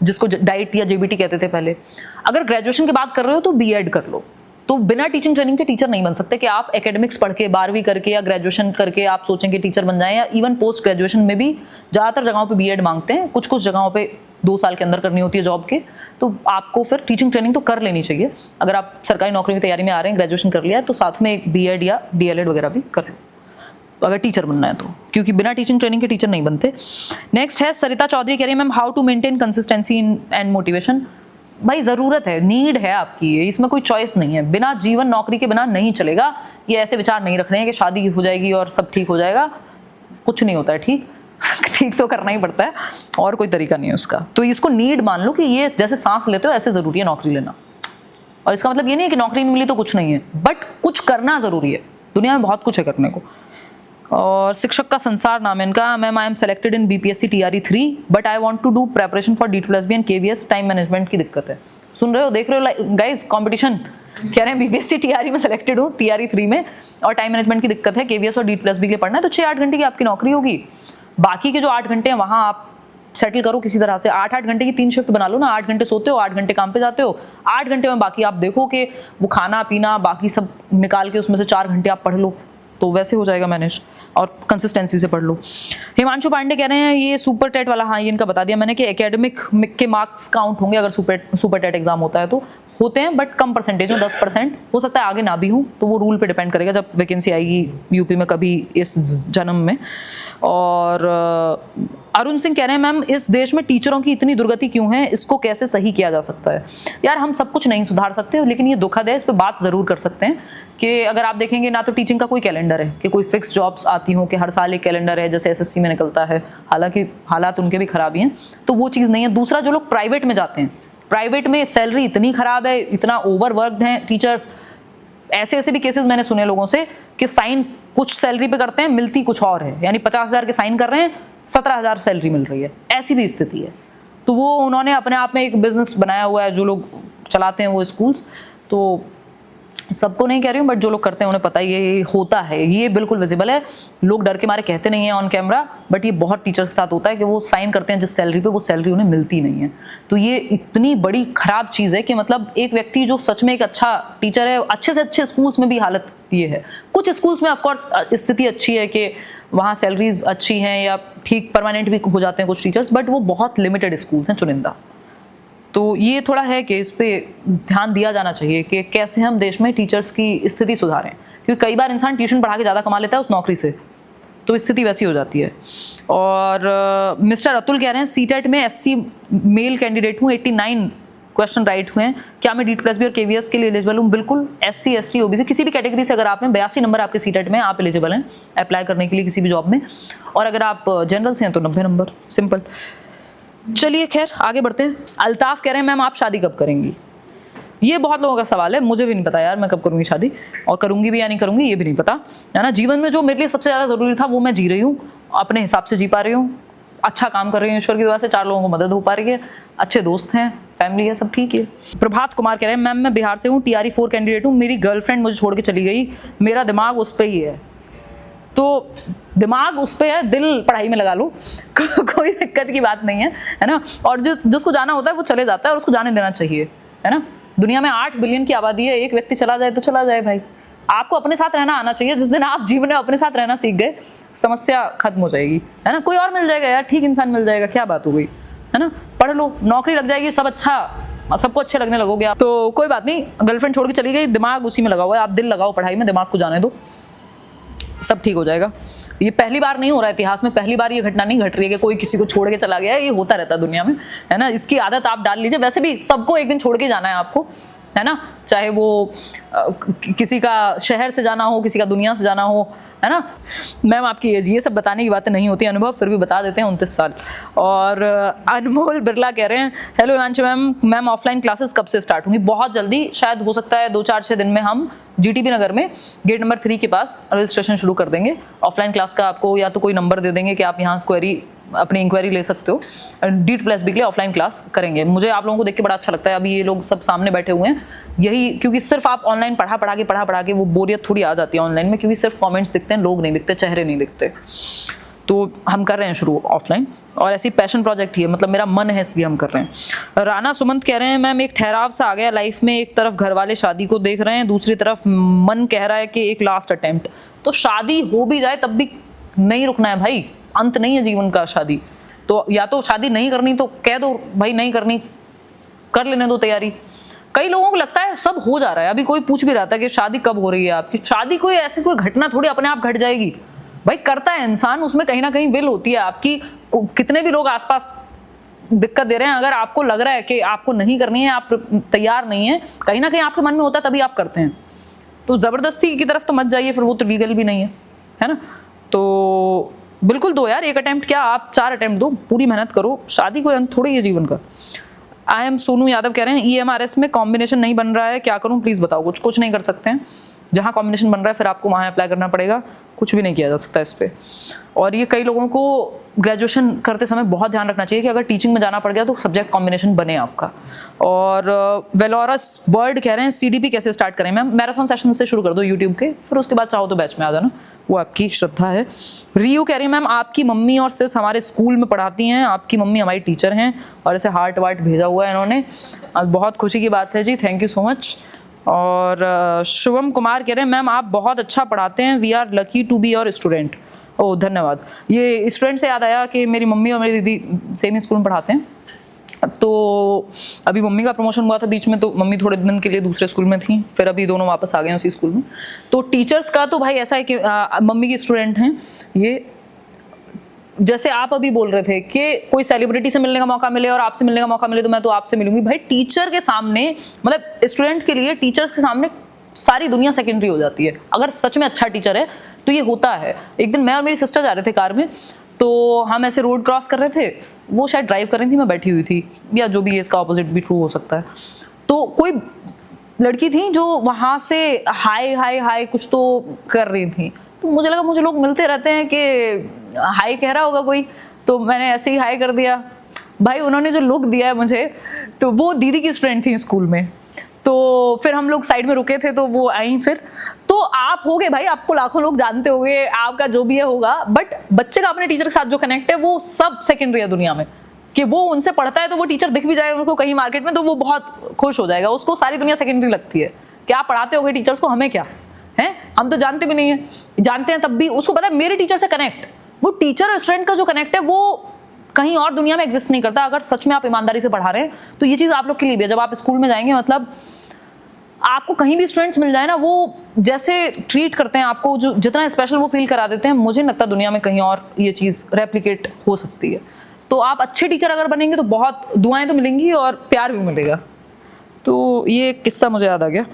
जिसको डाइट या JBT कहते थे पहले। अगर ग्रेजुएशन की बात कर रहे हो तो B.Ed कर लो। तो बिना टीचिंग ट्रेनिंग के टीचर नहीं बन सकते कि आप एकेडमिक्स पढ़ के 12वीं करके या ग्रेजुएशन करके आप सोचें कि टीचर बन जाएं, या इवन पोस्ट ग्रेजुएशन में भी ज़्यादातर जगहों पे B.Ed मांगते हैं, कुछ जगहों पे 2 साल के अंदर करनी होती है जॉब के। तो आपको फिर टीचिंग ट्रेनिंग तो कर लेनी चाहिए। अगर आप सरकारी नौकरी की तैयारी में आ रहे हैं, ग्रेजुएशन कर लिया है, तो साथ में एक B.Ed या DLED वगैरह भी कर लो अगर टीचर बनना है तो, क्योंकि बिना टीचिंग ट्रेनिंग के टीचर नहीं बनते। नेक्स्ट है सरिता चौधरी, कह रही है ma'am how to maintain consistency and motivation? भाई ज़रूरत है, नीड है आपकी, इसमें कोई चॉइस नहीं है। बिना जीवन नौकरी के बिना नहीं चलेगा। ये ऐसे विचार नहीं रखने हैं कि शादी हो जाएगी और सब ठीक हो जाएगा, कुछ नहीं होता है ठीक तो करना ही पड़ता है, और कोई तरीका नहीं है उसका। तो इसको नीड मान लो कि ये जैसे सांस लेते हो ऐसे ज़रूरी है नौकरी लेना। और इसका मतलब ये नहीं है कि नौकरी नहीं मिली तो कुछ नहीं है, बट कुछ करना ज़रूरी है। दुनिया में बहुत कुछ है करने को। और शिक्षक का संसार नाम है इनका। Ma'am I am selected in BPSC TRE 3 but I want to do preparation for D+B and KVS, time management की दिक्कत है। सुन रहे हो, देख रहे हो गाइस कंपटीशन? कह रहे हैं BPSC TRE में सेलेक्टेड हूँ, TRE 3 में, और टाइम मैनेजमेंट की दिक्कत है, KVS और D+B के लिए पढ़ना है, तो 6-8 घंटे की आपकी नौकरी होगी। बाकी के जो 8 घंटे हैं वहाँ आप सेटल करो किसी तरह से। 8-8 घंटे की 3 शिफ्ट बना लो ना, 8 घंटे सोते हो, 8 घंटे काम पे जाते हो, 8 घंटे में बाकी आप देखो कि वो खाना पीना बाकी सब निकाल के उसमें से 4 घंटे आप पढ़ लो। तो वैसे हो जाएगा मैनेज, और कंसिस्टेंसी से पढ़ लो। हिमांशु पांडे कह रहे हैं ये सुपर टेट वाला, हाँ ये इनका बता दिया मैंने कि एकेडमिक के मार्क्स काउंट होंगे अगर सुपर टेट एग्जाम होता है तो, होते हैं बट कम परसेंटेज में, 10% हो सकता है आगे ना भी हो, तो वो रूल पे डिपेंड करेगा जब वैकेंसी आएगी यूपी में कभी इस जन्म में। और अरुण सिंह कह रहे हैं मैम इस देश में टीचरों की इतनी दुर्गति क्यों है, इसको कैसे सही किया जा सकता है? यार हम सब कुछ नहीं सुधार सकते, लेकिन ये दुखद है, इस पर बात ज़रूर कर सकते हैं कि अगर आप देखेंगे ना तो टीचिंग का कोई कैलेंडर है कि कोई फिक्स जॉब्स आती हों कि हर साल एक कैलेंडर है जैसे एसएससी में निकलता है, हालांकि हालात उनके भी खराब ही हैं, तो वो चीज़ नहीं है। दूसरा, जो लोग प्राइवेट में जाते हैं, प्राइवेट में सैलरी इतनी ख़राब है, इतना ओवरवर्कड हैं टीचर्स, ऐसे भी केसेस मैंने सुने लोगों से कि साइन कुछ सैलरी पे करते हैं, मिलती कुछ और है, यानी 50,000 के साइन कर रहे हैं, 17,000 सैलरी मिल रही है, ऐसी भी स्थिति है। तो वो उन्होंने अपने आप में एक बिजनेस बनाया हुआ है, जो लोग चलाते हैं वो स्कूल्स, तो सबको नहीं कह रही हूँ बट जो लोग करते हैं उन्हें पता ही ये होता है, ये बिल्कुल विजिबल है। लोग डर के मारे कहते नहीं है ऑन कैमरा, बट ये बहुत टीचर्स के साथ होता है कि वो साइन करते हैं जिस सैलरी पे, वो सैलरी उन्हें मिलती नहीं है। तो ये इतनी बड़ी खराब चीज़ है कि मतलब एक व्यक्ति जो सच में एक अच्छा टीचर है, अच्छे से अच्छे स्कूल्स में भी हालत ये है। कुछ स्कूल्स में ऑफकोर्स स्थिति अच्छी है कि वहाँ सैलरीज अच्छी हैं या ठीक परमानेंट भी हो जाते हैं कुछ टीचर्स, बट वो बहुत लिमिटेड स्कूल्स हैं, चुनिंदा। तो ये थोड़ा है कि इस पे ध्यान दिया जाना चाहिए कि कैसे हम देश में टीचर्स की स्थिति सुधारें, क्योंकि कई बार इंसान ट्यूशन पढ़ा के ज़्यादा कमा लेता है उस नौकरी से, तो स्थिति वैसी हो जाती है। और मिस्टर अतुल कह रहे हैं सीटेट में एससी मेल कैंडिडेट हूँ, 89 क्वेश्चन राइट हुए हैं, क्या मैं DEET+B और KVS के लिए एलिजिबल हूँ? बिल्कुल, SC ST OBC किसी भी कैटेगरी से अगर आप हैं, 82 नंबर आपके सीटेट में, आप एलिजिबल हैं अप्लाई करने के लिए किसी भी जॉब में, और अगर आप जनरल से हैं तो 90 नंबर, सिंपल। चलिए खैर आगे बढ़ते हैं। अल्ताफ कह रहे हैं मैम आप शादी कब करेंगी? ये बहुत लोगों का सवाल है, मुझे भी नहीं पता यार मैं कब करूँगी शादी, और करूँगी भी या नहीं करूँगी ये भी नहीं पता, है ना। जीवन में जो मेरे लिए सबसे ज़्यादा ज़रूरी था वो मैं जी रही हूँ, अपने हिसाब से जी पा रही हूँ, अच्छा काम कर रही हूँ, ईश्वर की दुआ से 4 लोगों को मदद हो पा रही है, अच्छे दोस्त हैं, फैमिली है, सब ठीक है। प्रभात कुमार कह रहे हैं मैम मैं बिहार से हूँ, TRE 4 कैंडिडेट हूँ, मेरी गर्लफ्रेंड मुझे छोड़ के चली गई, मेरा दिमाग उस पर ही है। तो दिमाग उस पे है, दिल पढ़ाई में लगा लो, कोई दिक्कत की बात नहीं है ना। और जिसको जाना होता है वो चले जाता है, और उसको जाने देना चाहिए, है ना। दुनिया में 8 बिलियन की आबादी है, एक व्यक्ति चला जाए तो चला जाए भाई। आपको अपने साथ रहना आना चाहिए, जिस दिन आप जीवन में अपने साथ रहना सीख गए, समस्या खत्म हो जाएगी, है ना। कोई और मिल जाएगा यार, ठीक इंसान मिल जाएगा, क्या बात हो गई, है ना। पढ़ लो, नौकरी लग जाएगी, सब अच्छा, सबको अच्छे लगने लगोगे आप, तो कोई बात नहीं। गर्लफ्रेंड छोड़ के चली गई, दिमाग उसी में लगा हुआ है, आप दिल लगाओ पढ़ाई में, दिमाग को जाने दो, सब ठीक हो जाएगा। ये पहली बार नहीं हो रहा है, इतिहास में पहली बार ये घटना नहीं घट रही है कि कोई किसी को छोड़ के चला गया है, ये होता रहता है दुनिया में, है ना। इसकी आदत आप डाल लीजिए, वैसे भी सबको एक दिन छोड़ के जाना है आपको, है ना, चाहे वो किसी का शहर से जाना हो, किसी का दुनिया से जाना हो, है ना। मैम आपकी एज, ये सब बताने की बातें नहीं होती, अनुभव फिर भी बता देते हैं, 29 साल। और अनमोल बिरला कह रहे हैं hello Himanshu ma'am offline classes कब से स्टार्ट होंगी? बहुत जल्दी, शायद हो सकता है 2-4-6 दिन में हम GTB नगर में गेट नंबर 3 के पास रजिस्ट्रेशन शुरू कर देंगे। ऑफलाइन क्लास का आपको या तो कोई नंबर दे देंगे कि आप यहाँ अपनी इंक्वायरी ले सकते हो, DEET+B के लिए ऑफलाइन क्लास करेंगे। मुझे आप लोगों को देख के बड़ा अच्छा लगता है, अभी ये लोग सब सामने बैठे हुए हैं, यही क्योंकि सिर्फ आप ऑनलाइन पढ़ा के वो बोरियत थोड़ी आ जाती है ऑनलाइन में, क्योंकि सिर्फ कमेंट्स दिखते हैं, लोग नहीं दिखते, चेहरे नहीं दिखते। तो हम कर रहे हैं शुरू ऑफलाइन, और ऐसी पैशन प्रोजेक्ट ही है, मतलब मेरा मन है इसलिए हम कर रहे हैं। राणा सुमंत कह रहे हैं मैम एक ठहराव सा आ गया लाइफ में, एक तरफ घर वाले शादी को देख रहे हैं, दूसरी तरफ मन कह रहा है कि एक लास्ट अटेम्प्ट। तो शादी हो भी जाए तब भी नहीं रुकना है भाई, अंत नहीं है जीवन का शादी। तो या तो शादी नहीं करनी तो कह दो भाई नहीं करनी, कर लेने दो तैयारी। कई लोगों को लगता है सब हो जा रहा है, अभी कोई पूछ भी रहा था कि शादी कब हो रही है आपकी। शादी कोई ऐसी कोई घटना थोड़ी अपने आप घट जाएगी भाई, करता है इंसान, उसमें कहीं ना कहीं विल होती है आपकी। कितने भी लोग आसपास दिक्कत दे रहे हैं, अगर आपको लग रहा है कि आपको नहीं करनी है, आप तैयार नहीं है, कहीं ना कहीं आपके मन में होता है तभी आप करते हैं। तो जबरदस्ती की तरफ तो मत जाइए, फिर वो तो लीगल भी नहीं है ना। तो बिल्कुल दो यार, एक अटेम्प्ट क्या आप 4 अटेम्प्ट दो, पूरी मेहनत करो, शादी कोई अंत थोड़ी है जीवन का। आई एम सोनू यादव कह रहे हैं EMRS में कॉम्बिनेशन नहीं बन रहा है, क्या करूं प्लीज़ बताओ। कुछ नहीं कर सकते हैं, जहाँ कॉम्बिनेशन बन रहा है फिर आपको वहाँ अप्लाई करना पड़ेगा, कुछ भी नहीं किया जा सकता इस पर। और ये कई लोगों को ग्रेजुएशन करते समय बहुत ध्यान रखना चाहिए कि अगर टीचिंग में जाना पड़ गया तो सब्जेक्ट कॉम्बिनेशन बने आपका। और वेलोरस बर्ड कह रहे हैं CDP कैसे स्टार्ट करें मैम? मैराथन सेशन से शुरू कर दो यूट्यूब के, फिर उसके बाद चाहो तो बैच में आ जाना, वो आपकी श्रद्धा है। रियू कह रही है मैम आपकी मम्मी और सिस हमारे स्कूल में पढ़ाती हैं, आपकी मम्मी हमारी टीचर हैं, और ऐसे हार्ट वार्ट भेजा हुआ है इन्होंने, बहुत खुशी की बात है जी, थैंक यू सो मच। और शुभम कुमार कह रहे हैं मैम आप बहुत अच्छा पढ़ाते हैं, we are lucky to be your student. Oh धन्यवाद। ये स्टूडेंट से याद आया कि मेरी मम्मी और मेरी दीदी सेम ही स्कूल में पढ़ाते हैं, तो अभी मम्मी का प्रमोशन हुआ था बीच में, तो मम्मी थोड़े दिन के लिए दूसरे स्कूल में थी, फिर अभी दोनों वापस आ गए हैं उसी स्कूल में। तो टीचर्स का तो भाई ऐसा है कि मम्मी की स्टूडेंट हैं ये, जैसे आप अभी बोल रहे थे कि कोई सेलिब्रिटी से मिलने का मौका मिले और आपसे मिलने का मौका मिले तो मैं तो आपसे मिलूंगी। भाई टीचर के सामने, मतलब स्टूडेंट के लिए टीचर्स के सामने सारी दुनिया सेकेंडरी हो जाती है। अगर सच में अच्छा टीचर है तो ये होता है। एक दिन मैं और मेरी सिस्टर जा रहे थे कार में, तो हम ऐसे रोड क्रॉस कर रहे थे, वो शायद ड्राइव कर रही थी, मैं बैठी हुई थी, या जो भी है इसका ऑपोजिट भी ट्रू हो सकता है। तो कोई लड़की थी जो वहाँ से हाय हाय हाय कुछ तो कर रही थी, तो मुझे लगा मुझे लोग मिलते रहते हैं कि हाय कह रहा होगा कोई, तो मैंने ऐसे ही हाय कर दिया। भाई उन्होंने जो लुक दिया है मुझे, तो वो दीदी की स्टूडेंट थी स्कूल में। तो फिर हम लोग साइड में रुके थे, तो वो आई फिर। तो आप होगे भाई, आपको लाखों लोग जानते होंगे, आपका जो भी है होगा, बट बच्चे का अपने टीचर के साथ जो कनेक्ट है वो सब सेकेंडरी है दुनिया में। कि वो उनसे पढ़ता है तो वो टीचर दिख भी जाए उनको कहीं मार्केट में, तो वो बहुत खुश हो जाएगा, उसको सारी दुनिया सेकेंडरी लगती है। कि आप पढ़ाते होगे टीचर्स को, हमें क्या है, हम तो जानते भी नहीं है, जानते हैं तब भी उसको पता है मेरे टीचर से कनेक्ट, वो टीचर और स्टूडेंट का जो कनेक्ट है वो कहीं और दुनिया में एग्जिस्ट नहीं करता। अगर सच में आप ईमानदारी से पढ़ा रहे हैं तो ये चीज़ आप लोग के लिए भी है। जब आप स्कूल में जाएंगे, मतलब आपको कहीं भी स्टूडेंट्स मिल जाए ना, वो जैसे ट्रीट करते हैं आपको, जो जितना स्पेशल वो फील करा देते हैं, मुझे नहीं लगता दुनिया में कहीं और ये चीज़ रेप्लिकेट हो सकती है। तो आप अच्छे टीचर अगर बनेंगे तो बहुत दुआएं तो मिलेंगी और प्यार भी मिलेगा। तो ये एक किस्सा मुझे याद आ गया।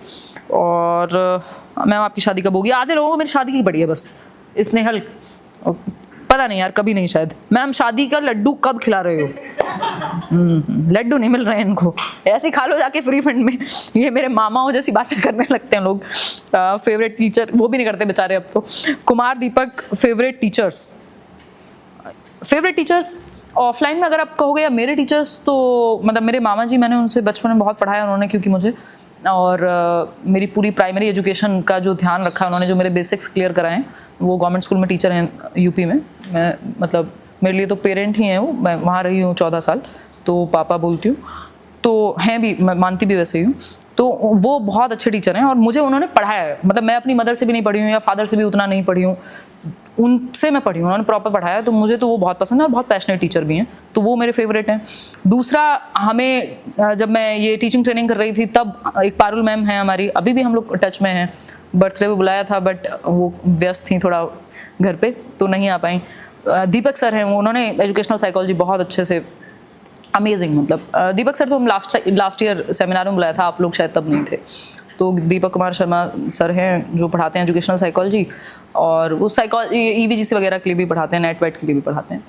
और मैम आपकी शादी कब होगी? आधे लोगों को मेरी शादी की पड़ी है बस, स्नेहल पता नहीं यार, कभी नहीं शायद। मैम शादी का लड्डू कब खिला रहे हो? लड्डू नहीं मिल रहे हैं इनको, ऐसे खा लो जाके फ्री फंड में। ये मेरे मामाओं जैसी बातें करने लगते हैं लोग। फेवरेट टीचर वो भी नहीं करते बेचारे अब तो। Kumar Deepak favourite teachers offline में अगर आप कहोगे या मेरे टीचर्स, तो मतलब मेरे मामा जी, मैंने उनसे बचपन में बहुत पढ़ाया उन्होंने, क्योंकि मुझे और मेरी पूरी प्राइमरी एजुकेशन का जो ध्यान रखा उन्होंने, जो मेरे बेसिक्स क्लियर कराए हैं। वो गवर्नमेंट स्कूल में टीचर हैं यूपी में। मैं मतलब मेरे लिए तो पेरेंट ही हैं वो, मैं वहाँ रही हूँ 14 साल, तो पापा बोलती हूँ, तो हैं भी, मैं मानती भी वैसे ही हूँ। तो वो बहुत अच्छे टीचर हैं और मुझे उन्होंने पढ़ाया है। मतलब मैं अपनी मदर से भी नहीं पढ़ी हूँ या फादर से भी उतना नहीं पढ़ी हूँ, उनसे मैं पढ़ी हूँ, उन्होंने प्रॉपर पढ़ाया, तो मुझे तो वो बहुत पसंद है और बहुत पैशनेट टीचर भी हैं, तो वो मेरे फेवरेट हैं। दूसरा, हमें जब मैं ये टीचिंग ट्रेनिंग कर रही थी तब एक पारुल मैम हैं हमारी, अभी भी हम लोग टच में हैं। बर्थडे पे बुलाया था बट वो व्यस्त थी थोड़ा घर पे, तो नहीं आ पाई। दीपक सर हैं वो, उन्होंने एजुकेशनल साइकोलॉजी बहुत अच्छे से, अमेजिंग। मतलब दीपक सर तो हम लास्ट ईयर सेमिनार में बुलाया था, आप लोग शायद तब नहीं थे। तो दीपक कुमार शर्मा सर हैं जो पढ़ाते हैं एजुकेशनल साइकोलॉजी, और वो EVGC वगैरह के लिए भी पढ़ाते हैं, नेट वेट के लिए भी पढ़ाते हैं,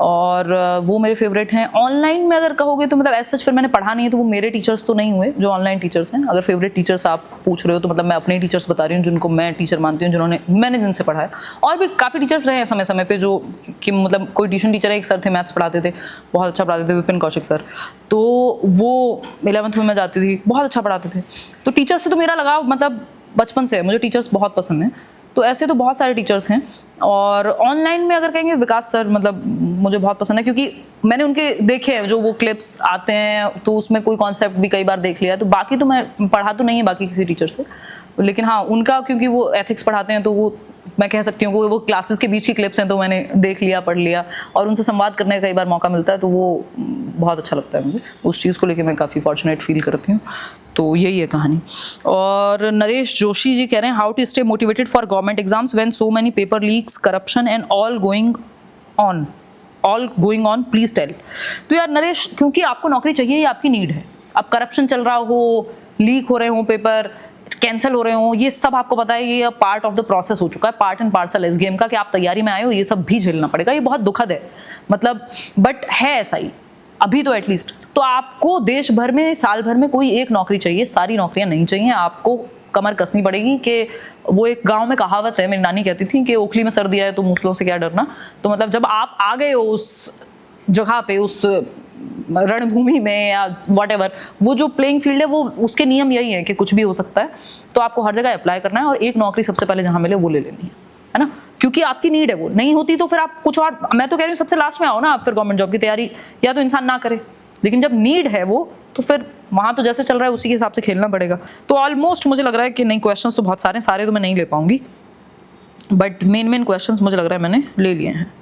और वो मेरे फेवरेट हैं। ऑनलाइन में अगर कहोगे तो मतलब ऐसा फिर मैंने पढ़ा नहीं है, तो वो मेरे टीचर्स तो नहीं हुए जो ऑनलाइन टीचर्स हैं। अगर फेवरेट टीचर्स आप पूछ रहे हो तो मतलब मैं अपने टीचर्स बता रही हूँ जिनको मैं टीचर मानती हूँ, मैंने जिनसे पढ़ा है। और भी काफ़ी टीचर्स रहे हैं समय समय पे जो कि मतलब कोई ट्यूशन टीचर है, एक सर थे मैथ्स पढ़ाते थे, बहुत अच्छा पढ़ाते थे, विपिन कौशिक सर, तो वो 11th में मैं जाती थी, बहुत अच्छा पढ़ाते थे। तो टीचर्स से तो मेरा लगाव मतलब बचपन से है, मुझे टीचर्स बहुत पसंद हैं। तो ऐसे तो बहुत सारे टीचर्स हैं। और ऑनलाइन में अगर कहेंगे विकास सर, मतलब मुझे बहुत पसंद है, क्योंकि मैंने उनके देखे हैं जो वो क्लिप्स आते हैं, तो उसमें कोई कॉन्सेप्ट भी कई बार देख लिया। तो बाकी तो मैं पढ़ा तो नहीं है बाकी किसी टीचर से, लेकिन हाँ उनका, क्योंकि वो एथिक्स पढ़ाते हैं, तो वो मैं कह सकती हूँ कि वो क्लासेस के बीच की क्लिप्स हैं, तो मैंने देख लिया, पढ़ लिया, और उनसे संवाद करने का कई बार मौका मिलता है, तो वो बहुत अच्छा लगता है मुझे। उस चीज़ को लेकर मैं काफ़ी फॉर्चुनेट फील करती हूँ। तो यही है कहानी। और नरेश जोशी जी कह रहे हैं, how to stay motivated for government exams when so many paper leaks, corruption and all going on please tell. तो यार नरेश, क्योंकि आपको नौकरी चाहिए, ये आपकी नीड है। अब करप्शन चल रहा हो, लीक हो रहे हो पेपर, कैंसिल हो रहे हो, ये सब आपको पता है, ये पार्ट ऑफ द प्रोसेस हो चुका है, पार्ट एंड पार्सल इस गेम का, कि आप तैयारी में आए हो, ये सब भी झेलना पड़ेगा। ये बहुत दुखद है मतलब, बट है ऐसा ही अभी तो एटलीस्ट। तो आपको देश भर में साल भर में कोई एक नौकरी चाहिए, सारी नौकरियां नहीं चाहिए। आपको कमर कसनी पड़ेगी। कि वो एक गांव में कहावत है, मेरी नानी कहती थी कि ओखली में सर दिया है तो मूसलों से क्या डरना। तो मतलब जब आप आ गए हो उस जगह पे, उस रणभूमि में या व्हाटएवर, वो जो प्लेइंग फील्ड है, वो उसके नियम यही है कि कुछ भी हो सकता है। तो आपको हर जगह अप्लाई करना है और एक नौकरी सबसे पहले जहाँ मिले वो ले लेनी है ना, क्योंकि आपकी नीड है। वो नहीं होती तो फिर आप कुछ और, मैं तो कह रही हूँ सबसे लास्ट में आओ ना आप, फिर गवर्नमेंट जॉब की तैयारी या तो इंसान ना करे, लेकिन जब नीड है वो, तो फिर वहाँ तो जैसे चल रहा है उसी के हिसाब से खेलना पड़ेगा। तो ऑलमोस्ट मुझे लग रहा है कि नहीं, क्वेश्चंस तो बहुत सारे तो मैं नहीं ले पाऊंगी, बट मेन क्वेश्चंस मुझे लग रहा है मैंने ले लिए हैं।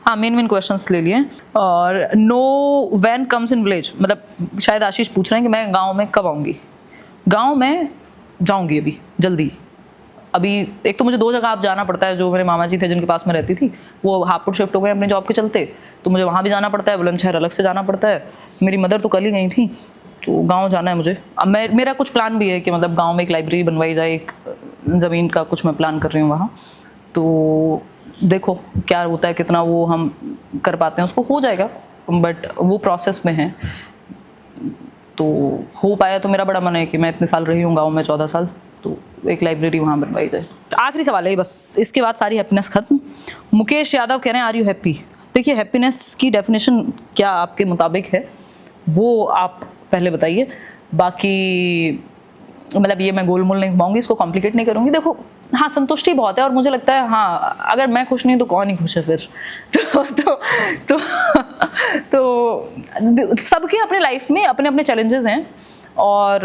हाँ, मेन क्वेश्चंस ले लिए हैं। और know when comes in village, मतलब शायद आशीष पूछ रहे हैं कि मैं गाँव में कब आऊँगी। गाँव में जाऊँगी अभी जल्दी। अभी एक तो मुझे 2 जगह आप जाना पड़ता है, जो मेरे मामा जी थे जिनके पास मैं रहती थी वो हापुड़ शिफ्ट हो गए अपने जॉब के चलते, तो मुझे वहाँ भी जाना पड़ता है, बुलंदशहर अलग से जाना पड़ता है। मेरी मदर तो कल ही गई थी, तो गांव जाना है मुझे। अब मेरा कुछ प्लान भी है कि मतलब गांव में एक लाइब्रेरी बनवाई जाए, एक ज़मीन का कुछ मैं प्लान कर रही हूँ वहाँ। तो देखो क्या होता है, कितना वो हम कर पाते हैं, उसको हो जाएगा, बट वो प्रोसेस में है। तो हो पाया तो मेरा बड़ा मन है कि मैं इतने साल रही हूँ गाँव में, 14 साल, तो एक लाइब्रेरी वहाँ बनवाई जाए। आखिरी सवाल है बस, इसके बाद सारी हैप्पीनेस खत्म। मुकेश यादव कह रहे हैं आर यू हैप्पी। देखिए, हैप्पीनेस की डेफिनेशन क्या आपके मुताबिक है वो आप पहले बताइए। बाकी मतलब ये मैं गोलमोल नहीं घुमाऊंगी, इसको कॉम्प्लिकेट नहीं करूंगी। देखो हाँ, संतुष्टि बहुत है, और मुझे लगता है हाँ, अगर मैं खुश नहीं तो कौन ही खुश है फिर। तो सबके अपने लाइफ में अपने अपने चैलेंजेस हैं, और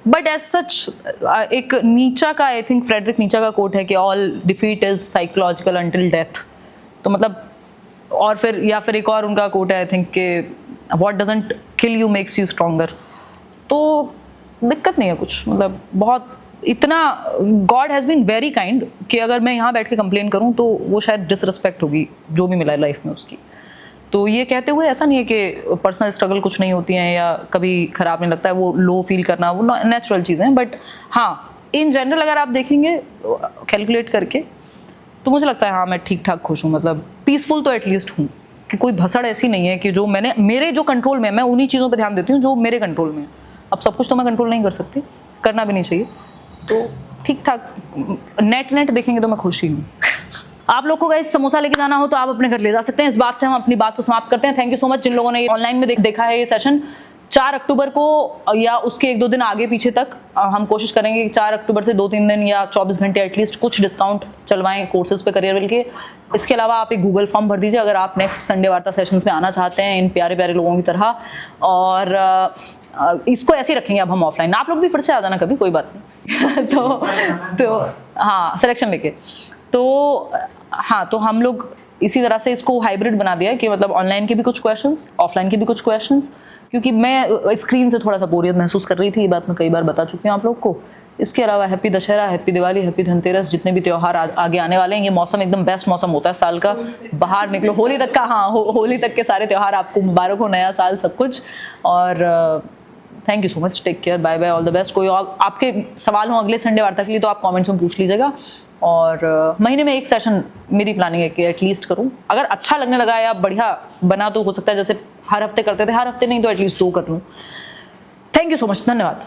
बट एज सच एक नीचा का, आई थिंक फ्रेडरिक नीचा का कोट है कि all defeat is psychological until death. तो मतलब, और फिर या फिर एक और उनका कोट है आई थिंक कि what doesn't kill you makes you stronger. तो दिक्कत नहीं है कुछ, मतलब बहुत इतना God has been very kind कि अगर मैं यहाँ बैठ के कंप्लेन करूँ तो वो शायद डिसरिस्पेक्ट होगी जो भी मिला है लाइफ में उसकी। तो ये कहते हुए ऐसा नहीं है कि पर्सनल स्ट्रगल कुछ नहीं होती हैं या कभी ख़राब नहीं लगता है, वो लो फील करना वो नेचुरल चीज़ें हैं। बट हाँ, इन जनरल अगर आप देखेंगे कैलकुलेट करके तो मुझे लगता है हाँ, मैं ठीक ठाक खुश हूँ, मतलब पीसफुल तो एटलीस्ट हूँ, कि कोई भसड़ ऐसी नहीं है कि जो मेरे जो कंट्रोल में है, मैं उन्हीं चीज़ों पर ध्यान देती हूँ जो मेरे कंट्रोल में है। अब सब कुछ तो मैं कंट्रोल नहीं कर सकती, करना भी नहीं चाहिए, तो ठीक ठाक नेट देखेंगे तो मैं खुश ही हूँ। आप लोग को गाइस समोसा लेके जाना हो तो आप अपने घर ले जा सकते हैं। इस बात से हम अपनी बात को समाप्त करते हैं। थैंक यू सो मच जिन लोगों ने ऑनलाइन में देखा है ये सेशन। 4 अक्टूबर को या उसके 1-2 दिन आगे पीछे तक हम कोशिश करेंगे कि 4 अक्टूबर से 2-3 दिन या 24 घंटे एटलीस्ट कुछ डिस्काउंट चलवाएं कोर्सेज पे करियर के। इसके अलावा आप एक गूगल फॉर्म भर दीजिए अगर आप नेक्स्ट संडे वार्ता सेशंस में आना चाहते हैं इन प्यारे प्यारे लोगों की तरह। और इसको ऐसे ही रखेंगे अब हम ऑफलाइन, आप लोग भी फिर से आ जाना कभी, कोई बात नहीं। तो हाँ, सिलेक्शन लेके तो हाँ, तो हम लोग इसी तरह से इसको हाइब्रिड बना दिया कि मतलब ऑनलाइन के भी कुछ क्वेश्चंस, ऑफलाइन के भी कुछ क्वेश्चंस, क्योंकि मैं स्क्रीन से थोड़ा सा बोरियत महसूस कर रही थी। ये बात मैं कई बार बता चुकी हूँ आप लोग को। इसके अलावा happy Dussehra, happy Diwali, happy Dhanteras, जितने भी त्यौहार आगे आने वाले हैं, ये मौसम एकदम बेस्ट मौसम होता है साल का। बाहर निकलो, होली तक का, हाँ होली तक के सारे त्यौहार आपको मुबारक हो, नया साल सब कुछ। और thank you so much, take care, bye bye, all the best. कोई और आपके सवाल हो अगले संडे वार्ता के लिए तो आप कमेंट्स में पूछ लीजिएगा। और महीने में एक सेशन मेरी प्लानिंग है कि एटलीस्ट करूं। अगर अच्छा लगने लगा या बढ़िया बना तो हो सकता है जैसे हर हफ्ते करते थे, हर हफ्ते नहीं तो एटलीस्ट 2 कर लूँ। थैंक यू सो मच, धन्यवाद।